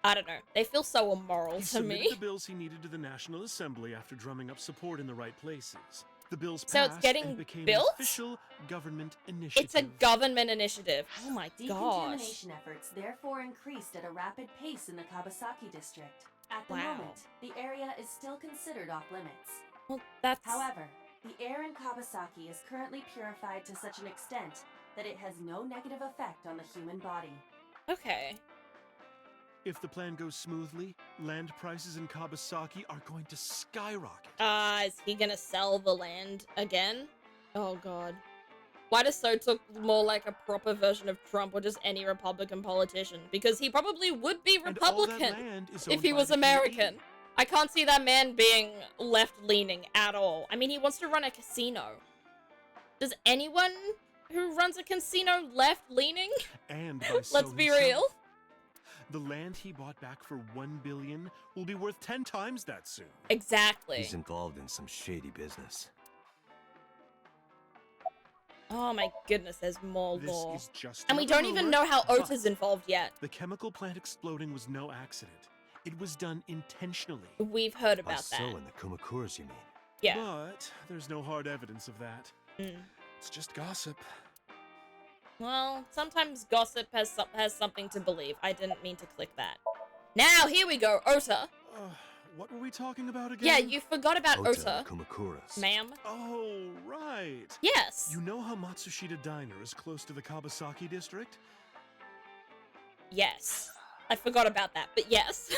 I don't know. They feel so immoral He to submitted me. the bills he needed to the National Assembly after drumming up support in the right places. The bills So it's passed getting and became built? an official government initiative. It's a government initiative. Oh my gosh. Decontamination efforts therefore increased at a rapid pace in the Kabasaki district. At the moment, the area is still considered off limits. Well, that's... However, the air in Kabasaki is currently purified to such an extent that it has no negative effect on the human body. Okay. If the plan goes smoothly, land prices in Kabasaki are going to skyrocket. Is he gonna sell the land again? Oh god. Why does So look more like a proper version of Trump or just any Republican politician? Because he probably would be Republican if he was American. I can't see that man being left-leaning at all. I mean, he wants to run a casino. Does anyone who runs a casino left-leaning? And by Let's be real. The land he bought back for $1 billion will be worth 10 times that soon. Exactly. He's involved in some shady business. Oh my goodness, there's more This law. is just And we another don't even rumor, know how but Ota's involved yet. The chemical plant exploding was no accident. It was done intentionally. We've heard By about So that. and the Kumakuras, you mean? Yeah. But there's no hard evidence of that. It's just gossip. Well, sometimes gossip has something to believe. I didn't mean to click that. Now, here we go, Ota. What were we talking about again? Yeah, you forgot about Ota. Kumakuras. Ma'am. Oh, right. Yes. You know how Matsushita Diner is close to the Kabasaki district? Yes. I forgot about that, but yes.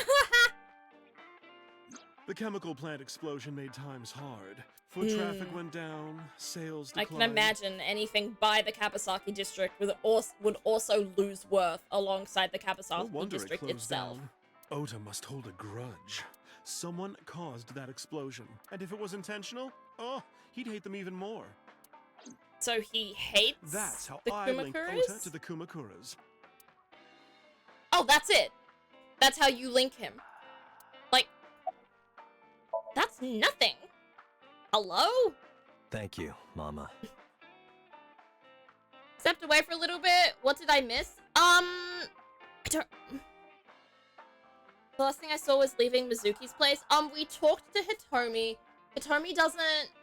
The chemical plant explosion made times hard. Foot traffic went down, sales I declined. can imagine anything by the Kabasaki district would also lose worth alongside the No Kabasaki wonder district it closed itself. down. Ota must hold a grudge. Someone caused that explosion. And if it was intentional, oh, he'd hate them even more. So he hates That's how the I link Kumakuras? Ota to the Kumakuras. Oh, that's it. That's how you link him. Like, that's nothing. Hello? Thank you, Mama. Stepped away for a little bit. What did I miss? I don't... The last thing I saw was leaving Mizuki's place. We talked to Hitomi. Hitomi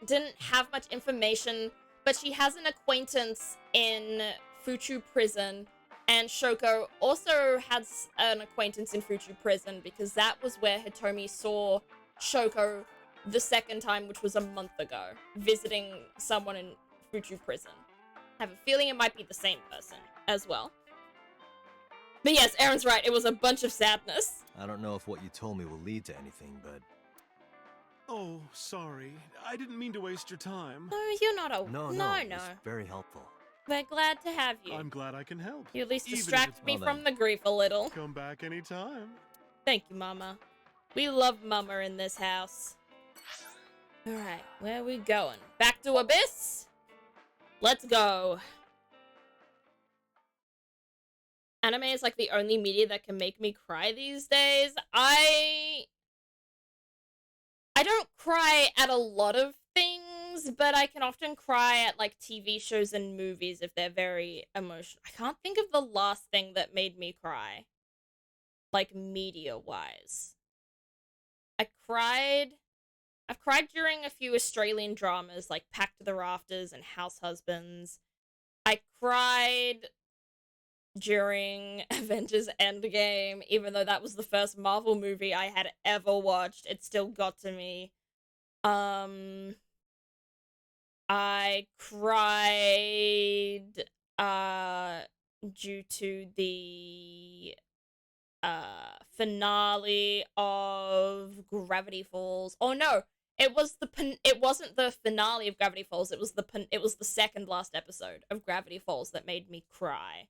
didn't have much information, but she has an acquaintance in Fuchu Prison, and Shoko also has an acquaintance in Fuchu Prison because that was where Hitomi saw Shoko the second time, which was a month ago, visiting someone in Fuchu Prison. I have a feeling it might be the same person as well. But yes, Aaron's right. It was a bunch of sadness. I don't know if what you told me will lead to anything, but... Oh, sorry. I didn't mean to waste your time. No, you're not a... No. No. It's very helpful. We're glad to have you. I'm glad I can help. You at least Even if distract it's- me Well from the grief a little. Come back anytime. Thank you, Mama. We love Mama in this house. Alright, where are we going? Back to Abyss? Let's go. Anime is like the only media that can make me cry these days. I don't cry at a lot of things, but I can often cry at like TV shows and movies if they're very emotional. I can't think of the last thing that made me cry. Like media-wise. I've cried during a few Australian dramas like Packed to the Rafters and House Husbands. I cried during Avengers Endgame, even though that was the first Marvel movie I had ever watched. It still got to me. I cried due to the finale of Gravity Falls. Oh no, It was it wasn't the finale of Gravity Falls. It was the second last episode of Gravity Falls that made me cry.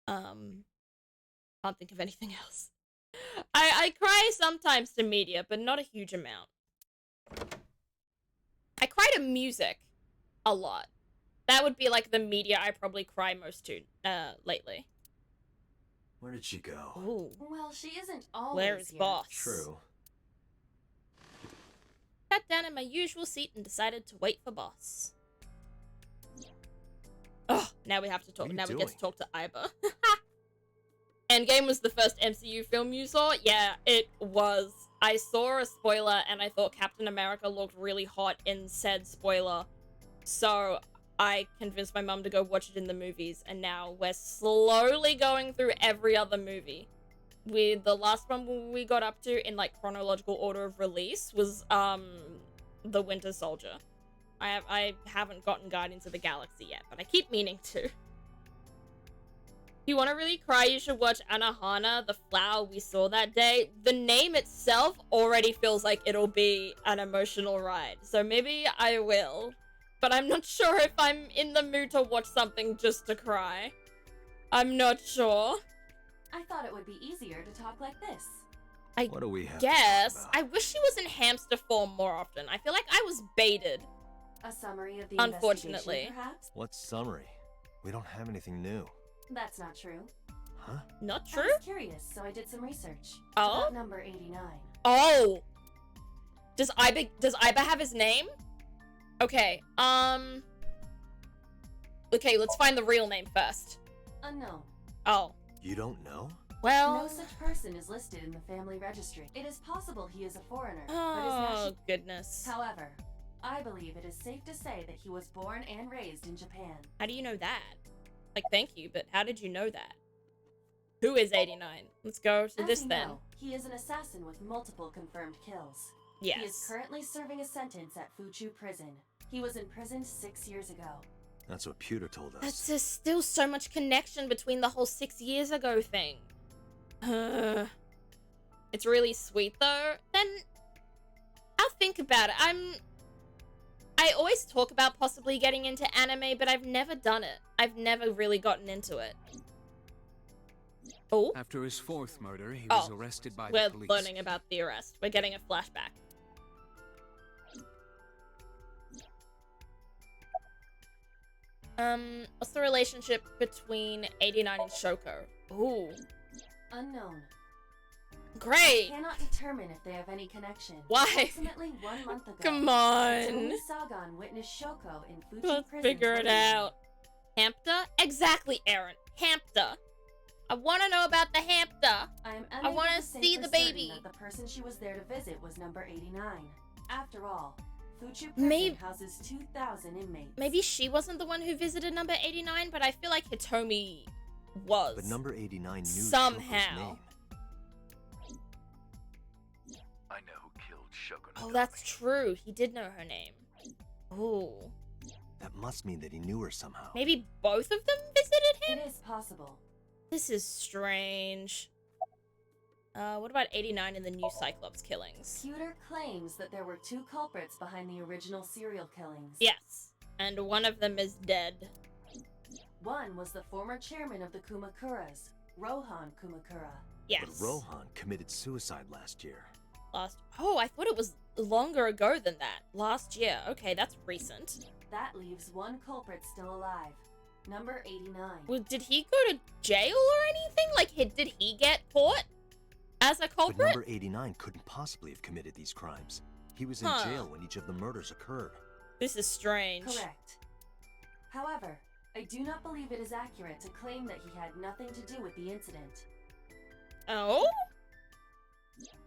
Can't think of anything else. I cry sometimes to media, but not a huge amount. I cry to music a lot. That would be like the media I probably cry most to lately. Where did she go? Ooh. Well, she isn't always Where is here. Boss? True. Sat down in my usual seat and decided to wait for Boss. Oh, now we have to talk. Now we get to talk to Iba. Endgame was the first MCU film you saw? Yeah, it was. I saw a spoiler and I thought Captain America looked really hot in said spoiler. So I convinced my mum to go watch it in the movies, and now we're slowly going through every other movie. The last one we got up to in like chronological order of release was The Winter Soldier. I haven't gotten Guardians of the Galaxy yet, but I keep meaning to. If you want to really cry, you should watch Anohana, the flower we saw that day. The name itself already feels like it'll be an emotional ride, so maybe I will. But I'm not sure if I'm in the mood to watch something just to cry. I'm not sure. I thought it would be easier to talk like this. What do we have Guess. to talk about? I wish she was in hamster form more often. I feel like I was baited. A summary of the Unfortunately. investigation, perhaps? What summary? We don't have anything new. That's not true. Huh? Not true? I was curious, so I did some research. Oh? About number 89. Oh! Does Iba have his name? Okay, okay, let's find the real name first. Unknown. Oh. You don't know? Well... No such person is listed in the family registry. It is possible he is a foreigner, but his Oh, goodness. However, I believe it is safe to say that he was born and raised in Japan. How do you know that? Like, thank you, but how did you know that? Who is 89? Let's go to As this you then. know, he is an assassin with multiple confirmed kills. Yes. He is currently serving a sentence at Fuchu Prison. He was imprisoned 6 years ago. That's what Pewter told us. There's still so much connection between the whole 6 years ago thing. It's really sweet though. Then I'll think about it. I always talk about possibly getting into anime, but I've never done it. I've never really gotten into it. Oh? After his fourth murder, he was arrested by the police. We're learning about the arrest. We're getting a flashback. What's the relationship between 89 and Shoko? Ooh. Unknown. Great! I cannot determine if they have any connection. Why? Approximately 1 month ago. Come on! Tomi Sagan witnessed Shoko in Fuji Let's Prison. figure it out. Hampta? Exactly, Aaron. Hampta. I want to know about the Hampta. I want to say see for the certain baby. that the person she was there to visit was number 89. After all, Fuchu Prison houses 2,000 inmates. Maybe she wasn't the one who visited number 89, but I feel like Hitomi was. But number 89 knew somehow. Shoko's name. I know who killed Shogun. Oh, that's true. He did know her name. Ooh. That must mean that he knew her somehow. Maybe both of them visited him? It is possible. This is strange. What about 89 and the new Cyclops killings? Pewter claims that there were 2 culprits behind the original serial killings. Yes. And one of them is dead. One was the former chairman of the Kumakuras, Rohan Kumakura. Yes. But Rohan committed suicide last year. Oh, I thought it was longer ago than that. Last year. Okay, that's recent. That leaves 1 culprit still alive. Number 89. Well, did he go to jail or anything? Like, did he get caught as a culprit? But number 89 couldn't possibly have committed these crimes. He was in jail when each of the murders occurred. This is strange. Correct. However, I do not believe it is accurate to claim that he had nothing to do with the incident. Oh?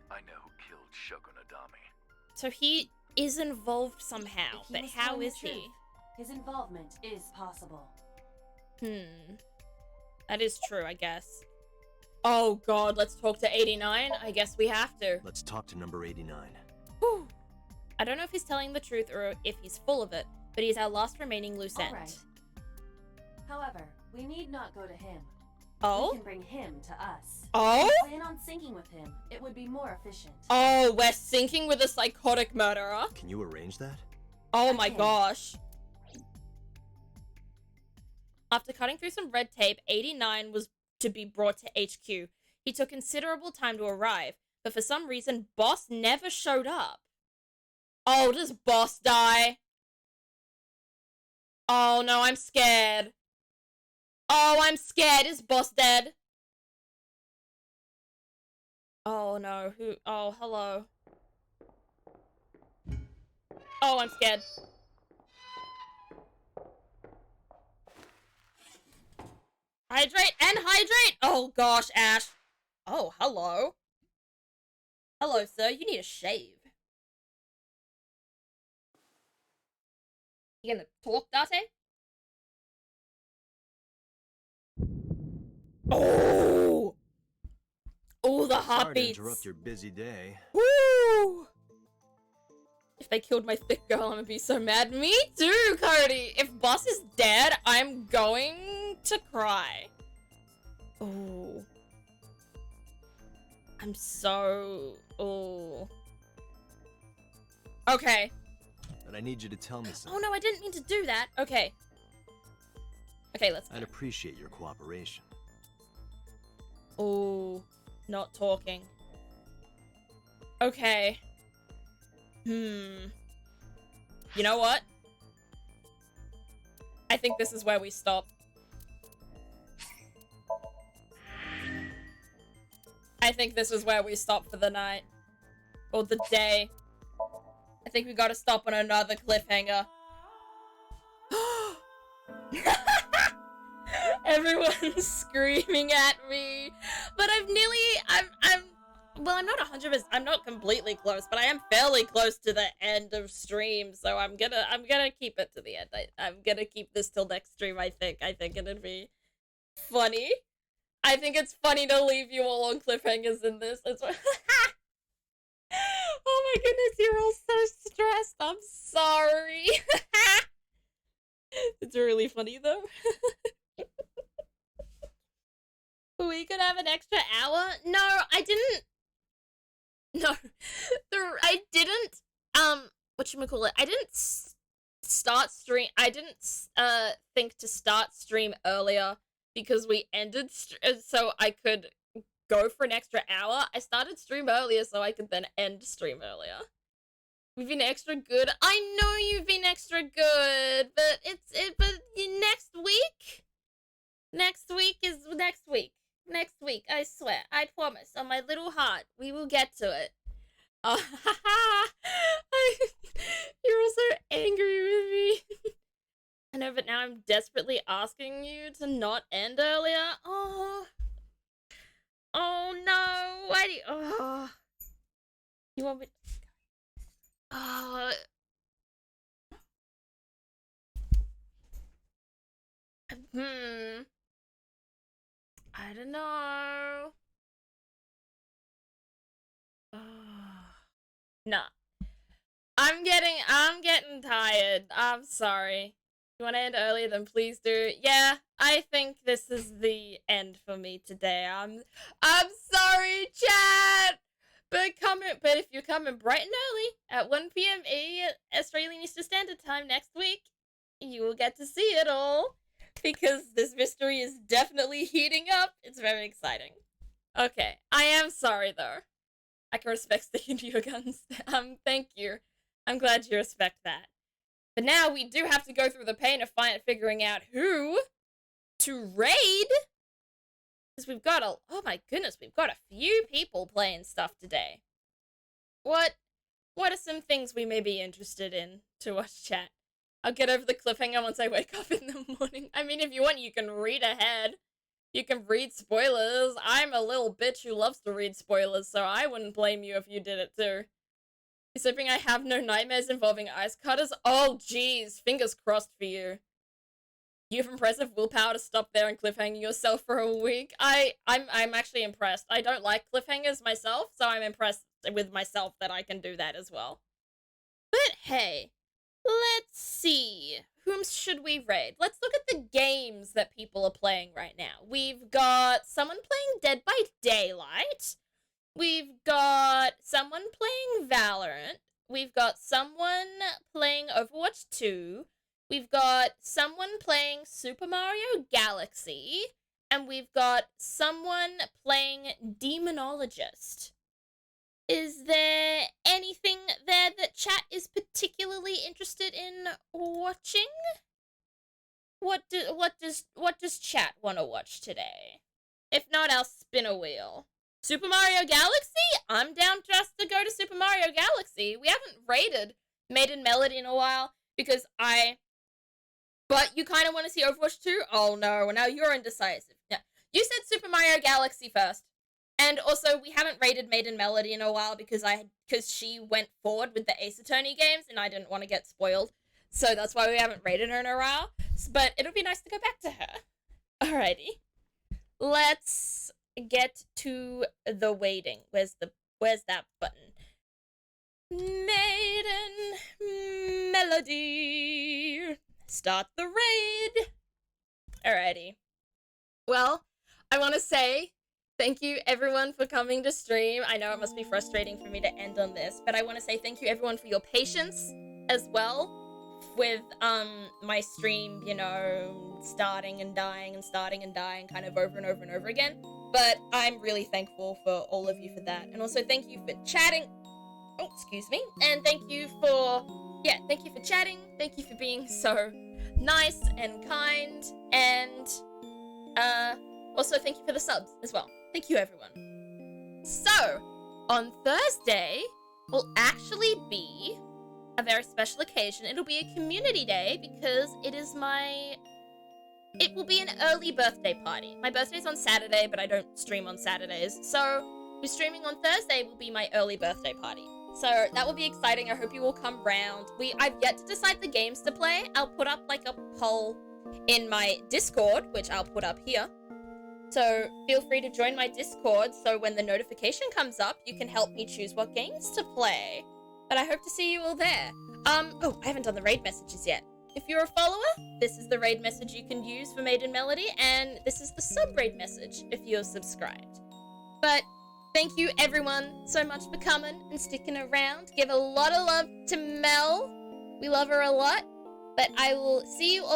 I know who killed Shogun Adami. So he is involved somehow, If he but was how telling is the he? truth, his involvement is possible. That is true, I guess. Oh god, let's talk to 89. I guess we have to. Let's talk to number 89. Whew. I don't know if he's telling the truth or if he's full of it, but he's our last remaining loose end. Alright. However, we need not go to him. Oh? We can bring him to us. Oh? Plan on syncing with him. It would be more efficient. Oh, we're syncing with a psychotic murderer. Can you arrange that? Oh my gosh. After cutting through some red tape, 89 was to be brought to HQ. He took considerable time to arrive, but for some reason, Boss never showed up. Oh, does Boss die? Oh no, I'm scared. Oh, I'm scared. Is Boss dead? Oh no, who? Oh, hello. Oh, I'm scared. Hydrate and hydrate! Oh gosh, Ash. Oh, hello. Hello, sir. You need a shave. You gonna talk, Date? Oh! Oh, the Sorry to heartbeats. interrupt your busy day. Woo! If they killed my thick girl, I'm gonna be so mad. Me too, Cody! If Boss is dead, I'm going to cry. Oh. I'm so... Oh. Okay. But I need you to tell me Oh something. no, I didn't mean to do that. Okay. Okay, let's go. I'd appreciate your cooperation. Oh. Not talking. Okay. You know what? I think this is where we stop. I think this is where we stop for the night. Or the day. I think we gotta stop on another cliffhanger. Everyone's screaming at me. But well, I'm not 100%, I'm not completely close, but I am fairly close to the end of stream, so I'm gonna keep it to the end. I'm gonna keep this till next stream, I think. I think it'd be funny. I think it's funny to leave you all on cliffhangers in this. It's oh my goodness, you're all so stressed. I'm sorry. It's really funny though. We could have an extra hour? No, I didn't. No, I didn't. Whatchamacallit? I didn't start stream. I didn't think to start stream earlier because we ended so I could go for an extra hour. I started stream earlier so I could then end stream earlier. We've been extra good. I know you've been extra good, but but next week. Next week is next week. Next week, I swear. I promise. On my little heart, we will get to it. You're also angry with me. I know, but now I'm desperately asking you to not end earlier. Oh. Oh no. Why do you... Oh. You want me... Oh. I don't know. Nah. I'm getting tired. I'm sorry. You want to end earlier, then please do. Yeah, I think this is the end for me today. I'm sorry, chat. But if you're coming bright and early at 1 p.m. Australian Eastern Standard Time next week, you will get to see it all. Because this mystery is definitely heating up. It's very exciting. Okay, I am sorry though. I can respect sticking to your guns. Thank you. I'm glad you respect that. But now we do have to go through the pain of figuring out who to raid. Because we've got oh my goodness, we've got a few people playing stuff today. What are some things we may be interested in to watch, chat? I'll get over the cliffhanger once I wake up in the morning. I mean, if you want, you can read ahead. You can read spoilers. I'm a little bitch who loves to read spoilers, so I wouldn't blame you if you did it too. He's hoping I have no nightmares involving ice cutters. Oh, jeez. Fingers crossed for you. You have impressive willpower to stop there and cliffhanging yourself for a week. I'm actually impressed. I don't like cliffhangers myself, so I'm impressed with myself that I can do that as well. But hey, Let's see. Whom should we raid? Let's look at the games that people are playing right now. We've got someone playing Dead by Daylight. We've got someone playing Valorant. We've got someone playing Overwatch 2. We've got someone playing Super Mario Galaxy. And we've got someone playing Demonologist. Is there anything there that chat is particularly interested in watching? What does chat want to watch today? If not, I'll spin a wheel. Super Mario Galaxy? I'm down just to go to Super Mario Galaxy. We haven't raided Maiden Melody in a while because But you kind of want to see Overwatch 2? Oh no, now you're indecisive. Yeah. You said Super Mario Galaxy first. And also, we haven't rated Maiden Melody in a while because she went forward with the Ace Attorney games and I didn't want to get spoiled. So that's why we haven't rated her in a while. But it'll be nice to go back to her. Alrighty. Let's get to the waiting. Where's that button? Maiden Melody. Start the raid. Alrighty. Well, I want to say thank you everyone for coming to stream. I know it must be frustrating for me to end on this, but I want to say thank you everyone for your patience as well with my stream, you know, starting and dying kind of over and over and over again. But I'm really thankful for all of you for that. And also thank you for chatting. Oh, excuse me. And thank you for chatting. Thank you for being so nice and kind. And also thank you for the subs as well. Thank you, everyone. So, on Thursday will actually be a very special occasion. It'll be a community day because it will be an early birthday party. My birthday's on Saturday, but I don't stream on Saturdays. So, we're streaming on Thursday will be my early birthday party. So, that will be exciting. I hope you will come round. I've yet to decide the games to play. I'll put up like a poll in my Discord, which I'll put up here. So feel free to join my Discord so when the notification comes up, you can help me choose what games to play. But I hope to see you all there. Oh, I haven't done the raid messages yet. If you're a follower, this is the raid message you can use for Maiden Melody, and this is the sub-raid message if you're subscribed. But thank you everyone so much for coming and sticking around. Give a lot of love to Mel. We love her a lot. But I will see you all